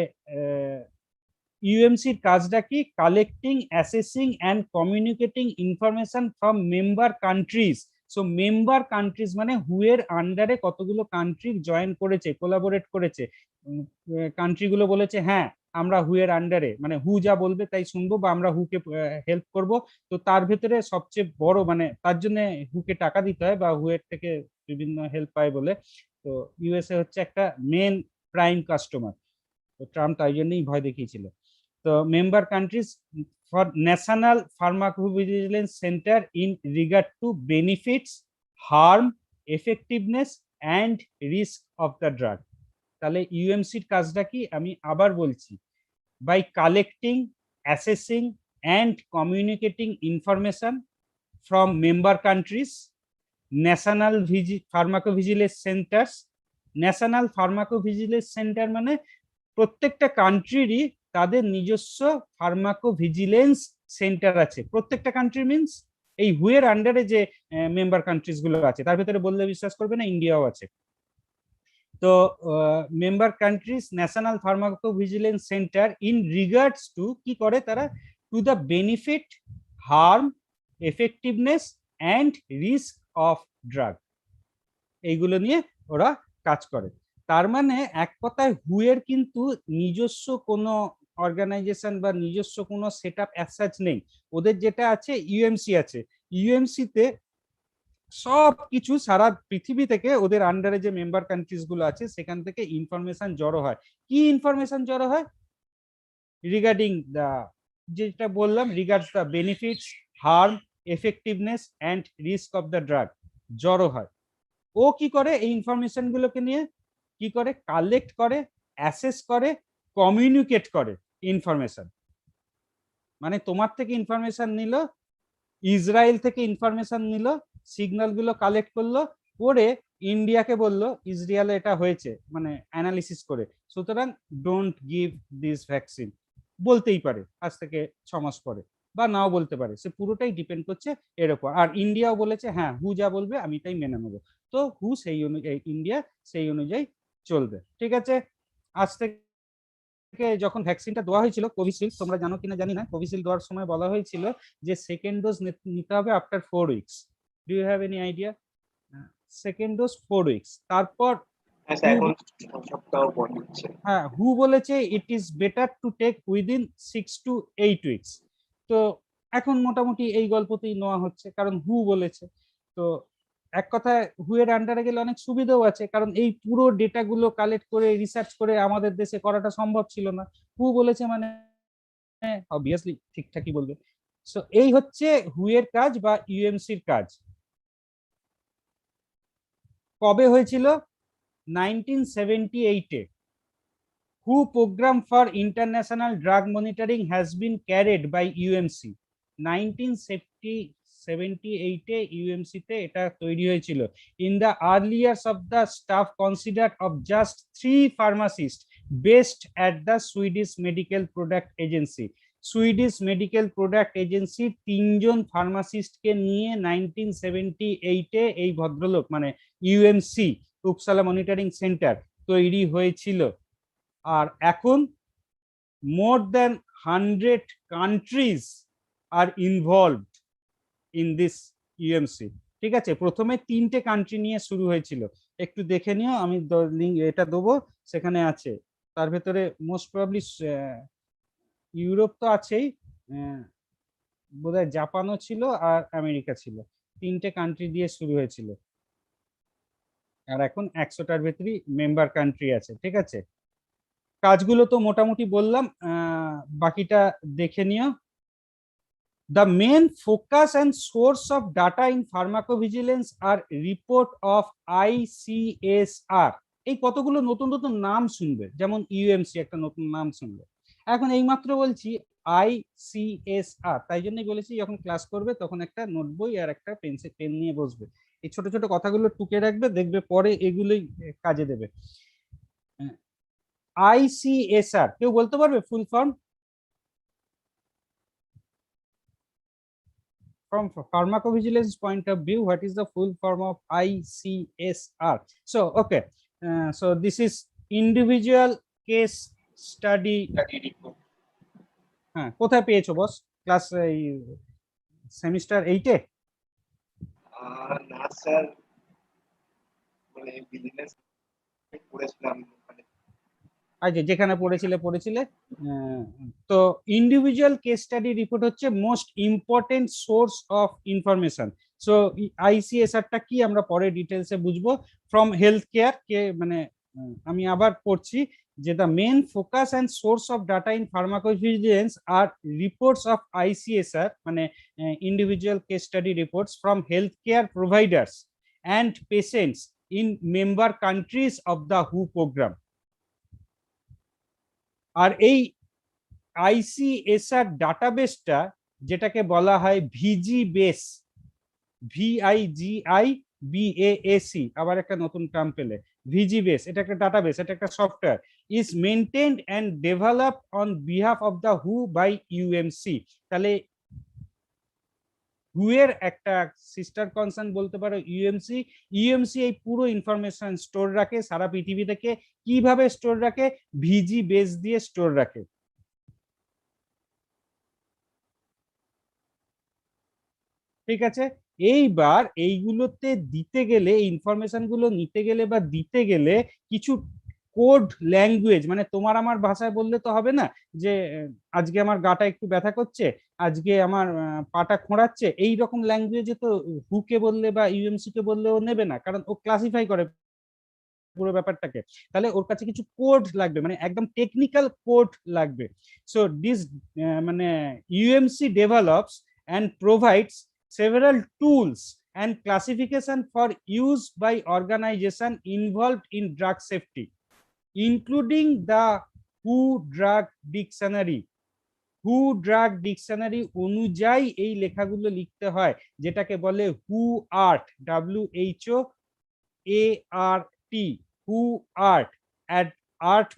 ইউএমসির কাজটা কি? Collecting, assessing and communicating information from member countries. So member countries মানে হুয়ের আন্ডারে কতগুলো কান্ট্রি জয়েন করেছে, কোলাবোরেট করেছে, কান্ট্রিগুলো বলেছে হ্যাঁ আমরা হুয়ের আন্ডারে, মানে হু যা বলবে তাই শুনবো, বা আমরা হুকে হেল্প করব। তো তার ভেতরে সবচেয়ে বড়, মানে তার জন্য হুকে টাকা দিতে হয় বা হুয়ের থেকে বিভিন্ন হেল্প পায় বলে, তো ইউএসএ হচ্ছে একটা মেন প্রাইম কাস্টমার। তো ট্রাম্প তাই জন্যই ভয় দেখিয়েছিল। তো member countries for national pharmacovigilance centre in regard to benefits, harm, effectiveness and risk of the drug. তাহলে ইউএমসির কাজটা কি? আমি আবার বলছি, by collecting, assessing and communicating information from member countries, national pharmacovigilance centres. National pharmacovigilance centre মানে প্রত্যেকটা কান্ট্রিরই তাদের নিজস্ব ফার্মাকোভিজিলেন্স সেন্টার আছে। প্রত্যেকটা কান্ট্রি মিন্স এই হুয়ের আন্ডারে যে মেম্বার কান্ট্রিজ গুলো আছে, তার ভেতরে বললে বিশ্বাস করবে না, ইন্ডিয়াও আছে। তো member countries national pharmacovigilance centre in regards to, কি করে তারা? To the benefit, harm, effectiveness and risk of drug, এইগুলো নিয়ে ওরা কাজ করে। তার মানে এক কথায় হুয়ের কিন্তু নিজস্ব কোনো অর্গানাইজেশন বা নিজস্ব কোনো সেট আপ অ্যাজ সাচ নেই। ওদের যেটা আছে ইউএমসি আছে। ইউএমসি তে সব কিছু সারা পৃথিবী থেকে ওদের আন্ডারে যে মেম্বার কান্ট্রিজ গুলো আছে সেখান থেকে ইনফরমেশন জড়ো হয়। কি ইনফরমেশন জড়ো হয়? রিগার্ডিং দা, যেটা বললাম, regards the benefits, harm, effectiveness and risk of the drug জড়ো হয়। ও কি করে? এই ইনফরমেশন গুলোকে নিয়ে কি করে? কালেক্ট করে, অ্যাসেস করে, কমিউনিকেট করে ইনফরমেশন। মানে তোমার থেকে ইনফরমেশন নিল, ইসরায়েল থেকে ইনফরমেশন নিল, সিগন্যাল গুলো কালেক্ট করলো, করে ইন্ডিয়াকে বললো ইসরায়েলে এটা হয়েছে, মানে অ্যানালিসিস করে, সুতরাং ডোন্ট গিভ দিস ভ্যাকসিন, বলতেই পারে আজ থেকে 6 মাস পরে, বা নাও বলতে পারে, সে পুরোটাই ডিপেন্ড করছে এর উপর। আর ইন্ডিয়াও বলেছে হ্যাঁ হু যা বলবে আমি তাই মেনে নেবো, তো হু সেই অনুযায়ী, ইন্ডিয়া সেই অনুযায়ী চলবে। ঠিক আছে, আজ থেকে যখন ভ্যাকসিনটা দেওয়া হয়েছিল কোভিশিল্ড, তোমরা জানো কিনা জানি না, কোভিশিল্ড দেওয়ার সময় বলা হয়েছিল যে সেকেন্ড ডোজ নিতে হবে after 4 weeks. Do you have any idea? Second dose 4 weeks, তারপর হ্যাঁ হু বলেছে it is better to take within 6 to 8 weeks. তো এখন মোটামুটি এই গল্পতেই নেওয়া হচ্ছে, কারণ হু বলেছে। তো এক কথায় হুয়ের আন্ডারে গেলে অনেক সুবিধাও আছে, কারণ এই পুরো ডেটাগুলো কালেক্ট করে রিসার্চ করে আমাদের দেশে করাটা সম্ভব ছিল না। হু বলেছে মানে অবভিয়াসলি ঠিকঠাকই বলবে। সো এই হচ্ছে হুয়ের কাজ বা ইউএমসির কাজ। কবে হয়েছিল? 1978-এ। হু programme for international drug monitoring has been carried by UMC. 1978-এ ইউএমসি তে এটা তৈরি হয়েছিল। In the early years of the staff considered of just 3 pharmacist based at the Swedish medical product agency. Swedish medical product এজেন্সির 3 জন ফার্মাসিস্টকে নিয়ে 1978-এ এই ভদ্রলোক মানে ইউএমসি, উপসালা মনিটরিং সেন্টার, তৈরি হয়েছিল। আর এখন more than 100 countries are involved in this UMC. ঠিক আছে, প্রথমে 3টে কান্ট্রি নিয়ে শুরু হয়েছিল, একটু দেখে নিও, আমি লিঙ্ক এটা দেবো, সেখানে আছে তার ভেতরে মোস্ট প্রবাবলি ইউরোপ তো আছেই, বোধহয় জাপানও ছিল আর আমেরিকা ছিল, 3টে কান্ট্রি দিয়ে শুরু হয়েছিল, আর এখন 100টার ভেতরই মেম্বার কান্ট্রি আছে। ঠিক আছে, কাজগুলো তো মোটামুটি বললাম, বাকিটা দেখে নিও। The main focus and source of data in pharmacovigilance are report of ICSR. এই কতগুলো নতুন নতুন নাম শুনবে, যেমন ইউএমসি একটা নতুন নাম শুনবে। এখন এইমাত্র বলছি ICSR, তাই জন্যই বলেছি যখন ক্লাস করবে তখন একটা নোট বই আর একটা পেন্সিল পেন নিয়ে বসবে, এই ছোট ছোট কথাগুলো টুকে রাখবে, দেখবে পরে এগুলোই কাজে দেবে। ICSR কেউ বলতে পারবে full form? From pharmacovigilance point of view, what is the full form of ICSR? So okay, so this is individual case study report. হ্যাঁ, কোথায় পেয়েছো বস? Class semester 8-এ?
না স্যার, মানে বিজনেস পড়েছিলাম,
যেখানে পড়েছিলে। তো ইন্ডিভিজুয়াল কেস স্টাডি রিপোর্ট হচ্ছে most important source of information. So আইসিএসআরটা কি আমরা পরে ডিটেলসে বুঝবো। ফ্রম হেলথ কেয়ার কে মানে আমি আবার পড়ছি যে the main focus and source of data in pharmacovigilance are reports of ICSR, মানে individual case study reports from health care providers and patients in member countries of the হু programme. আর এই ICSR ডাটাবেসটা যেটাকে বলা হয় ভিজি বেস, VIGI BASE, আবার একটা নতুন টার্ম পেলে, ভিজি বেস, এটা একটা ডাটাবেস, এটা একটা software, is maintained and developed on behalf of the হু বাই ইউএমসি। তাহলে হু এর একটা সিস্টার কনসার্ন বলতে পারো ইউএমসি। ইউএমসি এই পুরো ইনফরমেশন স্টোর রাখে সারা পৃথিবী থেকে। কিভাবে স্টোর রাখে? ভিজি বেস দিয়ে স্টোর রাখে। ঠিক আছে, এইবার এইগুলোতে দিতে গেলে, ইনফরমেশন গুলো নিতে গেলে বা দিতে গেলে কিছু কোড ল্যাঙ্গুয়েজ, মানে তোমার আমার ভাষায় বললে তো হবে না যে আজকে আমার গাটা একটু ব্যথা করছে, আজকে আমার পাটা খোঁড়াচ্ছে, এই রকম ল্যাঙ্গুয়েজে তো হুকে বললে বা ইউএমসি কে বললে ও নেবে না, কারণ ও ক্লাসিফাই করে পুরো ব্যাপারটাকে। তাহলে ওর কাছে কিছু কোড লাগবে, মানে একদম টেকনিক্যাল কোড লাগবে। সো দিস মানে UMC develops and provides several tools and classification for use by organization involved in drug safety, including the WHO drug dictionary. WHO drug dictionary অনুযায়ী এই লেখাগুলো লিখতে হয়, যেটাকে বলে WHO ART, WHOART, WHO ART. ART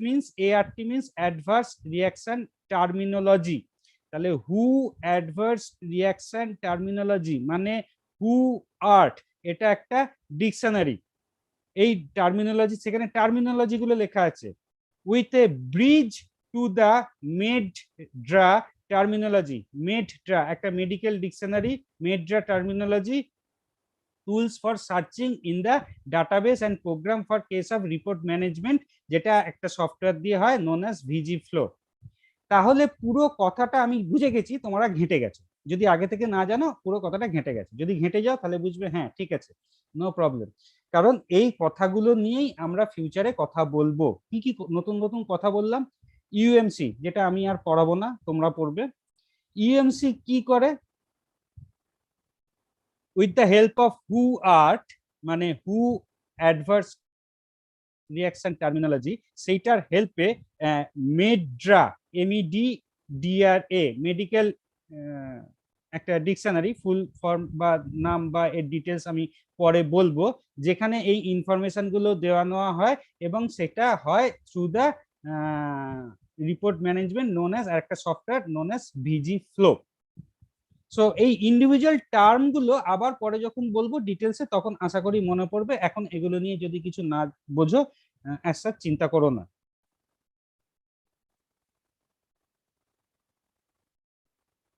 means adverse reaction terminology. তাহলে হু adverse reaction terminology মানে হু art, এটা একটা ডিকশনারি। এই টার্মিনোলজি, সেখানে টার্মিনোলজি গুলো লেখা আছে with a bridge to the MedDRA terminology. MedDRA একটা medical dictionary, MedDRA terminology tools for searching in the database and programme for case of report management, যেটা একটা সফটওয়্যার দিয়ে হয়, নোন অ্যাজ ভিজি ফ্লো। তাহলে পুরো কথাটা আমি বুঝে গেছি, তোমরা ঘেঁটে গেছো। যদি আগে থেকে না জানো, পুরো কথাটা ঘেঁটে গেছে। যদি ঘেঁটে যাও তাহলে বুঝবে হ্যাঁ ঠিক আছে, নো প্রবলেম। কারণ এই কথাগুলো নিয়েই আমরা ফিউচারে কথা বলবো। কি কি নতুন নতুন কথা বললাম? ইউএমসি, যেটা আমি আর পড়াবো না, তোমরা পড়বে। ইউএমসি কি করে? With the help of who art, মানে হু অ্যাডভার্স রিঅ্যাকশন টার্মিনোলজি, সেইটার হেল্পে মেডড্রা, MEDDRA, মেডিকেল একটা ডিকশনারি, ফুল ফর্ম বা নাম বা এর ডিটেলস আমি পরে বলবো, যেখানে এই ইনফরমেশন গুলো দেওয়া নেওয়া হয় এবং সেটা হয় through the report management known as, আর একটা software known as VigiFlow. So এই ইন্ডিভিজুয়াল টার্ম গুলো আবার পরে যখন বলবো ডিটেলসে, তখন আশা করি মনে পড়বে। এখন এগুলো নিয়ে যদি কিছু না বোঝো, অ্যাজ চিন্তা করো না।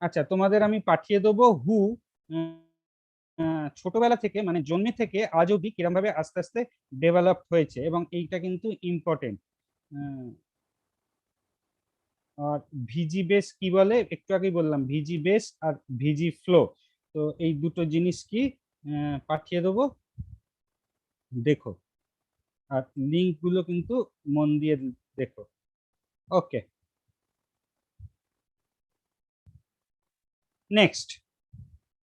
আচ্ছা, তোমাদের আমি পাঠিয়ে দেবো হু ছোটবেলা থেকে, মানে জন্ম থেকে আজ অব্দি কিরম ভাবে আস্তে আস্তে ডেভেলপ হয়েছে, এবং এইটা কিন্তু ইম্পর্টেন্ট। আর ভিজি বেস কি বলে, একটু আগেই বললাম ভিজি বেস আর ভিজি ফ্লো। তো এই দুটো জিনিস কি পাঠিয়ে দেবো, দেখো, আর লিঙ্ক গুলো কিন্তু মন দিয়ে দেখো। Okay, next,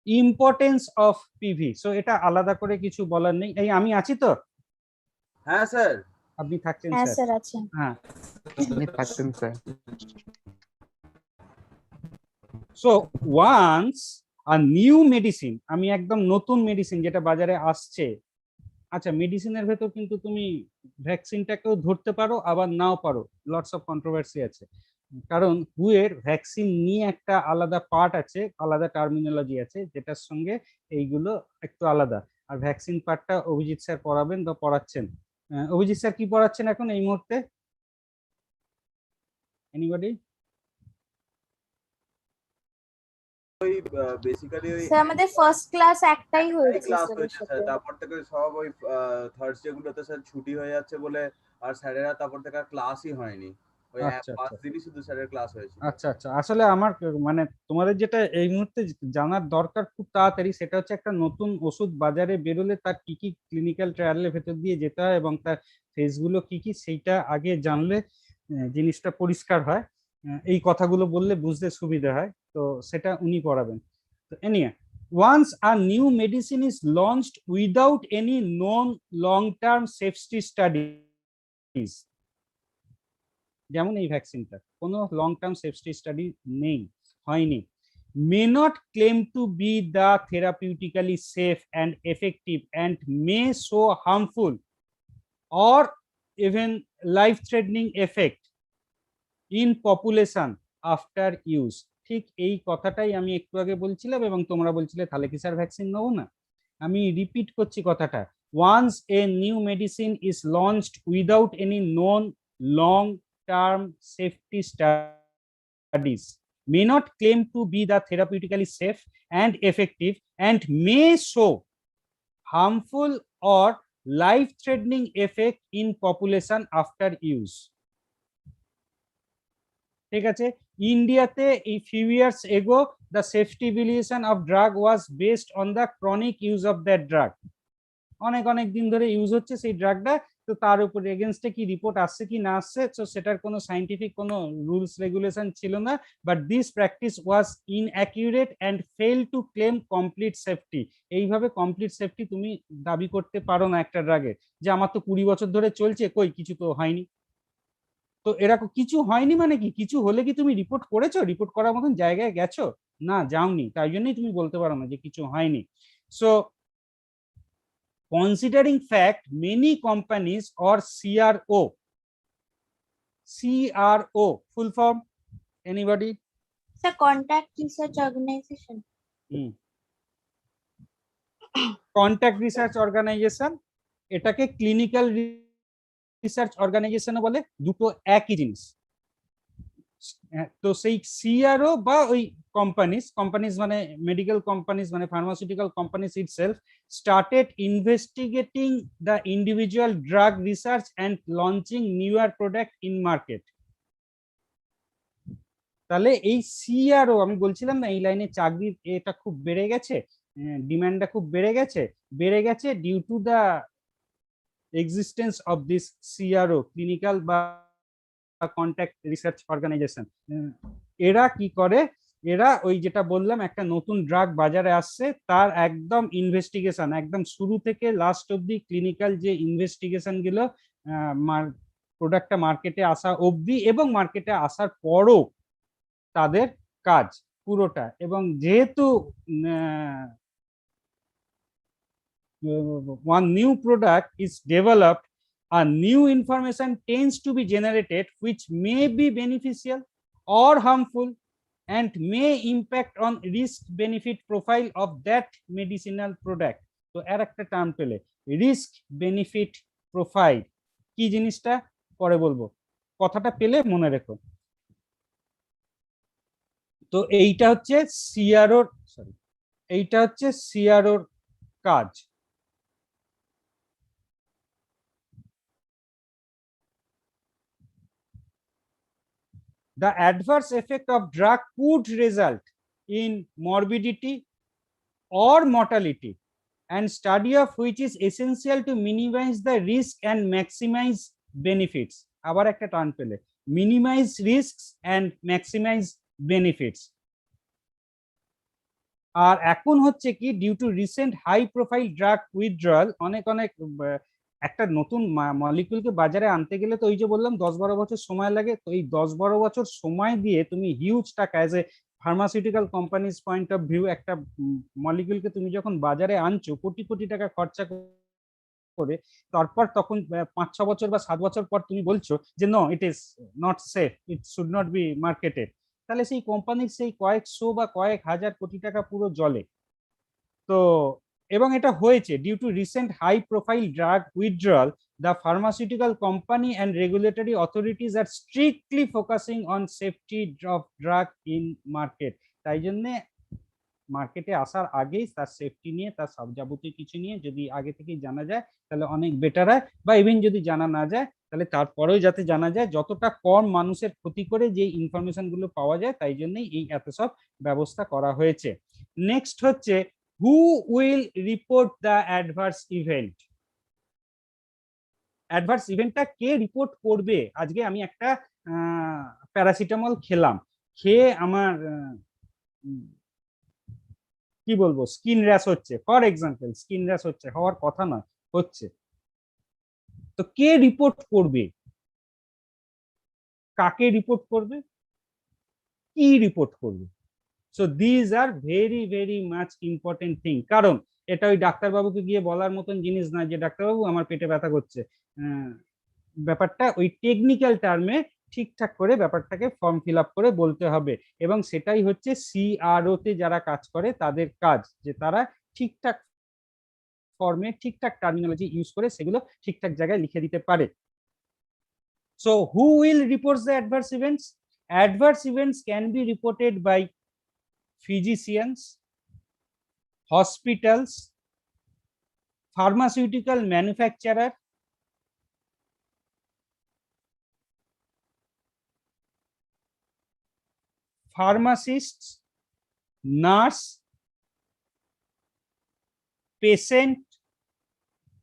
importance of PV. So এটা আলাদা করে কিছু বলার নেই। এই আমি আছি তো,
হ্যাঁ স্যার।
আপনি থাকছেন
হ্যাঁ
স্যার?
স্যার আছেন।
হ্যাঁ।
আপনি থাকতেন sir.
So once a new medicine, আমি একদম নতুন মেডিসিন যেটা বাজারে আসছে। আচ্ছা, মেডিসিনের ভেতর কিন্তু তুমি ভ্যাকসিনটাকেও ধরতে পারো আবার নাও পারো, লটস অফ কন্ট্রোভার্সি আছে, কারণ হু এর ভ্যাকসিন নিয়ে একটা আলাদা পার্ট আছে, আলাদা টার্মিনোলজি আছে, যেটার সঙ্গে এইগুলো একটু আলাদা। আর ভ্যাকসিন পার্টটা অভিজিৎ স্যার পড়াবেন বা পড়াচ্ছেন। অভিজিৎ স্যার কি পড়াচ্ছেন এখন এই মুহূর্তে? এনিবডি?
ওই বেসিক্যালি ওই
স্যার আমাদের ফার্স্ট ক্লাস একটাই হয়েছে
ক্লাস
স্যারের
হয়েছে
সাথে।
স্যার, তারপর থেকে সব ওই থার্সডে গুলোতে স্যার ছুটি হয়ে যাচ্ছে বলে আর স্যারেরা তারপর থেকে আর ক্লাসই হয়নি। ওই
আচ্ছা
পাঁচ
আচ্ছা
দিনই শুধু স্যারের ক্লাস হয়েছিল।
আচ্ছা আচ্ছা, আসলে আমার মানে তোমাদের যেটা এই মুহূর্তে জানার দরকার খুব তাড়াতাড়ি, সেটা হচ্ছে একটা নতুন ওষুধ বাজারে বেরোলে তার কি কি ক্লিনিক্যাল ট্রায়ালের ভেতর দিয়ে যেতে হয় এবং তার ফেজগুলো কি কি, সেইটা আগে জানলে জিনিসটা পরিষ্কার হয়। এই কথাগুলো বললে বুঝতে সুবিধা হয়, তো সেটা উনি পড়াবেন। তো এনিয়ে, once a new medicine is launched without any known long term safety studies, যেমন এই ভ্যাকসিনটা কোনো লং টার্ম সেফটি স্টাডি নেই, হয়নি, may not claim to be the therapeutically safe and effective and may show harmful or even life threatening effect in population after use। ঠিক এই কথাটাই আমি একটু আগে বলছিলাম এবং তোমরা বলছিলে তাহলে কি স্যার ভ্যাকসিন নেবো না। আমি রিপিট করছি কথাটা, once a new medicine is launched without any known long term safety studies, may not claim to be the therapeutically safe and effective and may show harmful or life threatening effect in population after use। ঠিক আছে, ইন্ডিয়াতে এই few years ago the safety valuation of drug was based on the chronic use of that drug. অনেক অনেক দিন ধরে use হচ্ছে সেই ড্রাগটা, তো তার উপর এগেনস্টে কি রিপোর্ট আসছে কি না আসছে, তো সেটার কোনো সাইন্টিফিক কোনো রুলস রেগুলেশন ছিল না, but this practice was inaccurate and fail to claim complete safety. এইভাবে কমপ্লিট সেফটি তুমি দাবি করতে পারো না একটা ড্রাগের, যে আমার তো 20 বছর ধরে চলছে, কই কিছু তো হয়নি। তো এরকম কিছু হয়নি মানে কি, কিছু হলে কি তুমি রিপোর্ট করেছো, রিপোর্ট করার মতন জায়গায় গেছো? না, যাওনি, তাই জন্যই তুমি বলতে পারো না যে কিছু হয়নি। So considering fact, many companies or CRO full form, anybody?
Sir contact research organisation.
Contact research organisation, এটাকে ক্লিনিক্যাল রিসার্চ অর্গানাইজেশন বলে, দুটো একই জিনিস। তো সেই সিআরও বা ওই কোম্পানিজ মানে মেডিকেল কোম্পানিজ মানে pharmaceutical companies itself started investigating the individual drug research and launching newer product in market। তাহলে এই সিআরও, আমি বলছিলাম না এই লাইনে চাকরির এটা খুব বেড়ে গেছে, ডিমান্ডটা খুব বেড়ে গেছে due to the existence of this CRO, clinical বা কন্ট্যাক্ট রিসার্চ অর্গানাইজেশন। এরা কি করে, এরা ওই যেটা বললাম একটা নতুন ড্রাগ বাজারে আসছে তার একদম ইনভেস্টিগেশন, একদম শুরু থেকে লাস্ট অব্দি ক্লিনিক্যাল যে ইনভেস্টিগেশন গুলো প্রোডাক্টটা মার্কেটে আসা অবধি এবং মার্কেটে আসার পরও তাদের কাজ পুরোটা। এবং যেহেতু one new product is developed, a new information tends to be generated which may be beneficial or harmful and may impact on risk benefit profile of that medicinal product। তো এর একটা টার্ম পেলে, রিস্ক বেনিফিট প্রোফাইল কি জিনিসটা পরে বলবো, কথাটা পেলে মনে রেখো। তো এইটা হচ্ছে সিআরওর কাজ। the adverse effect of drug could result in morbidity or mortality, and study of which is essential to minimize the risk and maximize benefits. আবার একটা টার্ম পেলে, minimize risks and maximize benefits. আর এখন হচ্ছে কি, due to recent high profile drug withdrawal, অনেক একটা নতুন মলিকিউলকে বাজারে আনতে গেলে তো ওই যে বললাম 10-12 বছর সময় লাগে, তো এই 10-12 বছর সময় দিয়ে তুমি হিউজ টাকা, as a pharmaceutical companies point of view, একটা মলিকিউলকে তুমি যখন বাজারে আনছো কোটি কোটি টাকা খরচা করে, তারপর তখন 5-6 বছর বা 7 বছর পর তুমি বলছো যে no, it is not safe, it should not be marketed, তাহলে সেই কোম্পানির সেই কয়েকশো বা কয়েক হাজার কোটি টাকা পুরো জলে। তো এবং এটা হয়েছে due to recent high profile drug withdrawal, the pharmaceutical company and regulatory authorities are strictly focusing on safety of drug in market. তাই জন্য মার্কেটে আসার আগেই তার সেফটি নিয়ে, তার সব যাবতীয় কিছু নিয়ে যদি আগে থেকেই জানা যায় তাহলে অনেক বেটার হয়, বা ইভেন যদি জানা না যায় তাহলে তারপরেও যাতে জানা যায়, যতটা কম মানুষের ক্ষতি করে যে ইনফরমেশন গুলো পাওয়া যায়, তাই জন্যই এই এত সব ব্যবস্থা করা হয়েছে। নেক্সট হচ্ছে, who will report the adverse event. Adverse ইভেন্টটা কে রিপোর্ট করবে? আজকে আমি একটা প্যারাসিটামল খেলাম, খেয়ে আমার কি বলবো স্কিন র্যাশ হচ্ছে, ফর এক্সাম্পল স্কিন র্যাশ হচ্ছে, হওয়ার কথা নয়, হচ্ছে, তো কে রিপোর্ট করবে? কাকে রিপোর্ট করবে? কি রিপোর্ট করবে? So these are very very much important thing. কারণ এটা ওই ডাক্তারবাবুকে গিয়ে বলার মতন জিনিস না যে ডাক্তারবাবু আমার পেটে ব্যথা করছে, ব্যাপারটা ওই টেকনিক্যাল টার্মে ঠিকঠাক করে ব্যাপারটাকে ফর্ম ফিল আপ করে বলতে হবে, এবং সেটাই হচ্ছে সিআরও তে যারা কাজ করে তাদের কাজ, যে তারা ঠিকঠাক ফর্মে ঠিকঠাক টার্মিনোলজি ইউজ করে সেগুলো ঠিকঠাক জায়গায় লিখে দিতে পারে। So who will reports the adverse events? Adverse events can be reported by physicians, hospitals, pharmaceutical manufacturer, pharmacists, nurse, patient,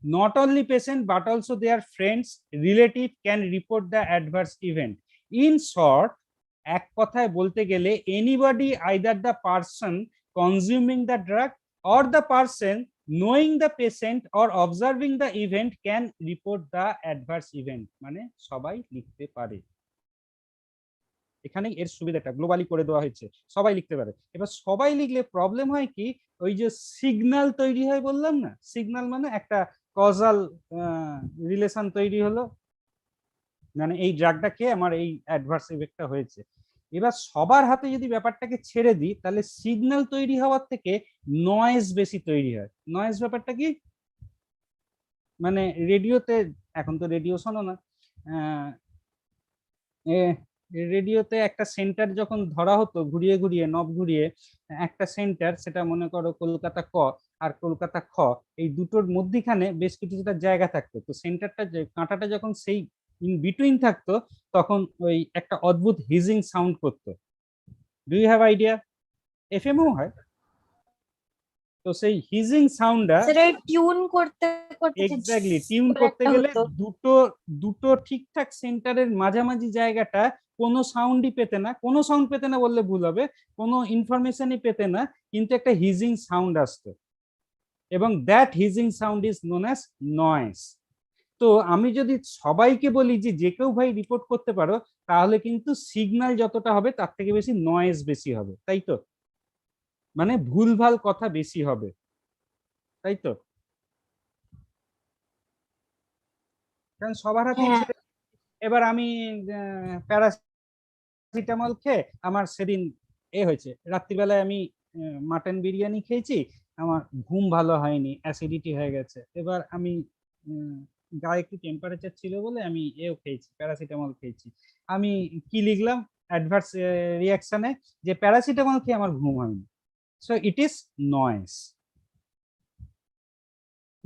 not only patient but also their friends, relative can report the adverse event. In short, এক কথায় বলতে গেলে anybody, either the person consuming the drug or the person knowing the patient or observing the event can report the adverse event, মানে সবাই লিখতে পারে। এখানে এর সুবিধাটা গ্লোবালি করে দেওয়া হয়েছে, সবাই লিখতে পারে। এবার সবাই লিখলে প্রবলেম হয় কি, ওই যে সিগন্যাল তৈরি হয় বললাম না, সিগন্যাল মানে একটা কজাল রিলেশন তৈরি হলো, মানে এই ড্রাগটা খেয়ে আমার এই অ্যাডভার্স ইফেক্টটা হয়েছে। এবার সবার হাতে যদি ব্যাপারটাকে ছেড়ে দিই তাহলে সিগন্যাল তৈরি হওয়ার থেকে নয়েজ বেশি তৈরি হয়। নয়েজ ব্যাপারটা কি, মানে রেডিওতে, এখন তো রেডিও শোনো না, রেডিওতে একটা সেন্টার যখন ধরা হতো ঘুরিয়ে ঘুরিয়ে নব ঘুরিয়ে, একটা সেন্টার, সেটা মনে করো কলকাতা ক আর কলকাতা খ, এই দুটোর মধ্যিখানে বেশ কিছুটা জায়গা থাকতো, তো সেন্টারটা কাঁটাটা যখন সেই ইন বিটুইন থাকতো তখন ওই একটা অদ্ভুত হিজিং সাউন্ড করতো। Do you have idea? FMO হয় তো সেই হিজিং সাউন্ডটা
সেটা টিউন করতে
এক্স্যাক্টলি টিউন করতে গেলে দুটো ঠিকঠাক সেন্টারের মাঝামাঝি জায়গাটা কোনো সাউন্ডই পেতে না, কোনো সাউন্ড পেতে না বললে ভুল হবে, কোনো ইনফরমেশনই পেতে না, কিন্তু একটা হিজিং সাউন্ড আসতো, এবং that hissing sound is known as noise. তো আমি যদি সবাইকে বলি যে যে কেউ ভাই রিপোর্ট করতে পারো, তাহলে কিন্তু সিগন্যাল যতটা হবে তার থেকে বেশি নয়েজ বেশি হবে, তাই তো? মানে ভুলভাল কথা বেশি হবে, তাই তো? কারণ সবার হাতে। এবার আমি প্যারাসিটামল খেয়ে আমার সেদিন হয়েছে, রাত্রিবেলায় আমি মাটন বিরিয়ানি খেয়েছি, আমার ঘুম ভালো হয়নি, অ্যাসিডিটি হয়ে গেছে, এবার আমি গায়ে একটু টেম্পারেচার ছিল বলে আমি খেয়েছি, প্যারাসিটামল খেয়েছি। আমি কি লিখলাম অ্যাডভার্স রিয়াকশনে, যে প্যারাসিটামল খেয়ে আমার ঘুম হয়নি। So it is noise.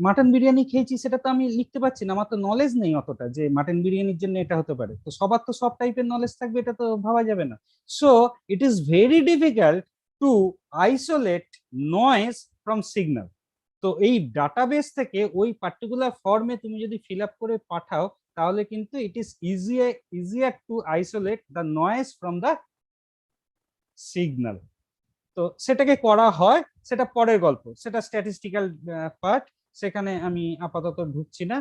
Mutton biryani খেয়েছি সেটা তো আমি লিখতে পারছি না, আমার তো নলেজ নেই অতটা যে মাটন বিরিয়ানির জন্য এটা হতে পারে। তো সবার তো সব টাইপের নলেজ থাকবে এটা তো ভাবা যাবে না। So it is very difficult to isolate noise from signal. তো এই ডাটাবেস থেকে ওই পার্টিকুলার ফর্মে তুমি যদি ফিল আপ করে পাঠাও তাহলে কিন্তু it is easier two isolate the noise from the signal. তো সেটাকে করা হয়, সেটা পরের গল্প, সেটা স্ট্যাটিস্টিক্যাল পার্ট, সেখানে আমি আপাতত ঢুকছি না।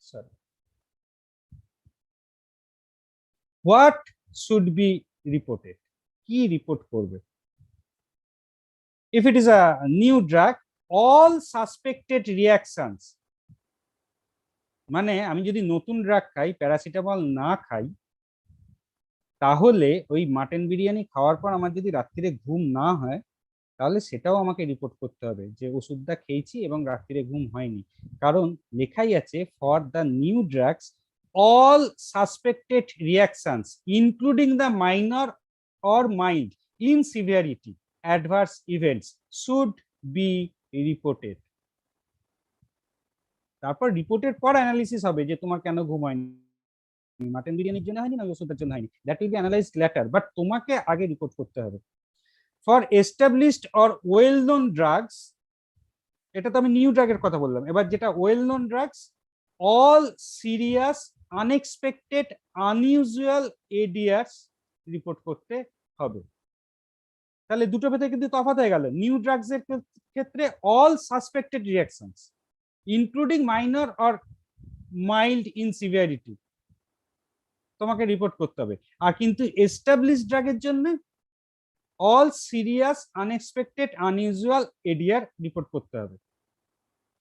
Sorry, what should be reported, কি রিপোর্ট করবে? If it is a new drug, all suspected reactions, মানে আমি যদি নতুন ড্রাগ খাই, প্যারাসিটামল না খাই, তাহলে ওই মাটন বিরিয়ানি খাওয়ার পর আমার যদি রাত্রিরে ঘুম না হয় তাহলে সেটাও আমাকে রিপোর্ট করতে হবে যে ওষুধটা খেয়েছি এবং রাত্রিরে ঘুম হয়নি। কারণ লেখাই আছে for the new drugs all suspected reactions including the minor or mild in severity adverse events should be reported. তারপর রিপোর্টের পর অ্যানালিসিস হবে যে তোমার কেন ঘুম হয়নি, মাটন বিরিয়ানির জন্য হয়নি না ওষুধের জন্য হয়নি, that will be analysed later, but তোমাকে আগে রিপোর্ট করতে হবে। For established or well known drugs, এটা তো আমি নিউ ড্রাগের কথা বললাম, এবার যেটা well known drugs, all serious unexpected unusual adverse report করতে হবে। তাহলে দুটো ভেতরে কিন্তু তফাৎ হয়ে গেল। নিউ ড্রাগস এর ক্ষেত্রে all suspected reactions including minor or mild in severity তোমাকে রিপোর্ট করতে হবে। আর কিন্তু এস্টাবলিশড ড্রাগের জন্য all serious unexpected unusual ADR report করতে হবে।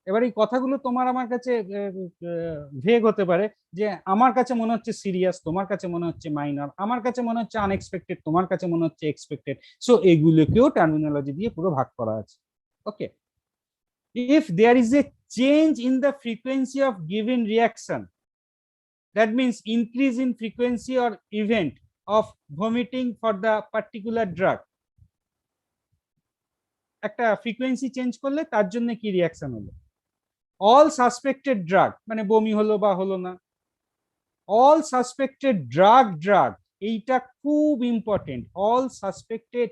এবার এই কথাগুলো তোমার আমার কাছে ভেগ হতে পারে, যে আমার কাছে মনে হচ্ছে সিরিয়াস, তোমার কাছে মনে হচ্ছে মাইনর, আমার কাছে মনে হচ্ছে আনএক্সপেক্টেড, তোমার কাছে মনে হচ্ছে এক্সপেক্টেড। সো এগুলোকেও টার্মিনোলজি দিয়ে পুরো ভাগ করা আছে। Okay, if there is a change in the frequency of given reaction, that means increase in frequency or event of vomiting for the particular drug, একটা ফ্রিকোয়েন্সি চেঞ্জ করলে তার জন্য কি রিঅ্যাকশন হলো। অল সাসপেক্টেড ড্রাগ মানে বমি হলো বা হলো না, অল সাসপেক্টেড ড্রাগ এইটা খুব important. All suspected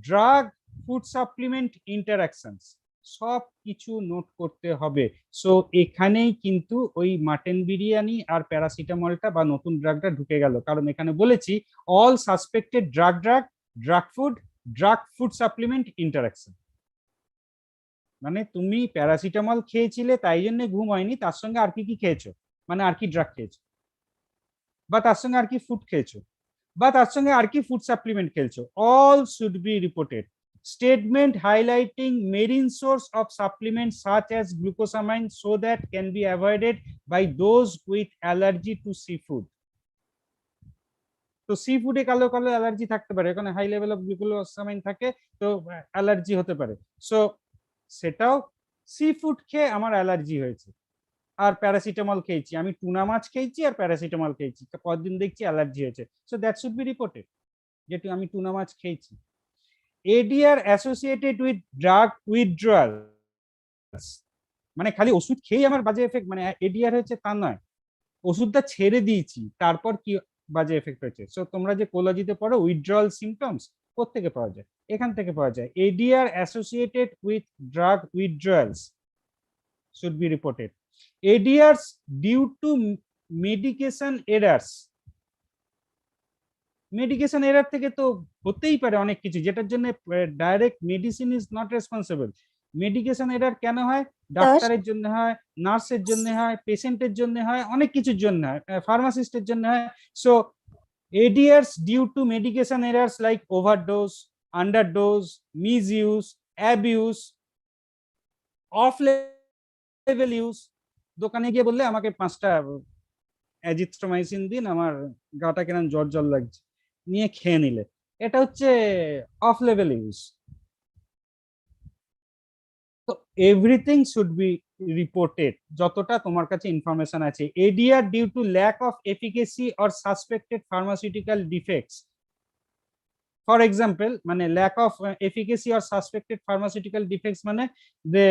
drug food supplement interactions সব কিছু নোট করতে হবে। সো এখানেই কিন্তু ওই মাটন বিরিয়ানি আর প্যারাসিটামলটা বা নতুন ড্রাগটা ঢুকে গেল, কারণ এখানে বলেছি all suspected drug food supplement interaction. মানে তুমি প্যারাসিটামল খেয়েছিলে তাই জন্য ঘুম হয়নি, তার সঙ্গে আর কি কি খেয়েছো, মানে আর কি ড্রাগ খেয়েছো, বা তার সঙ্গে আর কি ফুড খেয়েছো, বা তার সঙ্গে আর কি ফুড সাপ্লিমেন্ট খেয়েছো, all should be reported. Statement highlighting marine source of supplements such as glucosamine so that can be avoided by those with allergy to seafood. তো সি ফুডে কালো কালো অ্যালার্জি থাকতে পারে, এখানে হাই লেভেল অফ গ্লুকোসামাইন থাকে, তো অ্যালার্জি হতে পারে। সো সেটাও সি ফুড খেয়ে আমার অ্যালার্জি হয়েছে, আর প্যারাসিটামল খেয়েছি, আমি টুনা মাছ খেয়েছি আর প্যারাসিটামল খেয়েছি, পরদিন দেখছি অ্যালার্জি হয়েছে, so that should be reported যেটা আমি টুনা মাছ খেয়েছি। ADR associated with drug withdrawal, মানে খালি ওষুধ খেয়ে আমার বাজে এফেক্ট, মানে ADR হয়েছে তা নয়, ওষুধটা ছেড়ে দিয়েছি তারপর কি বাজে এফেক্ট হয়েছে। সো তোমরা যে কোলজিতে পড়ো উইথড্রয়াল সিমটমস কোত্থেকে পাওয়া যায়, এখান থেকে পাওয়া যায়। ADR associated with drug withdrawals should be reported. ADRs due to medication errors, medication error থেকে তো হতেই পারে অনেক কিছু, যেটার জন্য direct medicine is not responsible. Medication error কেন হয়? ডাক্তারের জন্য হয়, নার্সের জন্য হয়, পেশেন্টের জন্য হয়, অনেক কিছুর জন্য হয়, ফার্মাসিস্টের জন্য হয়। So ADRs due to medication errors like overdose, underdose, misuse, abuse, off-label use, দোকানে গিয়ে বললে আমাকে 5টা অ্যাজিথ্রোমাইসিন দিন, আমার গাটা কেন জ্বর লাগছে, নিয়ে খেয়ে নিলে, এটা হচ্ছে অফ লেভেল ইউজ। তো এভরিথিং শুড বি রিপোর্টেড, যতটা তোমার কাছে ইনফরমেশন আছে। ADR due to lack of efficacy or suspected pharmaceutical defects for example মানে lack of efficacy or suspected pharmaceutical defects মানে যে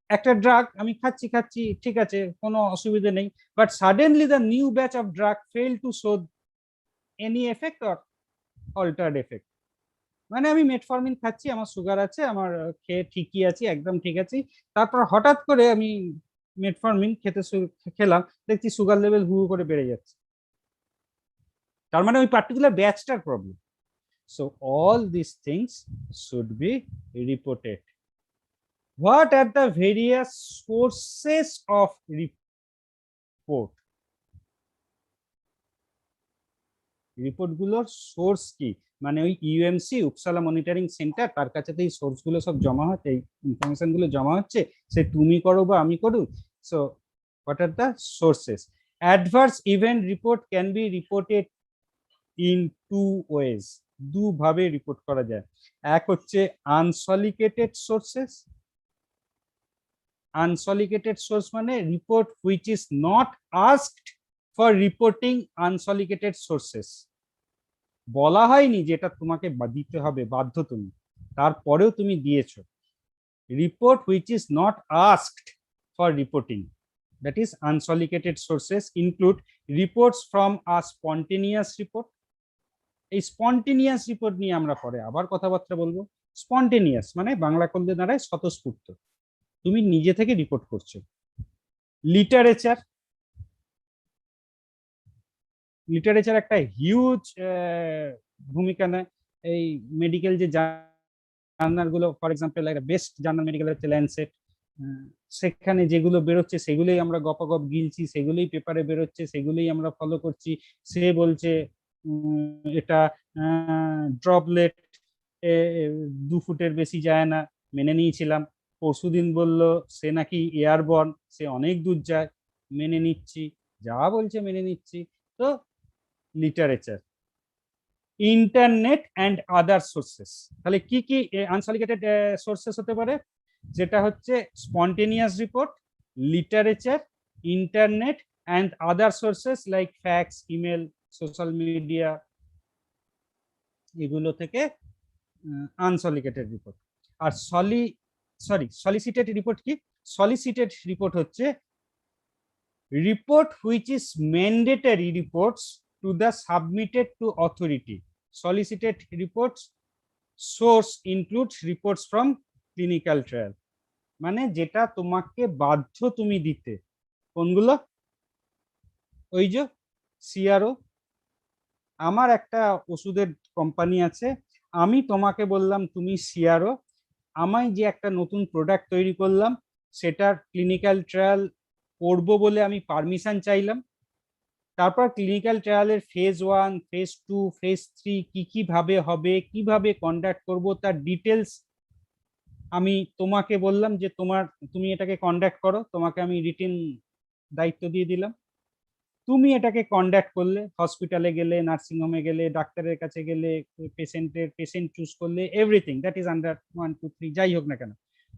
একটা ড্রাগ আমি খাচ্ছি ঠিক আছে কোনো অসুবিধা নেই, but suddenly the new batch of drug fail to show any effect or altered effect. মানে আমি মেটফরমিন খাচ্ছি, আমার সুগার আছে, আমার খেয়ে ঠিকই আছি, একদম ঠিক আছি, তারপর হঠাৎ করে আমি মেটফরমিন খেলাম, দেখছি সুগার লেভেল হু করে বেড়ে যাচ্ছে, তার মানে ওই পার্টিকুলার ব্যাচটার problem. So all this things should be reported. What are the various sources of report? Report গুলোর সোর্স কি, মানে ওই ইউএমসি উপসালা মনিটরিং সেন্টার, তার কাছে তো এই সোর্স গুলো সব জমা হচ্ছে, এই ইনফরমেশন গুলো জমা হচ্ছে, সে তুমি করো বা আমি করু। So what are the sources? Adverse event report can be reported in two ways, দুভাবে রিপোর্ট করা যায়। এক হচ্ছে আনসলিকেটেড সোর্সেস। Unsolicited source মানে report which is not asked for reporting unsolicited sources, বলা হয়নি যেটা তোমাকে দিতে হবে, বাধ্য তুমি, তারপরেও তুমি দিয়েছো। Report which is not asked for reporting, that is unsolicited sources include reports from a spontaneous report। এই স্পন্টেনিয়াস রিপোর্ট নিয়ে আমরা পরে আবার কথাবার্তা বলবো। স্পন্টেনিয়াস মানে বাংলা করলে দাঁড়ায় স্বতঃস্ফূর্ত, তুমি নিজে থেকে রিপোর্ট করছো। লিটারেচার, লিটারেচার একটা হিউজ ভূমিকা নেয়। এই মেডিকেল যে জার্নাল গুলো, ফর এক্সাম্পল একটা বেস্ট জার্নাল মেডিকেল হচ্ছে ল্যান্সেট, সেখানে যেগুলো বেরোচ্ছে সেগুলোই আমরা গপাগপ গিলছি, সেগুলোই পেপারে বেরোচ্ছে, সেগুলোই আমরা ফলো করছি। সে বলছে এটা ড্রপলেট 2 ফুটের বেশি যায় না, মেনে নিয়েছিলাম। পরশুদিন বললো সে নাকি এয়ারবর্ন, সে অনেক দূর যায়, মেনে নিচ্ছি, যা বলছে মেনে নিচ্ছি। তো literature, internet and other sources. তাহলে কি কি আনসলিকেটেড সোর্সেস হতে পারে? যেটা হচ্ছে spontaneous report, literature, internet and other sources like fax, email, social media, এগুলো থেকে আনসলিকেটেড রিপোর্ট। আর সলিসিটেড রিপোর্ট কি? সলিসিটেড রিপোর্ট হচ্ছে report which is mandatory reports to the submitted to authority. Solicited reports source includes reports from clinical trial, মানে যেটা তোমাকে বাধ্য তুমি দিতে। কোনগুলো? ওই যে সিআরও, আমার একটা ওষুধের কোম্পানি আছে, আমি তোমাকে বললাম তুমি সিআরও, আমি যে একটা নতুন প্রোডাক্ট তৈরি করলাম সেটার ক্লিনিক্যাল ট্রায়াল করব বলে আমি পারমিশন চাইলাম, তারপর ক্লিনিক্যাল ট্রায়ালের ফেজ 1, ফেজ 2, ফেজ 3 কিভাবে হবে, কিভাবে কন্ডাক্ট করব তার ডিটেলস আমি তোমাকে বললাম যে তুমি এটাকে কন্ডাক্ট করো, তোমাকে আমি রিটেন দায়িত্ব দিয়ে দিলাম, তুমি এটাকে কন্ডাক্ট করলে, হসপিটালে গেলে, নার্সিং হোমে গেলে, ডাক্তারের কাছে গেলে, পেশেন্ট চুজ করলে, এভরিথিং দ্যাট ইজ আন্ডার 1, 2, 3 যাই হোক না কেন।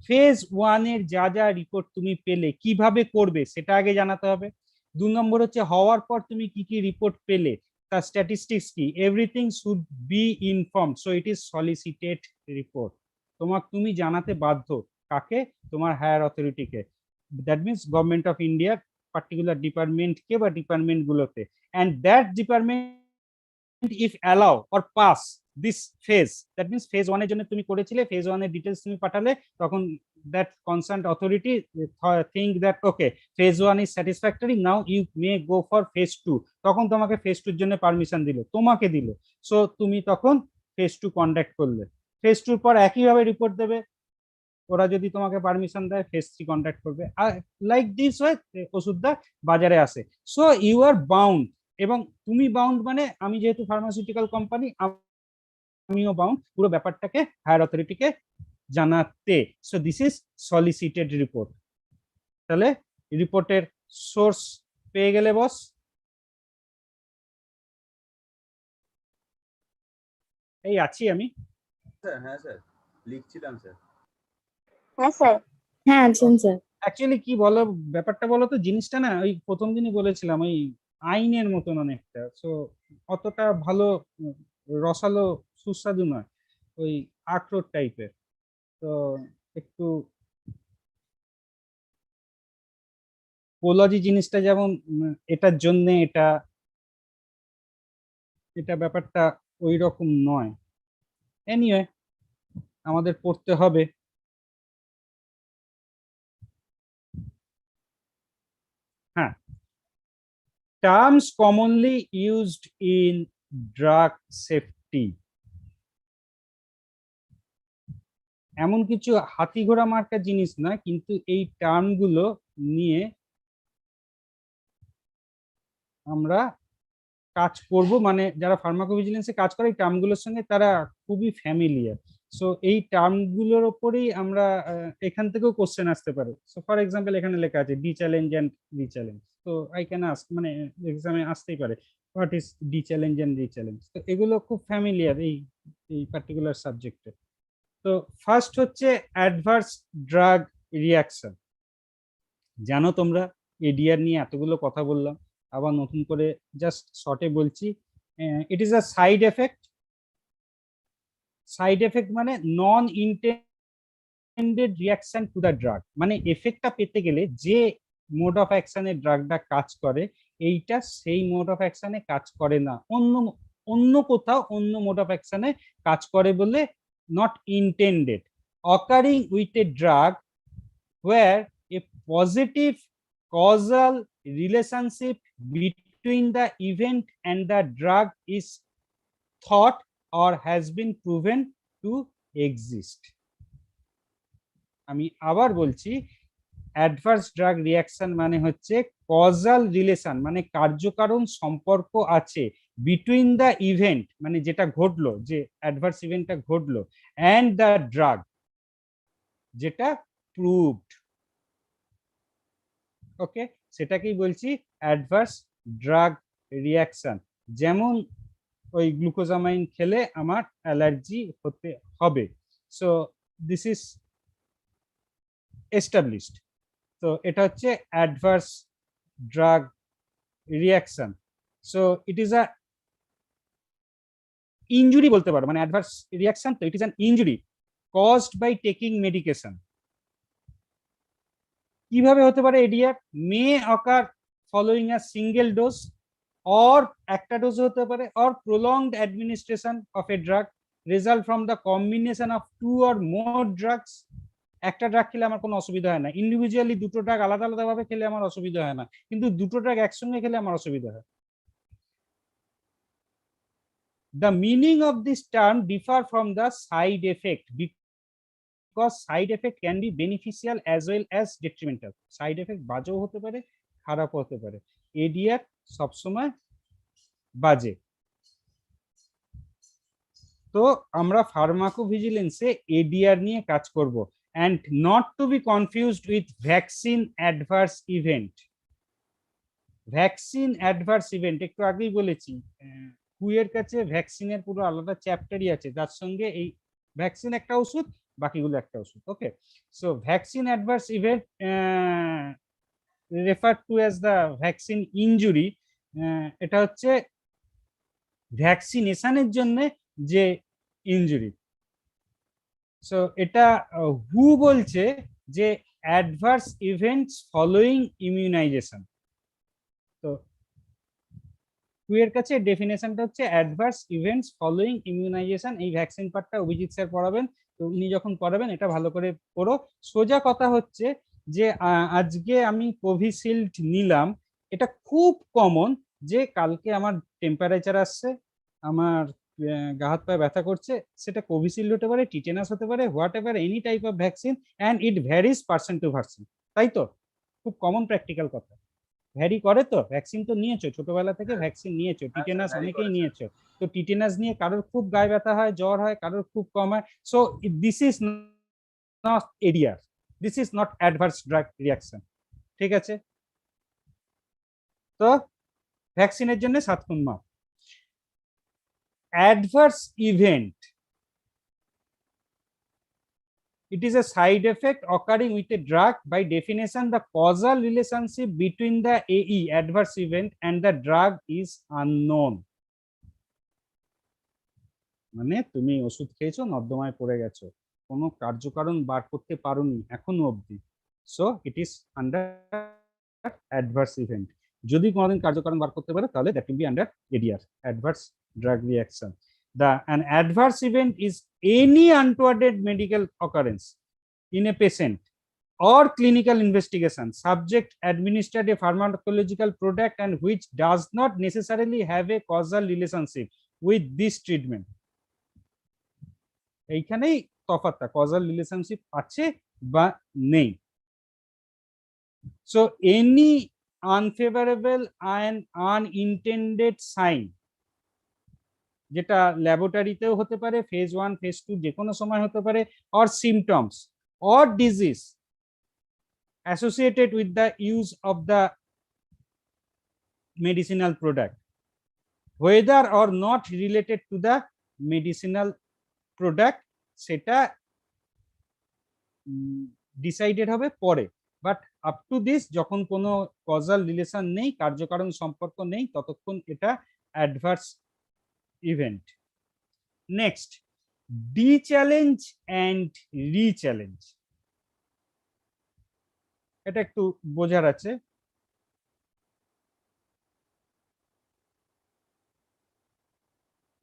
ফেজ 1 এর যা যা রিপোর্ট তুমি পেলে, কিভাবে করবে সেটা আগে জানাতে হবে। 2 নম্বর হচ্ছে হওয়ার পর তুমি কি কি রিপোর্ট পেলে, তার স্ট্যাটিস্টিক্স কি, everything should be inform, so it is solicited report. তুমি জানাতে বাধ্য, কাকে? তোমার হায়ার অথরিটিকে, দ্যাট মিনস গভর্নমেন্ট অফ ইন্ডিয়ার পার্টিকুলার ডিপার্টমেন্ট কে বা ডিপার্টমেন্ট গুলোতে, and that department if allow or pass this phase, that means phase 1 এর জন্য তুমি করেছিলে, phase 1 এর ডিটেইলস তুমি পাঠালে, তখন that concerned authority think that okay phase 1 is satisfactory, now you may go for phase 2, তখন তোমাকে phase 2 এর জন্য পারমিশন দিল, তোমাকে দিল, সো তুমি তখন phase 2 কন্ডাক্ট করলে, phase 2 এর পর একইভাবে রিপোর্ট দেবে, ওরা যদি তোমাকে পারমিশন দেয় ফেজ 3 কন্ট্যাক্ট করবে, লাইক দিস ওয়ে ওষুধটা বাজারে আসে। সো ইউ আর বাউন্ড, এবং তুমি বাউন্ড মানে আমি যেহেতু ফার্মাসিউটিক্যাল কোম্পানি, আমিও বাউন্ড পুরো ব্যাপারটাকে হায়ার অথরিটিকে জানাতে। So this is solicited report. তাহলে রিপোর্টের সোর্স পেয়ে গেলে বস, এই আছি আমি।
স্যার হ্যাঁ স্যার লিখছিলাম স্যার।
হ্যাঁ স্যার।
হ্যাঁ আছেন স্যার।
অ্যাকচুয়ালি কি বলো ব্যাপারটা, বলো তো জিনিসটা না, ওই প্রথম দিনই বলেছিলাম ওই আইনের মতন অনেকটা, সো অতটা ভালো রসালো সুস্বাদু নয়, ওই আখরোট টাইপের। তো একটু পোলজি জিনিসটা যেমন এটার জন্য এটা এটা ব্যাপারটা ওই রকম নয়। এনিওয়ে আমাদের পড়তে হবে। হ্যাঁ, terms commonly used in drug safety. এমন কিছু হাতি ঘোড়া মার্কা জিনিস না, কিন্তু এই টার্মগুলো নিয়ে আমরা কাজ করব, মানে যারা ফার্মাকোভিজিলেন্সে কাজ করে এই টার্মগুলোর সঙ্গে তারা খুবই ফ্যামিলিয়ার। সো এই টার্মগুলোর ওপরেই আমরা এখান থেকেও কোশ্চেন আসতে পারে। সো ফর এক্সাম্পল এখানে লেখা আছে ডি চ্যালেঞ্জ অ্যান্ড রি চ্যালেঞ্জ, তো আই ক্যান আস্ক, মানে এক্সামে আসতেই পারে what is D challenge and রি চ্যালেঞ্জ। তো এগুলো খুব ফ্যামিলিয়ার এই এই পার্টিকুলার সাবজেক্টে। তো ফার্স্ট হচ্ছে অ্যাডভার্স ড্রাগ রিয়াকশন। জানো তোমরা এডিআর নিয়ে এতগুলো কথা বললাম, আবার নতুন করে জাস্ট শর্টে বলছি, it is a side effect. Side effect মানে non intended reaction to the drug, মানে এফেক্টটা পেতে গেলে যে মোড অফ অ্যাকশনে ড্রাগটা কাজ করে এইটা সেই মোড অফ অ্যাকশনে কাজ করে না, অন্য কোথাও অন্য মোড অফ অ্যাকশনে কাজ করে বলে not intended, occurring with a drug where a positive causal relationship between the event and the drug is thought or has been proven to exist. আমি আবার বলছি, অ্যাডভার্স ড্রাগ রিয়াকশন মানে হচ্ছে কজাল রিলেশন, মানে কার্যকারণ সম্পর্ক আছে বিটুইন দ্য ইভেন্ট, মানে যেটা ঘটলো, যে অ্যাডভার্স ইভেন্টটা ঘটলো, অ্যান্ড দ্য ড্রাগ, যেটা প্রুভড। ওকে, সেটাকেই বলছি অ্যাডভার্স ড্রাগ রিয়াকশন। যেমন ওই গ্লুকোজামাইন খেলে আমার অ্যালার্জি হতে হবে, সো দিস ইজ এস্টাবলিশড। তো এটা হচ্ছে adverse drug reaction. So it is a injury বলতে পারো, মানে অ্যাডভার্স রিয়াকশন, তো it is an injury caused by taking medication. কিভাবে হতে পারে ADR? May occur following a single dose, or একটা ডোজ হতে পারে, or prolonged administration of a drug, result from the combination of two or more drugs. একটা drug খেলে আমার কোনো অসুবিধা হয় না, ইন্ডিভিজুয়ালি দুটো ড্রাগ আলাদা আলাদা ভাবে খেলে আমার অসুবিধা হয় না, কিন্তু দুটো ড্রাগ একসঙ্গে খেলে আমার অসুবিধা হয়। The meaning of this term differ from the side effect because side effect can be beneficial as well as detrimental. Side effect বাজেও হতে পারে, খারাপ হতে পারে। এডিআর সবসময় বাজে। তো আমরা ফার্মাকোভিজিলেন্সে এডিআর নিয়ে কাজ করব, and not to be confused with vaccine adverse event. Vaccine adverse event একটু আগেই বলেছি, কুয়ের কাছে ভ্যাকসিনের পুরো আলাদা চ্যাপ্টারই আছে, যার সঙ্গে এই ভ্যাকসিন একটা ওষুধ, বাকিগুলো একটা ওষুধ। Okay, so vaccine adverse event refer to as the vaccine injury. এটা হচ্ছে ভ্যাকসিনেশনের জন্য যে ইনজুরি। সো এটা হু বলছে যে অ্যাডভার্স ইভেন্টস ফলোইং ইমিউনাইজেশন। তো কুয়ের কাছে ডেফিনেশনটা হচ্ছে অ্যাডভার্স ইভেন্টস ফলোইং ইমিউনাইজেশন। এই ভ্যাকসিন পার্টটা অভিজিৎ স্যার পড়াবেন, তো উনি যখন পড়াবেন এটা ভালো করে পড়ো। সোজা কথা হচ্ছে যে আজকে আমি কোভিশিল্ড নিলাম, এটা খুব কমন যে কালকে আমার টেম্পারেচার আসছে, আমার গা হাত পায়ে ব্যথা করছে, সেটা কোভিশিল্ড হতে পারে, টিটেনাস হতে পারে, what ever any type of vaccine, and it varies person to person. তাই তো, খুব কমন প্র্যাকটিক্যাল কথা। ভ্যারি করে তো, ভ্যাকসিন তো নিয়েছো, ছোটবেলা থেকে ভ্যাকসিন নিয়েছো, টিটেনাস অনেকেই নিয়েছো, তো টিটেনাস নিয়ে কারোর খুব গায়ে ব্যথা হয়, জ্বর হয়, কারোর খুব কম হয়। So this is not ADR, this is not adverse drug reaction. ঠিক আছে, তো ভ্যাকসিনের জন্য 7 খুন মাপ। Adverse event, it is a side effect occurring with a drug. By definition, the causal relationship between the AE, adverse event, and the drug is unknown. মানে তুমি ওষুধ খেয়েছো, নর্দমায় পড়ে গেছো, কোনো কার্যকারণ বার করতে পারোনি এখনো অবধি, so it is under adverse event. যদি কোনোদিন কার্যকারণ বার করতে পারে তাহলে that will B under ADR, adverse drug reaction. An adverse event is any untoward medical occurrence in a patient or clinical investigation. Subject administered a pharmacological product and which does not necessarily have a causal relationship with this treatment. এইখানেই তফাৎটা, causal relationship আছে বা নেই। So any unfavorable and unintended sign, যেটা ল্যাবরেটরিতেও হতে পারে, phase 1 phase 2 যে কোনো সময় হতে পারে, or symptoms or disease associated with the use of the medicinal product, whether or not related to the medicinal product, সেটা ডিসাইডেড হবে পরে, বাট আপ টু দিস যখন কোনো কজাল রিলেশন নেই, কার্যকারণ সম্পর্ক নেই, ততক্ষণ এটা adverse event. Next, dechallenge and rechallenge, এটা একটু বোঝার আছে।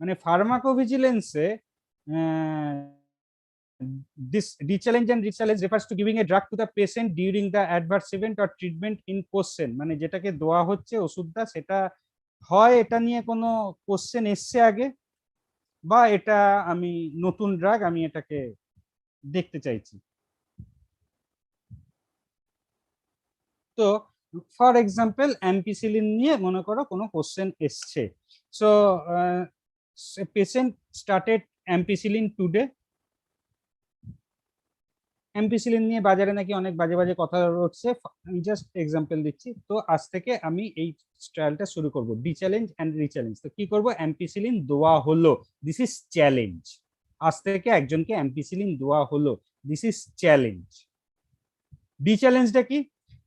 মানে ফার্মাকোভিজিলেন্সে this de-challenge and re-challenge refers to giving a drug to the patient during the adverse event or treatment in question, মানে যেটাকে দেওয়া হচ্ছে ওষুধটা, সেটা হয় এটা নিয়ে কোনো কোশ্চেন এসছে আগে, বা এটা আমি নতুন ড্রাগ, আমি এটাকে দেখতে চাইছি। তো ফর এক্সাম্পল অ্যাম্পিসিলিন নিয়ে মনে করো কোনো কোশ্চেন এসছে, so patient started ampicillin today. Ampicillin নিয়ে বাজারে নাকি অনেক বাজে বাজে কথা উঠছে, আমি জাস্ট এক্সাম্পল দিচ্ছি। তো আজ থেকে আমি এই ট্রায়ালটা শুরু করব, ডি-চ্যালেঞ্জ অ্যান্ড রি-চ্যালেঞ্জ। তো কি করব, অ্যাম্পিসিলিন দেওয়া হলো, দিস ইজ চ্যালেঞ্জ। আজ থেকে একজনকে অ্যাম্পিসিলিন দেওয়া হলো, দিস ইজ চ্যালেঞ্জ। ডি-চ্যালেঞ্জটা কি?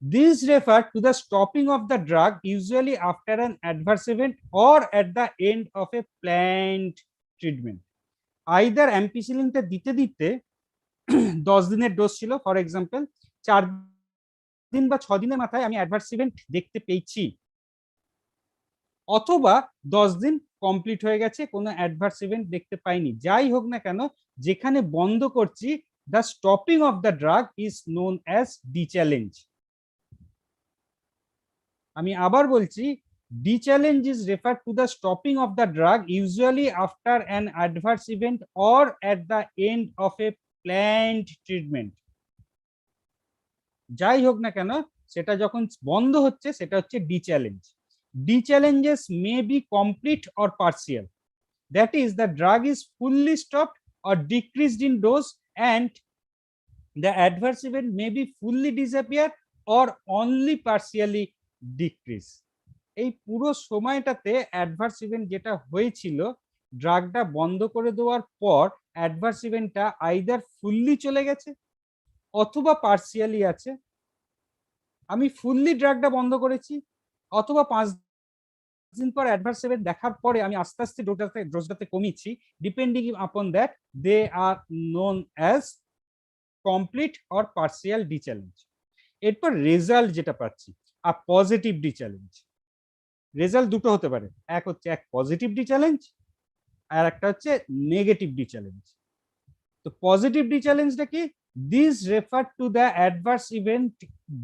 These refer to the stopping of the drug usually after an adverse event or at the end of a planned treatment. Either অ্যাম্পিসিলিনটা দিতে দিতে 10 দিনের ডোজ ছিল, ফর এক্সাম্পল 4 দিন বা 6 দিনের মাথায় আমি অ্যাডভার্স ইভেন্ট দেখতে পেয়েছি, অথবা 10 দিন কমপ্লিট হয়ে গেছে, কোনো অ্যাডভার্স ইভেন্ট দেখতে পাইনি। যাই হোক না কেন, যেখানে বন্ধ করছি, the stopping of the drug is known as D-challenge. আমি আবার বলছি, de-challenge is referred to the stopping of the drug usually after an adverse event or at the end of a planned treatment. যাই হোক না কেন, সেটা যখন বন্ধ হচ্ছে সেটা হচ্ছে D-challenge. De-challenges may be complete or partial, that is the drug is fully stopped or decreased in dose and the adverse event may be fully disappear or only partially decrease. এই পুরো সময়টাতে অ্যাডভার্স ইভেন্ট যেটা হয়েছিল, ড্রাগটা বন্ধ করে দেওয়ার পর adverse ইভেন্টটা আইদার ফুললি চলে গেছে অথবা পার্সিয়ালি আছে। আমি ফুললি ড্রাগটা বন্ধ করেছি, অথবা 5 দিন পর অ্যাডভার্স ইভেন্ট দেখার পরে আমি আস্তে আস্তে ডোজটাতে কমিয়েছি, depending upon that they are known as complete or partial dechallenge. এরপর রেজাল্ট যেটা পাচ্ছি, আর পজিটিভ ডি-চ্যালেঞ্জ। রেজাল্ট দুটো হতে পারে, এক হচ্ছে এক পজিটিভ ডি-চ্যালেঞ্জ, আর একটা হচ্ছে নেগেটিভ ডি-চ্যালেঞ্জ। তো পজিটিভ ডি-চ্যালেঞ্জটা কি? This refer to the adverse event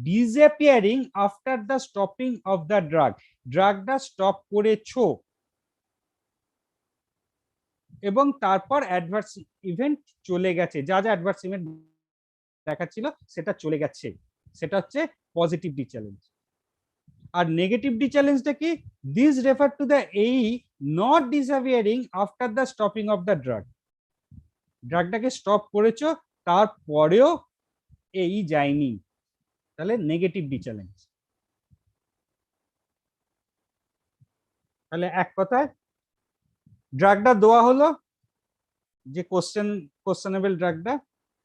disappearing after the stopping of the drug. ড্রাগটা স্টপ করেছো এবং তারপর অ্যাডভার্স ইভেন্ট চলে গেছে, যা যা অ্যাডভার্স ইভেন্ট দেখাচ্ছিল সেটা চলে গেছে, সেটা হচ্ছে পজিটিভ ডি-চ্যালেঞ্জ। আর নেগেটিভ ডি-চ্যালেঞ্জটা কি? দিস রেফার টু দ্য এই not disappearing after the stopping of the drug. ড্রাগটাকে স্টপ করেছো, তারপরেও এই যায়নি, তাহলে নেগেটিভ ডি-চ্যালেঞ্জ। তাহলে এক কথায়, ড্রাগটা দেওয়া হলো, যে কোশ্চেনেবল ড্রাগটা,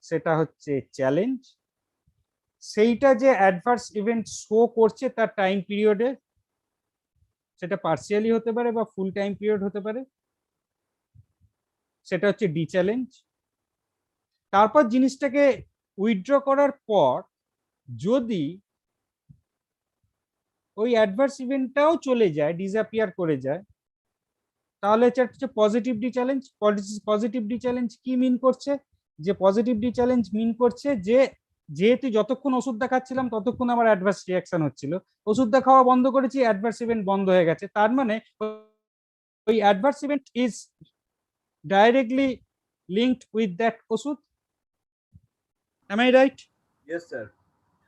সেটা হচ্ছে চ্যালেঞ্জ। সেইটা যে অ্যাডভার্স ইভেন্ট শো করছে তার টাইম পিরিয়ডে, সেটা পার্সিয়ালি হতে পারে বা ফুল টাইম পিরিয়ড হতে পারে, সেটা হচ্ছে ডি চ্যালেঞ্জ। তারপর জিনিসটাকে উইথড্র করার পর যদি ওই অ্যাডভার্স ইভেন্টটাও চলে যায়, ডিসঅ্যাপিয়ার করে যায়, তাহলে এটা হচ্ছে positive D challenge. Positive D challenge কি মিন করছে? যে পজিটিভ ডি চ্যালেঞ্জ মিন করছে যে যেহেতু যতক্ষণ ওষুধটা খাচ্ছিলাম ততক্ষণ আমার অ্যাডভার্স রিয়াকশন হচ্ছিল, ওষুধটা খাওয়া বন্ধ করেছি, অ্যাডভার্স ইভেন্ট বন্ধ হয়ে গেছে, তার মানে ওই adverse event is directly linked with that ওষুধ। Am I right?
Yes sir.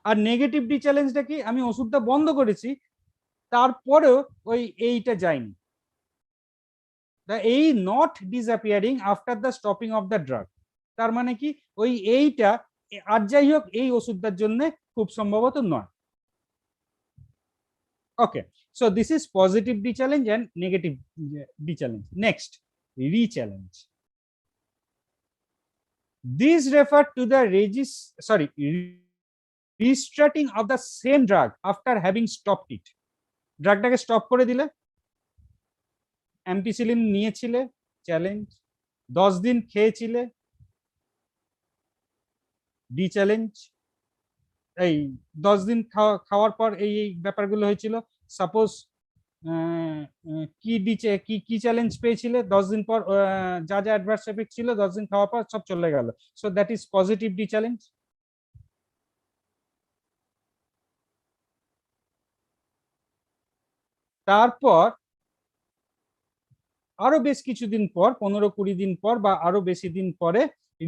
আর নেগেটিভ ডি চ্যালেঞ্জটা কি? আমি ওষুধটা বন্ধ করেছি, তারপরেও ওই এইটা যায়নি, এই not disappearing after the stopping of the drug. তার মানে কি ওই এইটা আর যাই হোক এই ওষুধটার জন্য খুব সম্ভবত নয়। Okay, so this is positive dechallenge and negative dechallenge. Next, rechallenge. These refer to the restarting of the same drug after having stopped it. ড্রাগটাকে স্টপ করে দিলে, অ্যাম্পিসিলিন নিয়েছিলে, চ্যালেঞ্জ। 10 দিন খেয়েছিলে, ডি চ্যালেঞ্জ। এই 10 দিন খাওয়ার পর এই ব্যাপারগুলো হয়েছিল। সাপোজ কি চ্যালেঞ্জ পেয়েছিলে? 10 দিন পর যা যা অ্যাডভার্স এফেক্ট ছিল 10 দিন খাওয়ার পর সব চলে গেল, so that is positive D challenge. তারপর আরো বেশ কিছুদিন পর, 15-20 দিন পর বা আরো বেশি দিন পরে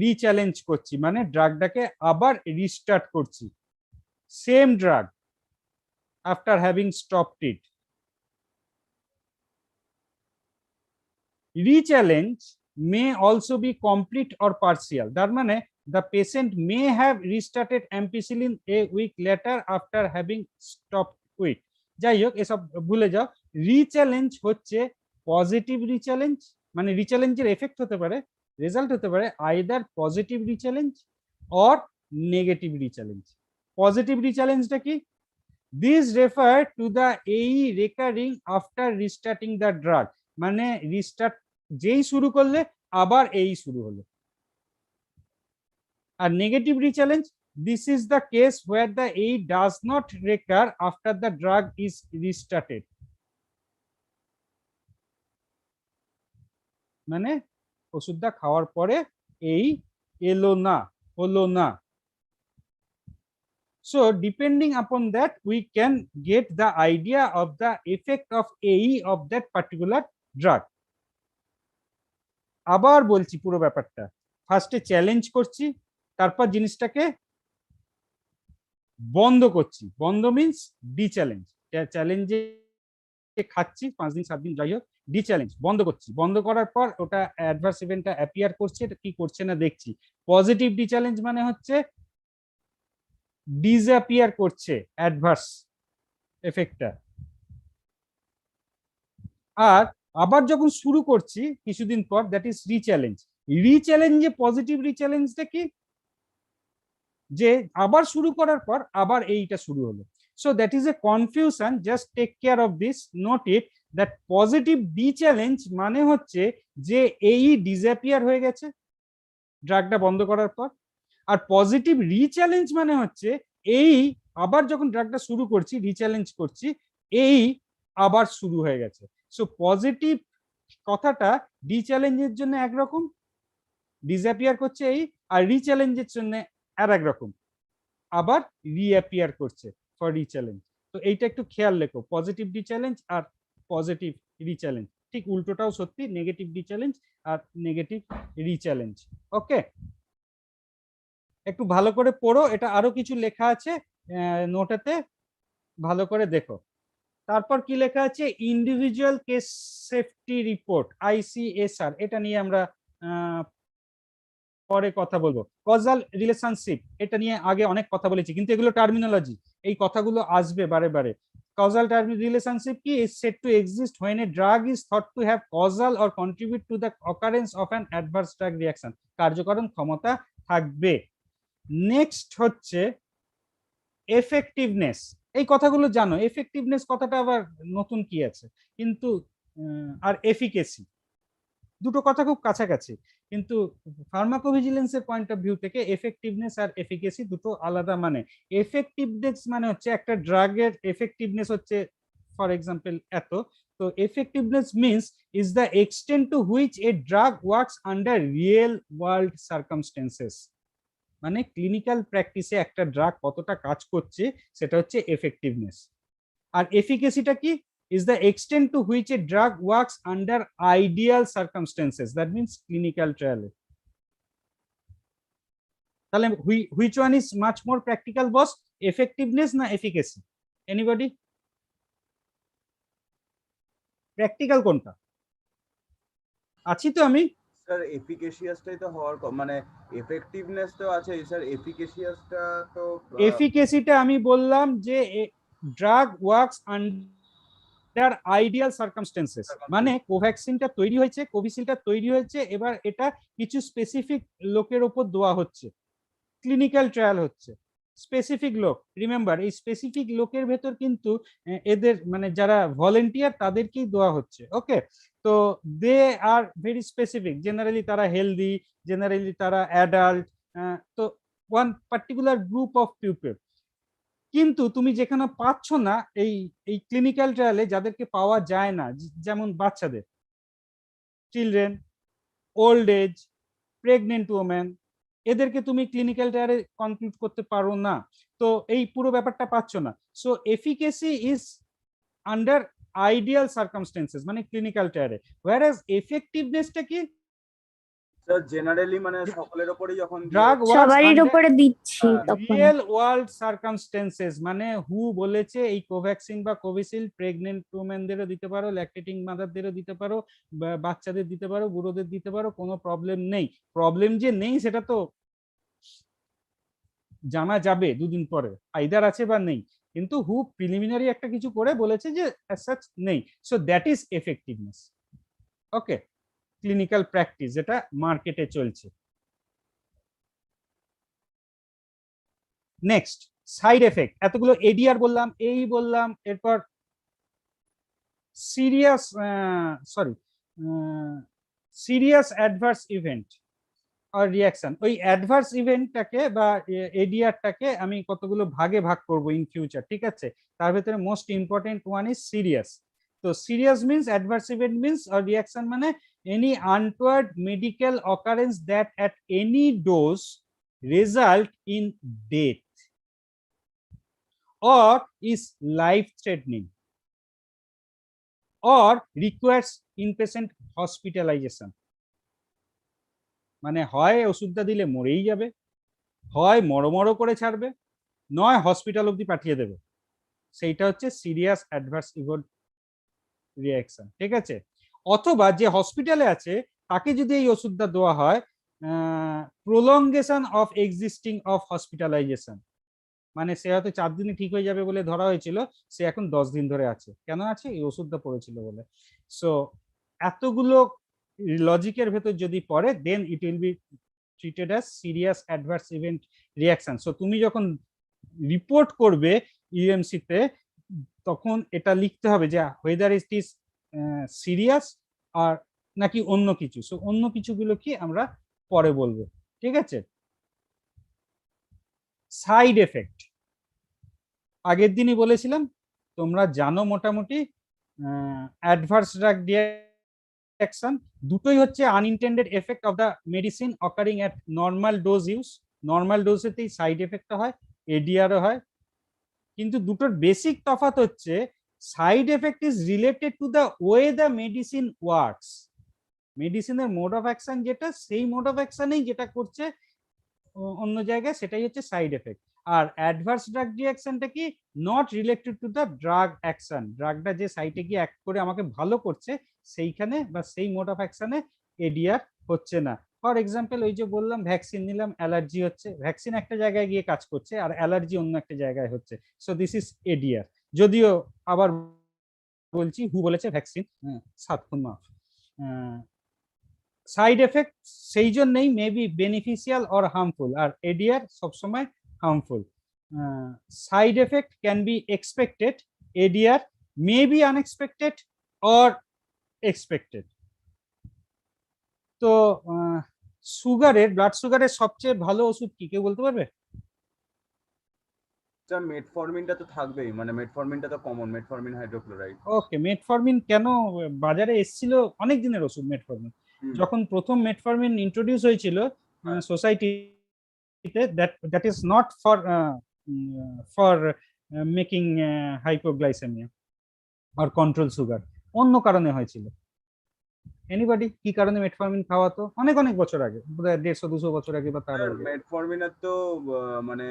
রিচ্যালেঞ্জ করছি, মানে ড্রাগটাকে আবার রিস্টার্ট করছি, same drug after having stopped it. Rechallenge may also be complete or partial, তার মানে the patient may have restarted ampicillin a week later after having stopped it. যাই হোক এসব ভুলে যাও। রিচ্যালেঞ্জ হচ্ছে পজিটিভ রিচ্যালেঞ্জ, মানে রিচ্যালেঞ্জের এফেক্ট হতে পারে, রেজাল্ট হতে পারে either positive rechallenge or negative rechallenge. Positive রিচ্যালেঞ্জটা কি? দিস রেফার টু দ্য এই recurring after restarting the drug, মানে রিস্টার্ট যেই শুরু করলে আবার এই শুরু হলো। আর negative rechallenge, this is the case where the A does not recur after the drug is restarted, মানে ওষুধটা খাওয়ার পরে এই এলো না, হলো না। So depending upon that we can get the idea of the effect of AE of that particular drug. আবার বলছি পুরো ব্যাপারটা, ফার্স্টে চ্যালেঞ্জ করছি, তারপর জিনিসটাকে বন্ধ করছি। বন্ধ মিন্স ডি চ্যালেঞ্জ। চ্যালেঞ্জে খাচ্ছি 5 দিন 7 দিন যাই হোক, ডি চ্যালেঞ্জ বন্ধ করছি। বন্ধ করার পর ওটা অ্যাডভার্স ইভেন্টটা অ্যাপিয়ার করছে, এটা কি করছে না দেখছি। পজিটিভ ডি চ্যালেঞ্জ মানে হচ্ছে ডিসঅ্যাপিয়ার করছে অ্যাডভার্স এফেক্টটা। আর আবার যখন শুরু করছি কিছুদিন পর, দ্যাট ইজ রিচ্যালেঞ্জ। রিচ্যালেঞ্জে পজিটিভ রিচ্যালেঞ্জটা কি? যে আবার শুরু করার পর আবার এইটা শুরু হলো। So that is a confusion, just take care of this, note it that positive dechallenge মানে হচ্ছে যে এই ডিসঅ্যাপিয়ার হয়ে গেছে ড্রাগটা বন্ধ করার পর, আর পজিটিভ রিচ্যালেঞ্জ মানে হচ্ছে এই আবার যখন ড্রাগটা শুরু করছি, রিচ্যালেঞ্জ করছি, এই আবার শুরু হয়ে গেছে। সো পজিটিভ কথাটা ডি চ্যালেঞ্জের জন্য একরকম, ডিসঅ্যাপিয়ার করছে এই, আর রিচ্যালেঞ্জের জন্য আর একরকম, আবার রিঅ্যাপিয়ার করছে ফর রিচ্যালেঞ্জ। তো এইটা একটু খেয়াল রেখো, পজিটিভ ডি চ্যালেঞ্জ আর পজিটিভ রিচ্যালেঞ্জ, ঠিক উল্টোটাও সত্যি, নেগেটিভ ডি চ্যালেঞ্জ আর নেগেটিভ রিচ্যালেঞ্জ। ওকে, একটু ভালো করে পড়ো, এটা আরো কিছু লেখা আছে নোটেতে, ভালো করে দেখো। তারপর কি লেখা আছে? Individual case safety report, ICSR, এটা নিয়ে আমরা পরে কথা বলবো। কজাল রিলেশনশিপ, এটা নিয়ে আগে অনেক কথা বলেছি, কিন্তু এগুলো টার্মিনোলজি, এই কথাগুলো আসবে বারে বারে। causal relationship কি is said to exist when a drug is thought to have causal or contribute to the occurrence of an adverse drug reaction, কার্যকরণ ক্ষমতা থাকবে। নেক্সট হচ্ছে এফেক্টিভনেস, এই কথাগুলো জানো, এফেক্টিভনেস কথাটা আবার নতুন কি আছে কিন্তু, আর এফিকেসি, দুটো কথা খুব কাছাকাছি, কিন্তু ফার্মাকোভিজিলেন্সের পয়েন্ট অফ ভিউ থেকে এফেক্টিভনেস আর এফিকেসি দুটো আলাদা। মানে এফেক্টিভনেস মানে হচ্ছে একটা ড্রাগের এফেক্টিভনেস হচ্ছে ফর এক্সাম্পল এত, তো effectiveness means is the extent to which a drug works under real world circumstances. মানে ক্লিনিক্যাল প্র্যাকটিসে একটা ড্রাগ কতটা কাজ করছে সেটা হচ্ছে এফেক্টিভনেস। আর এফিকেসিটা কি? is the extent to which a drug works under ideal circumstances, that means clinical trial. তাহলে which one is much more practical boss, effectiveness না efficacy? Anybody? প্র্যাকটিক্যাল কোনটা? আছি তো আমি
স্যার এফিকেশিয়াসটাই তো হওয়ার মানে এফেক্টিভনেস তো আছে স্যার, এফিকেশিয়াসটা তো
এফিকেসিটা আমি বললাম যে drug works under ideal circumstances, মানে কোভ্যাক্সিনটা তৈরি হয়েছে, কোভিশিল্ডটা তৈরি হয়েছে, এবার এটা কিছু স্পেসিফিক লোকের উপর দেওয়া হচ্ছে, ক্লিনিক্যাল ট্রায়াল হচ্ছে, স্পেসিফিক লোক। রিমেম্বার এই স্পেসিফিক লোকের ভেতর কিন্তু এদের মানে যারা ভলেন্টিয়ার তাদেরকেই দেওয়া হচ্ছে। ওকে, তো দে আর ভেরি স্পেসিফিক, জেনারেলি তারা হেলদি, জেনারেলি তারা অ্যাডাল্ট, তো one particular group of people. কিন্তু তুমি যেখানে পাচ্ছ না এই এই ক্লিনিক্যাল ট্রায়ালে যাদেরকে পাওয়া যায় না, যেমন বাচ্চাদের, children, old age, pregnant women, এদেরকে তুমি ক্লিনিক্যাল ট্রায়ালে কনক্লুড করতে পারো না, তো এই পুরো ব্যাপারটা পাচ্ছ না। So efficacy is under ideal circumstances মানে ক্লিনিক্যাল ট্রায়ালে, হোয়ারএজ এফেক্টিভনেসটা কি?
স্যার জেনারেলি মানে সকলের উপরেই যখন
ড্রাগ
সবারই উপরে দিচ্ছি তখন
রিয়েল ওয়ার্ল্ড সার্কামস্টেন্সেস, মানে হু বলেছে এই কোভ্যাক্সিন বা কোভিশিল্ড প্রেগনেন্ট উমেনদেরও দিতে পারো, ল্যাকটেটিং মাদারদেরও দিতে পারো, বাচ্চাদের দিতে পারো, বুড়োদের দিতে পারো, কোনো প্রবলেম নেই। প্রবলেম যে নেই সেটা তো জানা যাবে দুদিন পরে, আইদার আছে বা নেই, কিন্তু হু প্রিলিমিনারি একটা কিছু করে বলেছে যে অ্যাজ সাচ নেই। So that is effectiveness. Okay, clinical practice যেটা মার্কেটে চলছে। নেক্সট সাইড এফেক্ট, এতগুলো এডিআর বললাম, এই বললাম, এরপর সিরিয়াস সিরিয়াস অ্যাডভার্স ইভেন্ট আর রিয়াকশন। ওই অ্যাডভার্স ইভেন্টটাকে বা এডিআরটাকে আমি কতগুলো ভাগে ভাগ করব ইন ফিউচার, ঠিক আছে? তার ভিতরে most important one is serious. তো serious means, adverse event means আর রিয়াকশন মানে any untoward medical occurrence that at any dose result in death or is life threatening or requires inpatient hospitalization। মানে হয় ওষুধটা দিলে মরেই যাবে, হয় মরো করে ছাড়বে, নয় হসপিটাল অবধি পাঠিয়ে দেবে, সেইটা হচ্ছে সিরিয়াস অ্যাডভার্স ইভেন্ট রিঅ্যাকশন, ঠিক আছে? অথবা যে হসপিটালে আছে তাকে যদি এই ওষুধটা দেওয়া হয় প্রলংগেশন অফ এক্সিস্টিং অফ হসপিটালাইজেশন, মানে সে হয়তো 4 দিনে ঠিক হয়ে যাবে বলে ধরা হয়েছিল, সে এখন 10 দিন ধরে আছে, কেন আছে? এই ওষুধটা পড়েছিল বলে। সো এতগুলো লজিকের ভেতর যদি পড়ে then it will be treated as serious adverse event reaction. So তুমি যখন রিপোর্ট করবে ইউএমসি তে তখন এটা লিখতে হবে যে হোয়েদার ইট ইজ সিরিয়াস আর নাকি অন্য কিছু। সো অন্য কিছুগুলো কি আমরা পরে বলবো, ঠিক আছে? সাইড এফেক্ট আগের দিনই বলেছিলাম, তোমরা জানো মোটামুটি। অ্যাডভার্স ড্রাগ রিঅ্যাকশন দুটোই হচ্ছে unintended effect of the medicine occurring at normal dose use. Normal ডোজেতেই সাইড এফেক্টটা হয়, এডিআরও হয়, কিন্তু দুটোর বেসিক তফাৎ হচ্ছে side effect is related to the way the medicine works. মেডিসিনের মোড অফ অ্যাকশন যেটা, সেই মোড অফ অ্যাকশনেই যেটা করছে অন্য জায়গায়, সেটাই হচ্ছে সাইড এফেক্ট। আর অ্যাডভার্স ড্রাগ রিঅ্যাকশনটা কি? Not related to the drug action, ড্রাগটা যে সাইটে গিয়ে অ্যাক্ট করে আমাকে ভালো করছে সেইখানে বা সেই মোড অফ অ্যাকশনে এডিআর হচ্ছে না। ফর এক্সাম্পল ওই যে বললাম ভ্যাকসিন নিলাম, অ্যালার্জি হচ্ছে, ভ্যাকসিন একটা জায়গায় গিয়ে কাজ করছে আর অ্যালার্জি অন্য একটা জায়গায় হচ্ছে, সো দিস ইজ এডিআর। যদিও আবার বলছি হু বলেছে ভ্যাকসিন 7 খুন মাফ। সাইড এফেক্ট সেই জন্যই may be beneficial or harmful, আর এডিআর সবসময় harmful. Side effect can be expected, ADR may be unexpected or expected. তো সুগারের, ব্লাড সুগারের সবচেয়ে ভালো ওষুধ কি কেউ বলতে পারবে?
স্যার মেটফরমিনটা তো থাকবেই, মানে মেটফরমিনটা তো কমন, মেটফরমিন হাইড্রোক্লোরাইড।
ওকে, মেটফরমিন কেন বাজারে এসেছিল? অনেক দিনের ওষুধ মেটফরমিন। যখন প্রথম মেটফরমিন ইন্ট্রোডিউস হয়েছিল সোসাইটিতে, that is not for making hypoglycaemia আর কন্ট্রোল সুগার, অন্য কারণে হয়েছিল। এনিবডি কি কারণে মেটফরমিন খাওয়াতো? অনেক অনেক বছর আগে, বোধহয় 150-200 বছর আগে বা তার আগে।
মেটফরমিনের তো মানে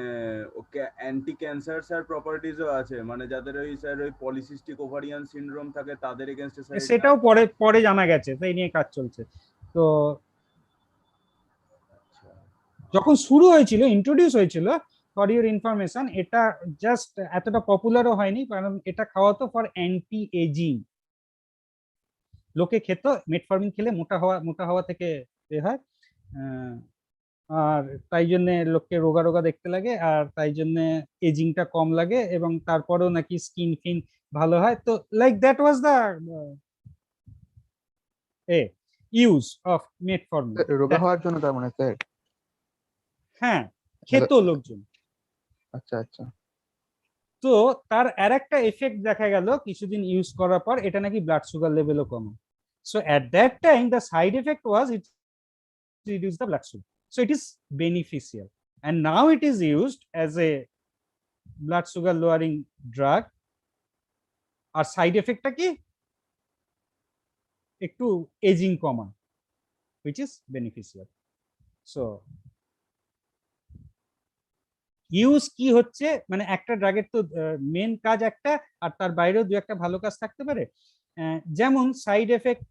ওকে অ্যান্টি ক্যান্সার স্যার প্রপার্টিজও আছে, মানে যাদের ওই স্যার ওই পলিসিস্টিক ওভারিয়ান সিনড্রোম থাকে তাদের এগেইনস্টে স্যার
সেটাও পরে পরে জানা গেছে, তাই নিয়ে কাজ চলছে। তো যখন শুরু হয়েছিল, ইন্ট্রোডিউস হয়েছিল, ফর ইউর ইনফরমেশন, এটা জাস্ট এতটা পপুলারও হয়নি, কারণ এটা খাওয়াতো ফর অ্যান্টি এজিং। লোকে খেত, মেটফরমিন খেলে মোটা হওয়া থেকে এ হয়, আর তাই জন্য লোককে রোগা রোগা দেখতে লাগে, আর তাই জন্য এজিংটা কম লাগে, এবং তারপরেও নাকি স্কিন ফিন ভালো হয়। তো like that was the use of metformin.
রোগা হওয়ার জন্য তার মানে স্যার?
হ্যাঁ, খেত লোকজন।
আচ্ছা আচ্ছা।
তো তার আর একটা এফেক্ট দেখা গেল কিছুদিন ইউজ করার পর, এটা নাকি ব্লাড সুগার লেভেলও কমে। So at that time the side effect was it reduce the blood sugar, so it is beneficial, and now it is used as a blood sugar lowering drug. আর side এফেক্টটা কি? একটু ageing কমা, which is beneficial. So use কি হচ্ছে, মানে একটা ড্রাগের তো মেন কাজ একটা, আর তার বাইরেও দু একটা ভালো কাজ থাকতে পারে। যেমন side effect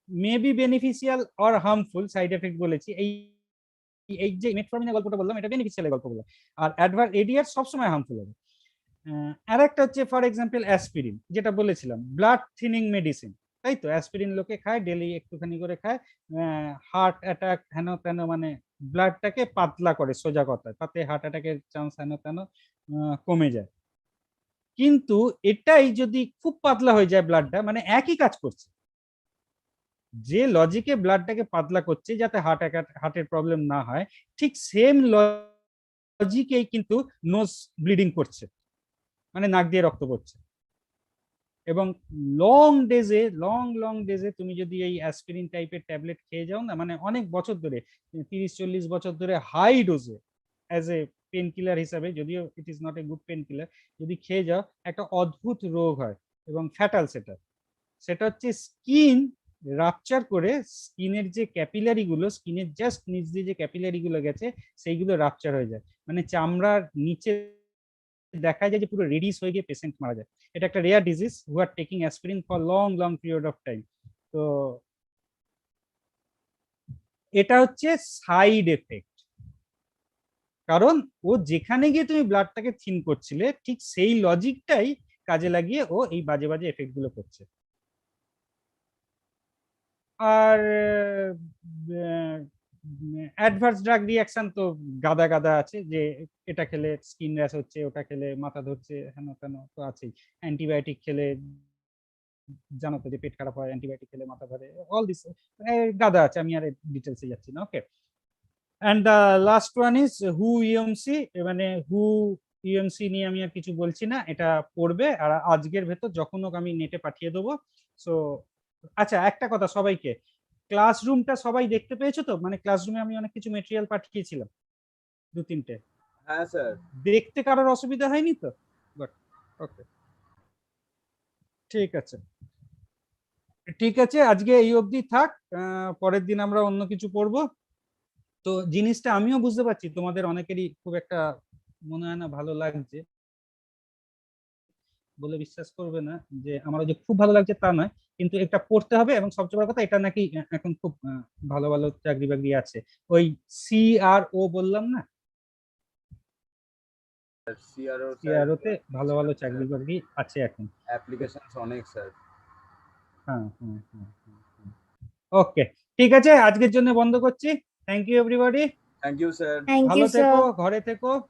May be beneficial or harmful, side effect বলেছি। এই যে মেটফরমিনের গল্পটা বললাম, এটা বেনিফিশিয়াল গল্প বললাম, আর অ্যাডভার্স এডিআর সবসময় হার্মফুল হবে। আর একটা হচ্ছে ফর এক্সাম্পল অ্যাসপিরিন, যেটা বলেছিলাম ব্লাড থিনিং মেডিসিন, তাই তো? অ্যাসপিরিন লোকে খায়, ডেলি একটুখানি করে খায়, হার্ট অ্যাটাক হেন তেন, মানে ব্লাডটাকে পাতলা করে, সোজা কথায়, তাতে হার্ট অ্যাটাকের চান্স হেন তেন কমে যায়। কিন্তু এটাই যদি খুব পাতলা হয়ে যায় ব্লাডটা, মানে একই কাজ করছে, যে লজিকে ব্লাডটাকে পাতলা করছে যাতে হার্টের প্রবলেম না হয়, ঠিক সেম লজিকেই কিন্তু নোজ ব্লিডিং করছে, মানে নাক দিয়ে রক্ত পড়ছে। এবং লং ডেজে তুমি যদি এই অ্যাসপিরিন টাইপের ট্যাবলেট খেয়ে যাও না, মানে অনেক বছর ধরে, 30-40 বছর ধরে হাই ডোজে অ্যাজ এ পেন কিলার হিসাবে, যদিও it is not a good painkiller, যদি খেয়ে যাও, একটা অদ্ভুত রোগ হয় এবং ফ্যাটাল। সেটা হচ্ছে স্কিন রাপচার করে, স্কিনের যে ক্যাপিলারি গুলো, স্কিনের জাস্ট নিচ দিয়ে যে ক্যাপিলারি গুলো গেছে, সেইগুলো রাপচার হয়ে যায়, মানে চামড়ার নিচে দেখা যায় যে পুরো রেডিশ হয়ে গিয়ে পেশেন্ট মারা যায়। এটা একটা rare disease, who are taking aspirin for long period of time. তো এটা হচ্ছে সাইড এফেক্ট, কারণ ও যেখানে গিয়ে তুমি ব্লাডটাকে থিন করছিলে, ঠিক সেই লজিকটাই কাজে লাগিয়ে ও এই বাজে বাজে এফেক্ট গুলো করছে। আর অ্যাডভার্স ড্রাগ রিঅ্যাকশন তো গাদা গাদা আছে, যে এটা খেলে স্কিন র্যাশ হচ্ছে, ওটা খেলে মাথা ধরছে, হেন তেন তো আছেই। অ্যান্টিবায়োটিক খেলে জানো তো যে পেট খারাপ হয়, অ্যান্টিবায়োটিক খেলে মাথা ধরে, অল দিস গাদা আছে, আমি আর ডিটেলসে যাচ্ছি না। Okay, and the last one is হু ইএমসি, মানে হু ইএমসি নিয়ে আমি আর কিছু বলছি না, এটা পড়বে, আর আজকের ভেতর যখন হোক আমি নেটে পাঠিয়ে দেবো। সো আচ্ছা, একটা কথা সবাইকে, ক্লাসরুমটা সবাই দেখতে পেয়েছো তো? মানে ক্লাসরুমে আমি অনেক কিছু মেটেরিয়াল পাঠিয়েছিলাম, 2-3টে।
হ্যাঁ স্যার।
দেখতে কারোর অসুবিধা হয়নি তো? ওকে, ঠিক আছে, আজকে এই অবধি থাক, পরের দিন আমরা অন্য কিছু পড়বো। তো জিনিসটা আমিও বুঝতে পারছি তোমাদের অনেকেরই খুব একটা মনে হয় না ভালো লাগছে বলে, বিশ্বাস করবে না যে আমারও যে খুব ভালো লাগছে তা নয়, কিন্তু এটা পড়তে হবে। এবং সবচেয়ে বড় কথা, এটা নাকি এখন খুব ভালো ভালো চাকরি বাকরি আছে, ওই CRO বললাম না, CRO তে ভালো ভালো চাকরি বাকরি আছে এখন,
অ্যাপ্লিকেশনস অনেক স্যার।
হ্যাঁ। ওকে, ঠিক আছে, আজকের জন্য বন্ধ করছি। Thank you everybody.
Thank you sir.
Thank you
ভালো
স্যার।
থেকো, ঘরে থেকো।